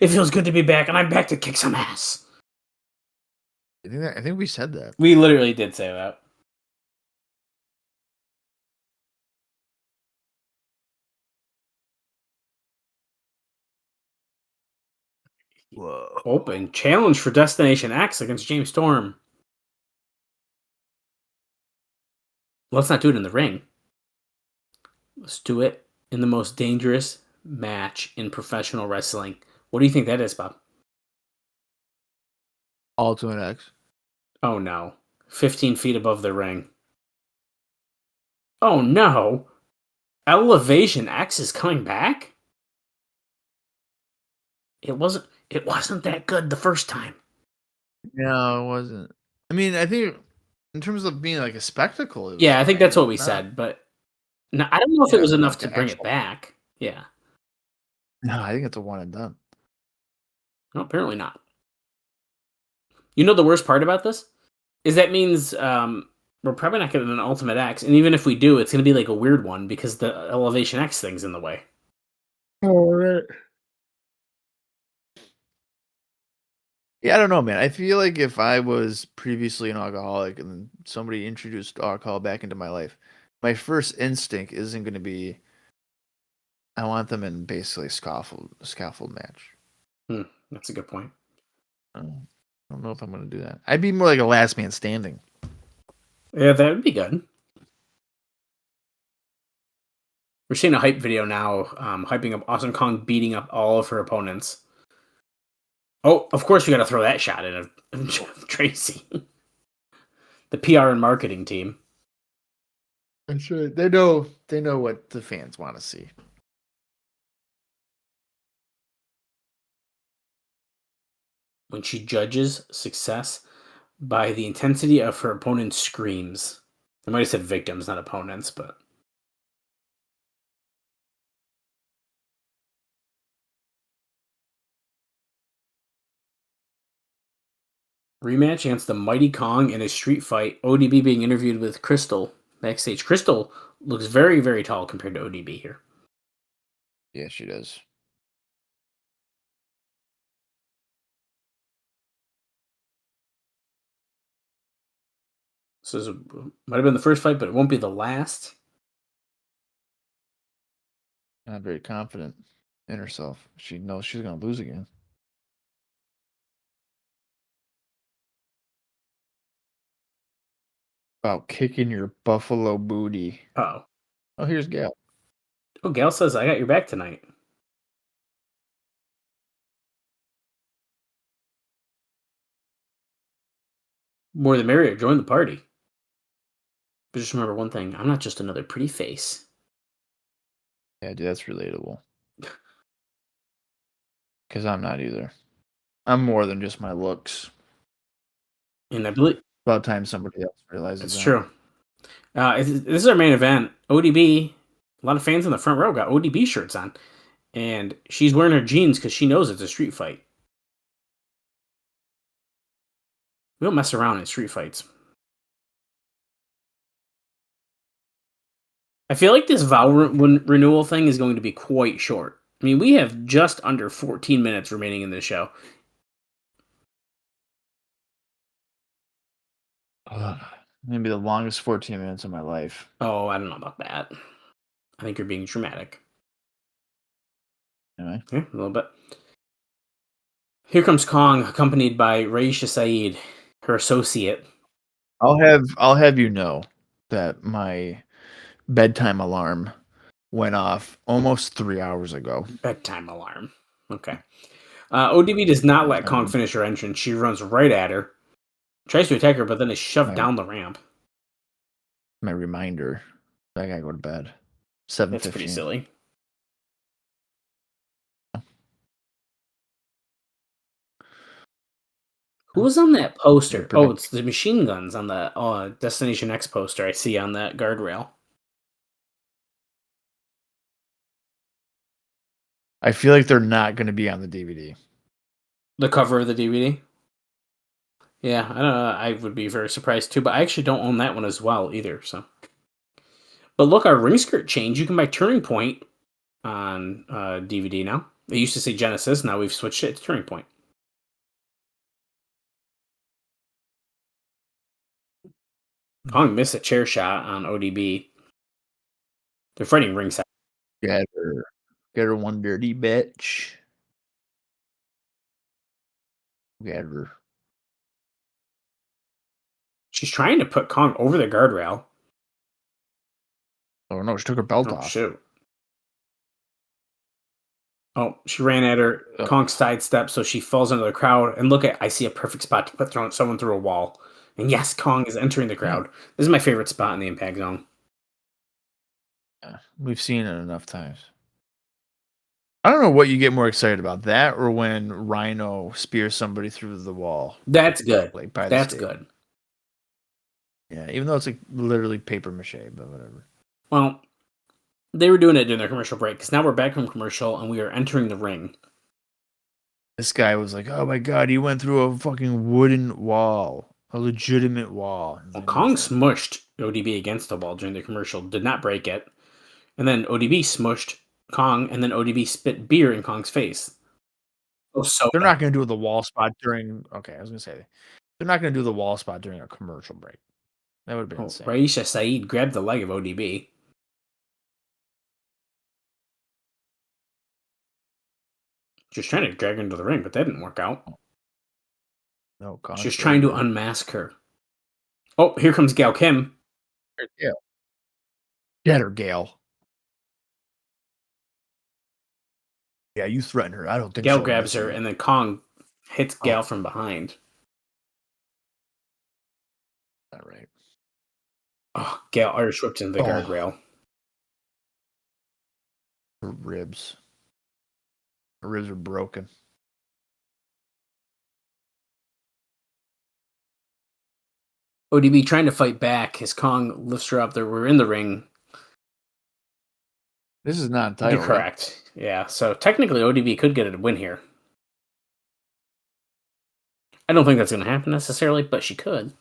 D: It feels good to be back, and I'm back to kick some ass.
C: I think we said that.
D: We literally did say that.
C: Whoa.
D: Open challenge for Destination X against James Storm. Let's not do it in the ring. Let's do it in the most dangerous match in professional wrestling. What do you think that is, Bob?
C: Ultimate X.
D: Oh no. 15 feet above the ring. Oh no. Elevation X is coming back? It wasn't that good the first time.
C: No, it wasn't. I mean, I think in terms of being like a spectacle.
D: I think that's what we said, but no, I don't know if it was enough to bring it back. Yeah.
C: No, I think it's a one and done.
D: No, apparently not. You know the worst part about this? Is that means we're probably not getting an Ultimate X, and even if we do, it's going to be like a weird one because the Elevation X thing's in the way.
C: All Yeah, I don't know, man. I feel like if I was previously an alcoholic and somebody introduced alcohol back into my life, my first instinct isn't going to be, I want them in basically a scaffold match.
D: That's a good point.
C: I don't know if I'm going to do that. I'd be more like a last man standing.
D: Yeah, that would be good. We're seeing a hype video now, hyping up Awesome Kong beating up all of her opponents. Oh, of course we got to throw that shot in of Tracy. The PR and marketing team.
C: I'm sure they know what the fans want to see.
D: When she judges success by the intensity of her opponent's screams. I might have said victims, not opponents, but... Rematch against the Mighty Kong in a street fight. ODB being interviewed with Crystal backstage. Crystal looks very, very tall compared to ODB here.
C: Yeah, she does.
D: This might have been the first fight, but it won't be the last.
C: Not very confident in herself. She knows she's going to lose again. About kicking your buffalo booty.
D: Oh,
C: here's Gail.
D: Oh, Gail says, I got your back tonight. More the merrier. Join the party. But just remember one thing. I'm not just another pretty face.
C: Yeah, dude, that's relatable. Because I'm not either. I'm more than just my looks.
D: And I believe...
C: About time somebody else realizes
D: It's
C: that.
D: true. This is our main event. ODB, a lot of fans in the front row got ODB shirts on. And she's wearing her jeans because she knows it's a street fight. We don't mess around in street fights. I feel like this vow renewal thing is going to be quite short. I mean, we have just under 14 minutes remaining in this show.
C: Maybe the longest 14 minutes of my life.
D: Oh, I don't know about that. I think you're being dramatic.
C: Anyway.
D: Yeah, a little bit. Here comes Kong, accompanied by Raisha Saeed, her associate.
C: I'll have you know that my bedtime alarm went off almost 3 hours ago.
D: Bedtime alarm. Okay. ODB does not let Kong finish her entrance. She runs right at her. Tries to attack her, but then is shoved down the ramp.
C: My reminder. I gotta go to bed. 7:15.
D: That's pretty silly. Who was on that poster? Oh, it's the machine guns on the Destination X poster I see on that guardrail.
C: I feel like they're not going to be on the DVD.
D: The cover of the DVD? Yeah, I don't know. I would be very surprised too, but I actually don't own that one as well either. So, but look, our ring skirt changed. You can buy Turning Point on DVD now. It used to say Genesis. Now we've switched it to Turning Point. Kong missed a chair shot on ODB. They're fighting ringside.
C: Get her one dirty bitch. Get her.
D: She's trying to put Kong over the guardrail.
C: Oh no, she took her belt off.
D: Shoot. Oh, she ran at her. Oh. Kong sidestep, so she falls into the crowd. And look I see a perfect spot to put someone through a wall. And yes, Kong is entering the crowd. This is my favorite spot in the Impact Zone.
C: Yeah, we've seen it enough times. I don't know what you get more excited about, that or when Rhino spears somebody through the wall.
D: That's good.
C: Like
D: that's good.
C: Yeah, even though it's like literally paper mache, but whatever.
D: Well, they were doing it during their commercial break because now we're back from commercial and we are entering the ring.
C: This guy was like, "Oh my god, he went through a fucking wooden wall, a legitimate wall."
D: Well, Kong smushed ODB against the wall during the commercial, did not break it, and then ODB smushed Kong, and then ODB spit beer in Kong's face. Oh, so
C: They're
D: bad.
C: not going to do the wall spot during. Okay, I was going to say they're not going to do the wall spot during a commercial break. That would have been insane.
D: Raisha Saeed grabbed the leg of ODB. Just trying to drag her into the ring, but that didn't work out.
C: No,
D: She's trying to unmask her. Oh, here comes Gail Kim.
C: Yeah. Get her, Gail. Yeah, you threaten her. I don't think
D: Gail
C: so.
D: grabs her, and then Kong hits Gail from behind.
C: Not right.
D: Oh, Gail Irish whipped into the guardrail.
C: Her ribs. Her ribs are broken.
D: ODB trying to fight back as Kong lifts her up. We're in the ring.
C: This is not title.
D: You're correct. Right? Yeah, so technically ODB could get a win here. I don't think that's going to happen necessarily, but she could.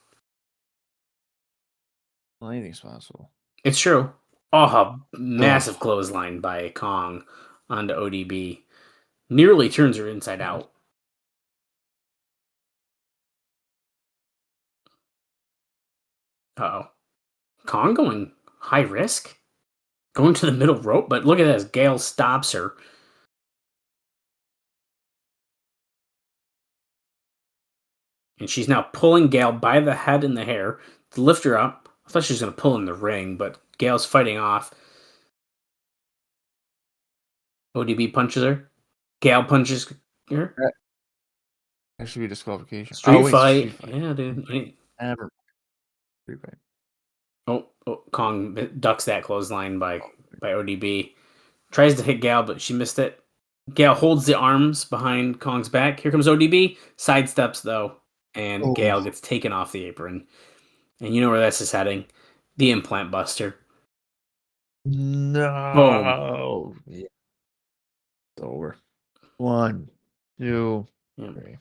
C: Well, anything's possible.
D: It's true. Oh, a massive clothesline by Kong onto ODB. Nearly turns her inside out. Uh-oh. Kong going high risk? Going to the middle rope, but look at this. Gail stops her. And she's now pulling Gail by the head and the hair to lift her up. I thought she was going to pull in the ring, but Gail's fighting off. ODB punches her. Gail punches her.
C: That should be disqualification.
D: Street fight. Yeah, dude.
C: Never. Street fight.
D: Oh, Kong ducks that clothesline by ODB. Tries to hit Gail, but she missed it. Gail holds the arms behind Kong's back. Here comes ODB. Sidesteps, though. And Gail gets taken off the apron. And you know where this is heading. The implant buster.
C: No.
D: Boom.
C: Yeah. It's over. 1, 2, 3.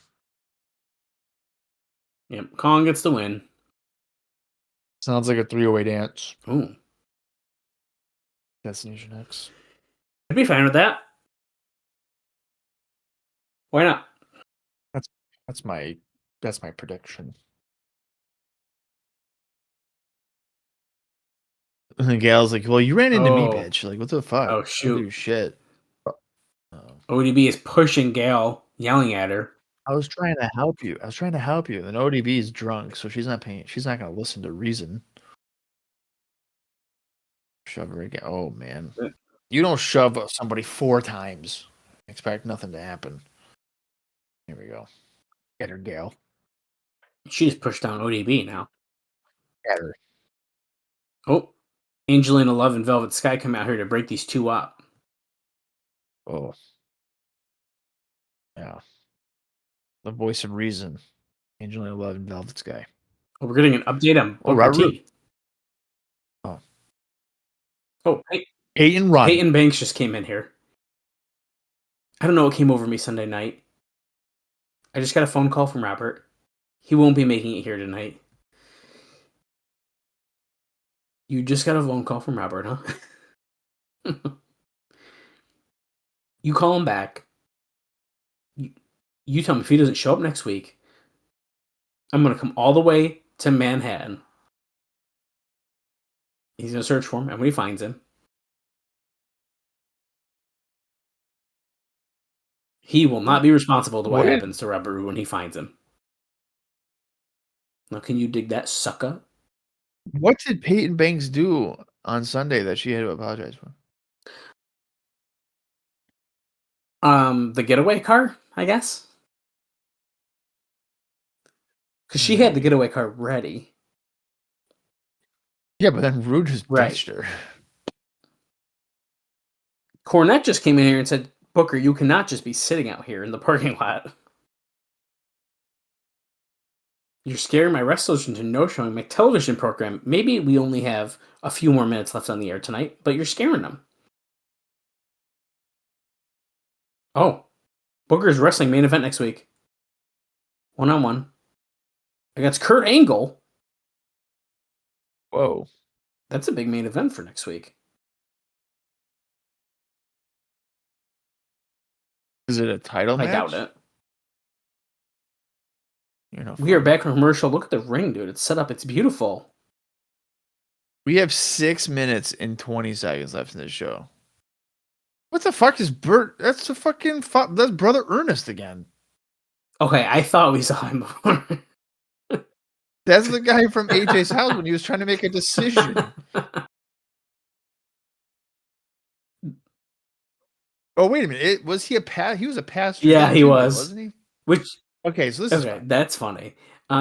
D: Yep. Kong gets the win.
C: Sounds like a 3-way dance.
D: Ooh.
C: Destination X.
D: I'd be fine with that. Why not?
C: That's my prediction. And then Gail's like, well, you ran into me, bitch. Like, what the fuck?
D: Oh, shoot.
C: Do shit.
D: ODB is pushing Gail, yelling at her.
C: I was trying to help you. Then ODB is drunk, so she's not paying. She's not going to listen to reason. Shove her again. Oh, man. You don't shove somebody 4 times. Expect nothing to happen. Here we go. Get her, Gail.
D: She's pushed down ODB now.
C: Get her.
D: Oh, Angelina Love and Velvet Sky come out here to break these two up.
C: Oh. Yeah. The voice of reason. Angelina Love and Velvet Sky.
D: Oh, we're getting an update on Booker T. Oh, hey. Peyton Banks just came in here. I don't know what came over me Sunday night. I just got a phone call from Robert. He won't be making it here tonight. You just got a phone call from Robert, huh? You call him back. You tell him if he doesn't show up next week, I'm going to come all the way to Manhattan. He's going to search for him, and when he finds him, he will not be responsible to what happens to Robert Roode when he finds him. Now, can you dig that, sucker?
C: What did Peyton Banks do on Sunday that she had to apologize for?
D: The getaway car, I guess. Because she had the getaway car ready.
C: Yeah, but then Roode just ditched her.
D: Cornette just came in here and said, Booker, you cannot just be sitting out here in the parking lot. You're scaring my wrestlers into no-showing my television program. Maybe we only have a few more minutes left on the air tonight, but you're scaring them. Oh, Booker's wrestling main event next week. 1-on-1. Against Kurt Angle.
C: Whoa.
D: That's a big main event for next week.
C: Is it a title match?
D: I doubt it.
C: You know,
D: we are back from commercial. Look at the ring, dude. It's set up. It's beautiful.
C: We have 6 minutes and 20 seconds left in this show. What the fuck is Bert? That's the fucking that's Brother Ernest again.
D: Okay, I thought we saw him before.
C: That's the guy from AJ's house when he was trying to make a decision. Oh, wait a minute. Was he he was a pastor?
D: Yeah, he was.
C: Wasn't he?
D: Which
C: okay, so this is
D: that's funny.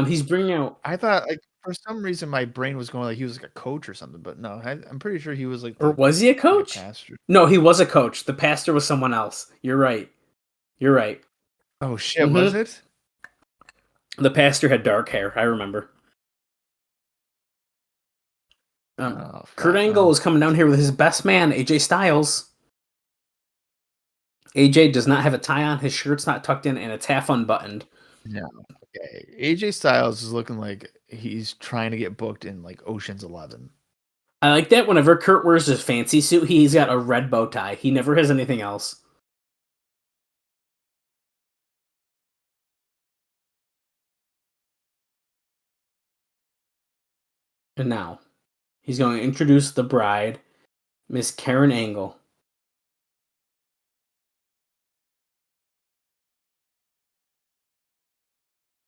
D: He's bringing out.
C: I thought like for some reason my brain was going like he was like a coach or something, but no, I'm pretty sure he was like.
D: Or was he a coach?
C: Like a pastor.
D: No, he was a coach. The pastor was someone else. You're right. You're right.
C: Oh shit, was it?
D: The pastor had dark hair. I remember. Kurt Angle is coming down here with his best man, AJ Styles. AJ does not have a tie on. His shirt's not tucked in, and it's half unbuttoned.
C: No. Okay. AJ Styles is looking like he's trying to get booked in like Ocean's 11.
D: I like that whenever Kurt wears his fancy suit, he's got a red bow tie. He never has anything else. And now, he's going to introduce the bride, Miss Karen Angle.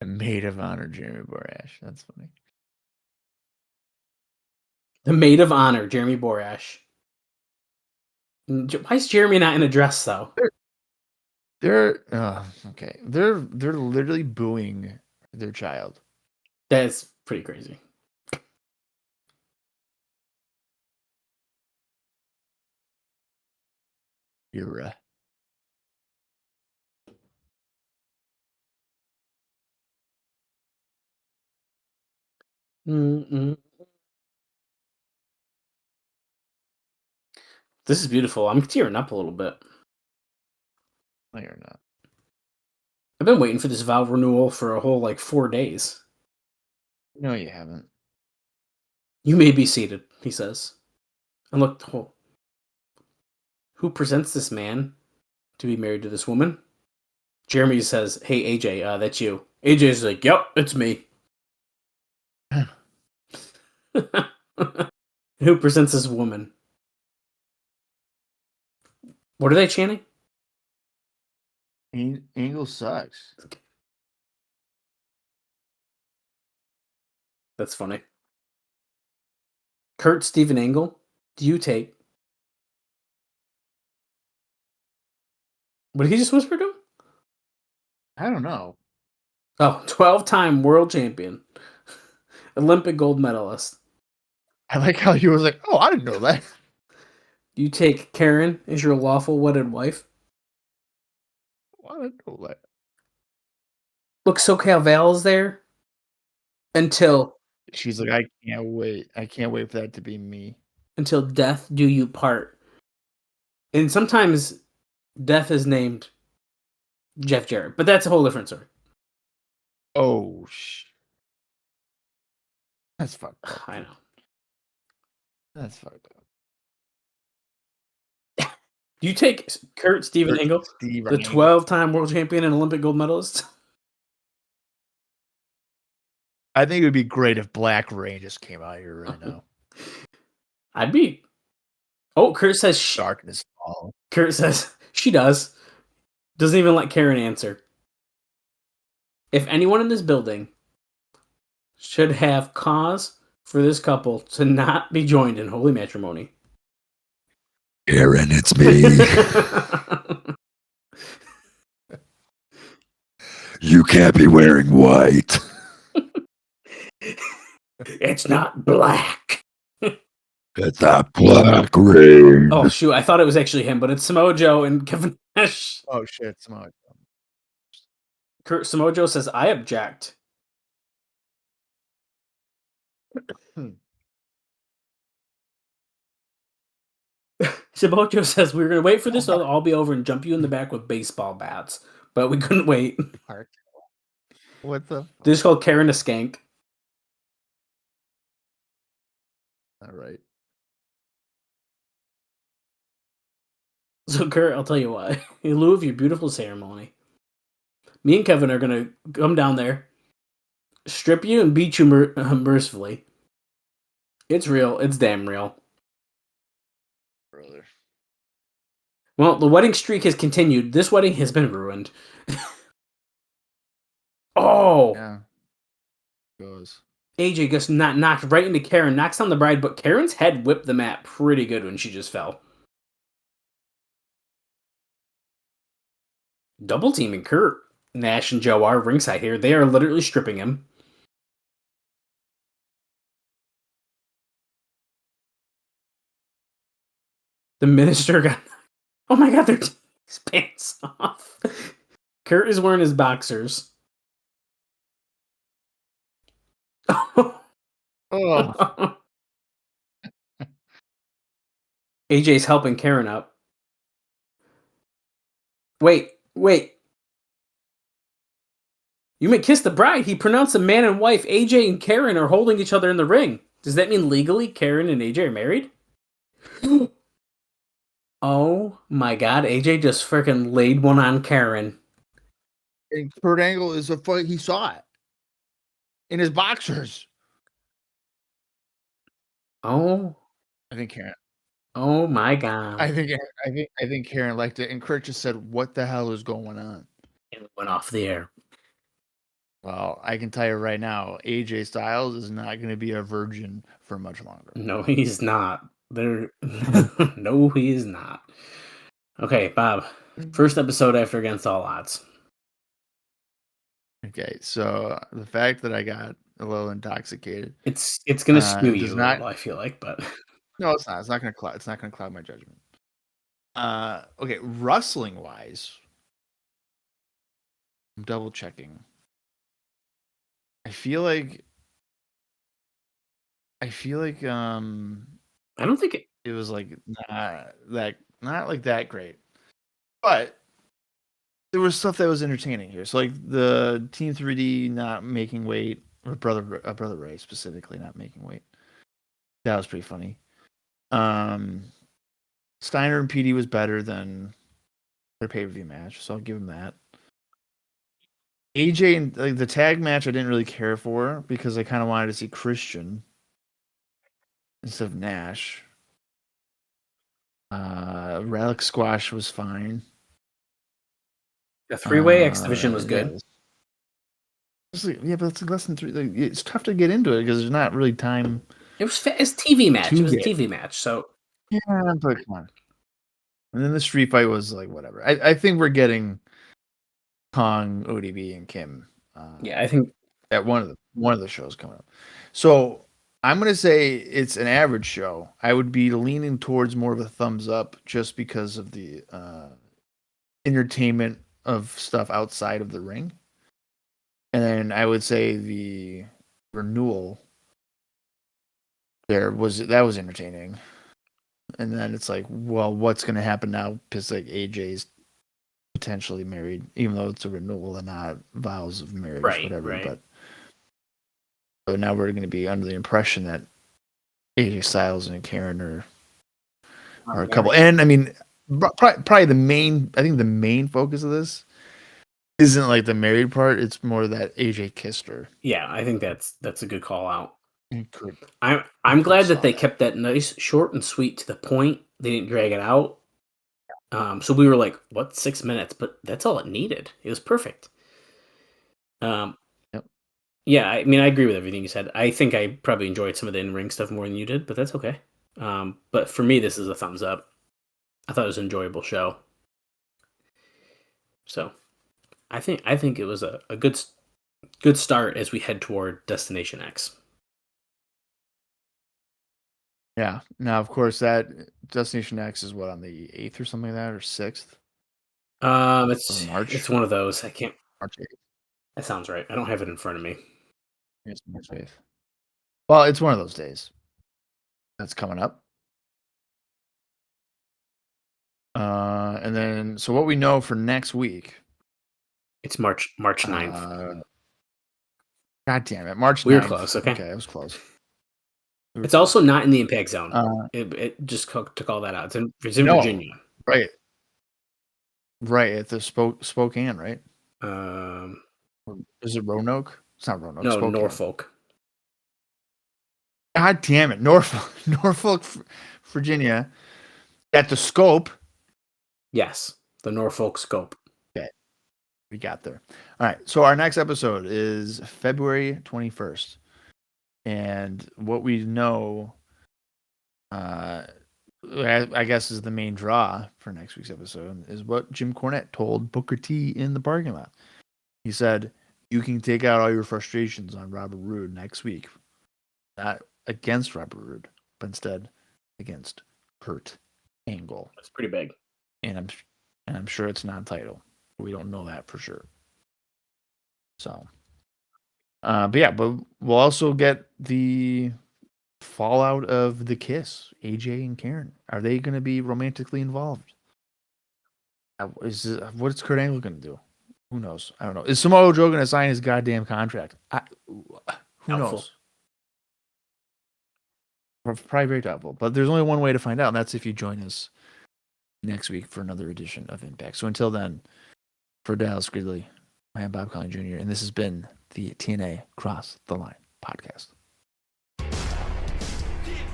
C: A maid of honor, Jeremy Borash. That's funny.
D: The maid of honor, Jeremy Borash. Why is Jeremy not in a dress, though?
C: They're okay. They're literally booing their child.
D: That's pretty crazy.
C: You're
D: This is beautiful. I'm tearing up a little bit.
C: No, you're not.
D: I've been waiting for this vow renewal for a whole 4 days.
C: No, you haven't.
D: You may be seated, he says. And look, who presents this man to be married to this woman? Jeremy says, "Hey AJ, that's you." AJ's like, "Yep, it's me." Who presents this woman? What are they chanting?
C: Angle sucks.
D: That's funny. Kurt Steven Angle, do you take? What did he just whisper to him?
C: I don't know.
D: Oh, 12-time world champion. Olympic gold medalist.
C: I like how he was like, "Oh, I didn't know that."
D: You take Karen as your lawful wedded wife?
C: I didn't know that.
D: Look, SoCal Val is there until
C: she's like, "I can't wait. I can't wait for that to be me.
D: Until death do you part." And sometimes death is named Jeff Jarrett, but that's a whole different story.
C: Oh, that's fucked up.
D: I know.
C: That's fucked up.
D: Do you take Kurt Steven Angle, the 12-time world champion and Olympic gold medalist?
C: I think it would be great if Black Rain just came out here right now.
D: I'd be. Oh, Kurt says
C: darkness fall.
D: Kurt says she does. Doesn't even let Karen answer. If anyone in this building should have cause for this couple to not be joined in holy matrimony.
B: Karen, it's me. You can't be wearing white.
D: It's not black.
B: It's a Black Rain.
D: Oh, shoot. I thought it was actually him, but it's Samoa Joe and Kevin Nash.
C: Oh, shit. Samoa
D: Joe. Samoa Joe says, "I object." Samoa Joe says, "We were going to wait for this to all be over and jump you in the back with baseball bats, but we couldn't wait."
C: What the?
D: This is called Karen a Skank.
C: All right.
D: So, Kurt, I'll tell you what. In lieu of your beautiful ceremony, me and Kevin are gonna come down there, strip you, and beat you mercifully. It's real. It's damn real.
C: Brother.
D: Well, the wedding streak has continued. This wedding has been ruined. Oh,
C: Yeah. Goes.
D: AJ gets knocked right into Karen, knocks down the bride, but Karen's head whipped the mat pretty good when she just fell. Double teaming Kurt. Nash and Joe are ringside here. They are literally stripping him. The minister got... Oh my god, they're taking his pants off. Kurt is wearing his boxers.
C: Oh.
D: AJ's helping Karen up. Wait. You may kiss the bride. He pronounced a man and wife. AJ and Karen are holding each other in the ring. Does that mean legally Karen and AJ are married? Oh my god, AJ just freaking laid one on Karen.
C: And Kurt Angle is he saw it in his boxers.
D: Oh,
C: I think Karen.
D: oh my god.
C: I think Karen liked it, and Kurt just said, "What the hell is going on?"
D: And went off the air.
C: Well, I can tell you right now, AJ Styles is not going to be a virgin for much longer.
D: No, he's not. No, he is not. Okay, Bob. First episode after Against All Odds.
C: Okay, so the fact that I got a little intoxicated,
D: It's gonna skew you
C: does
D: a
C: not-
D: little, I feel like, but
C: no, it's not. It's not going to cloud my judgment. Okay, wrestling wise, I'm double checking. I feel like
D: I don't think
C: it was like not like that great, but there was stuff that was entertaining here. So like the Team 3D not making weight, or brother Ray specifically not making weight, that was pretty funny. Steiner and Petey was better than their pay-per-view match, so I'll give him that. AJ and like the tag match I didn't really care for because I kind of wanted to see Christian instead of Nash. Rellik squash was fine.
D: the three-way X Division was
C: yeah,
D: good.
C: Yeah, but it's less than 3. Like, it's tough to get into it because there's not really time.
D: It was it's TV match. It was a
C: Tuesday.
D: TV match, so
C: Yeah, but come on. And then the street fight was like whatever. I think we're getting Kong, ODB, and Kim.
D: yeah, I think
C: At one of the shows coming up. So I'm gonna say it's an average show. I would be leaning towards more of a thumbs up just because of the entertainment of stuff outside of the ring. And then I would say the renewal that was entertaining. And then it's like, well, what's gonna happen now? Because like AJ's potentially married, even though it's a renewal and not vows of marriage, whatever.
D: Right.
C: But so now we're going to be under the impression that AJ Styles and Karen are a couple. And I mean, probably the main focus of this isn't like the married part. It's more that AJ kissed her.
D: Yeah, I think that's a good call out.
C: Could
D: I'm glad that they
C: that.
D: kept that nice, short and sweet to the point. They didn't drag it out. So we were like, what, 6 minutes? But that's all it needed. It was perfect.
C: Yep.
D: Yeah, I mean, I agree with everything you said. I think I probably enjoyed some of the in-ring stuff more than you did, but that's okay. But for me, this is a thumbs up. I thought it was an enjoyable show. So I think it was a good start as we head toward Destination X.
C: Yeah. Now, of course, that Destination X is what, on the 8th or something like that, or 6th?
D: It's
C: March?
D: It's one of those. I can't.
C: March 8th.
D: That sounds right. I don't have it in front of me.
C: It's March 8th. Well, it's one of those days that's coming up. And then, so what we know for next week.
D: It's March 9th.
C: God damn it. March 9th.
D: We were close, okay?
C: Okay, it was close.
D: It's also not in the impact zone. It just took all that out. It's in Virginia.
C: Right. Right at the Spokane, right?
D: Um,
C: Is it Roanoke? It's not Roanoke.
D: no,
C: Spokane.
D: Norfolk.
C: God damn it, Norfolk, Virginia, at the Scope.
D: Yes, the Norfolk Scope.
C: Okay, we got there. All right, so our next episode is February 21st, and what we know, I guess, is the main draw for next week's episode is what Jim Cornette told Booker T in the parking lot. He said, "You can take out all your frustrations on Robert Roode next week, not against Robert Roode, but instead against Kurt Angle."
D: That's pretty big.
C: And I'm sure it's non-title. We don't know that for sure. So, but we'll also get the fallout of the kiss. AJ and Karen, are they going to be romantically involved? What's Kurt Angle going to do? Who knows? I don't know. Is Samoa Joe going to sign his goddamn contract? Who knows? Probably very doubtful. But there's only one way to find out, and that's if you join us next week for another edition of Impact. So until then, for Dallas Gridley, I am Bob Colling Jr., and this has been the TNA Cross the Line podcast.
E: Get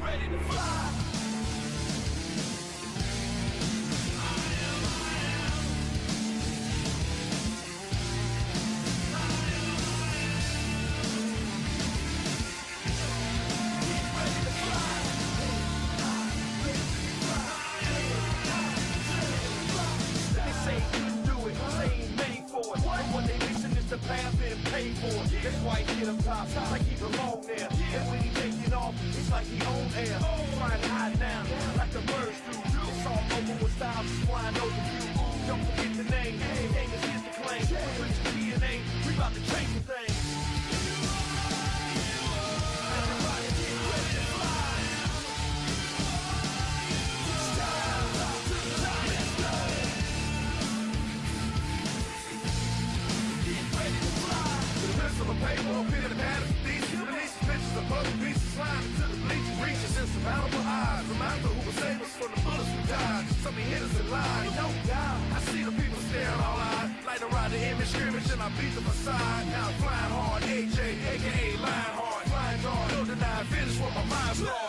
E: ready to fly. That's why he get up top, like he belong there. And when he taking off, it's like he own air. Trying to hide now, like the birds do. It's all over with style, just flying over you. Don't forget the name, game is his to claim. With the TNA, we about to change the thing. Everybody get ready to fly. Get ready to fly. Of a paper, pen and pad, these release pictures of puzzle pieces sliding to the bleachers, reaches insurmountable odds. Reminder who will save us from the bullets we died. Some be hitters in line, don't die. I see the people staring all eyed, like to ride the image scrimmage and I beat them aside. Now I'm flying hard, AJ, aka Lionheart, flying guard, no deny, finish what my mind started.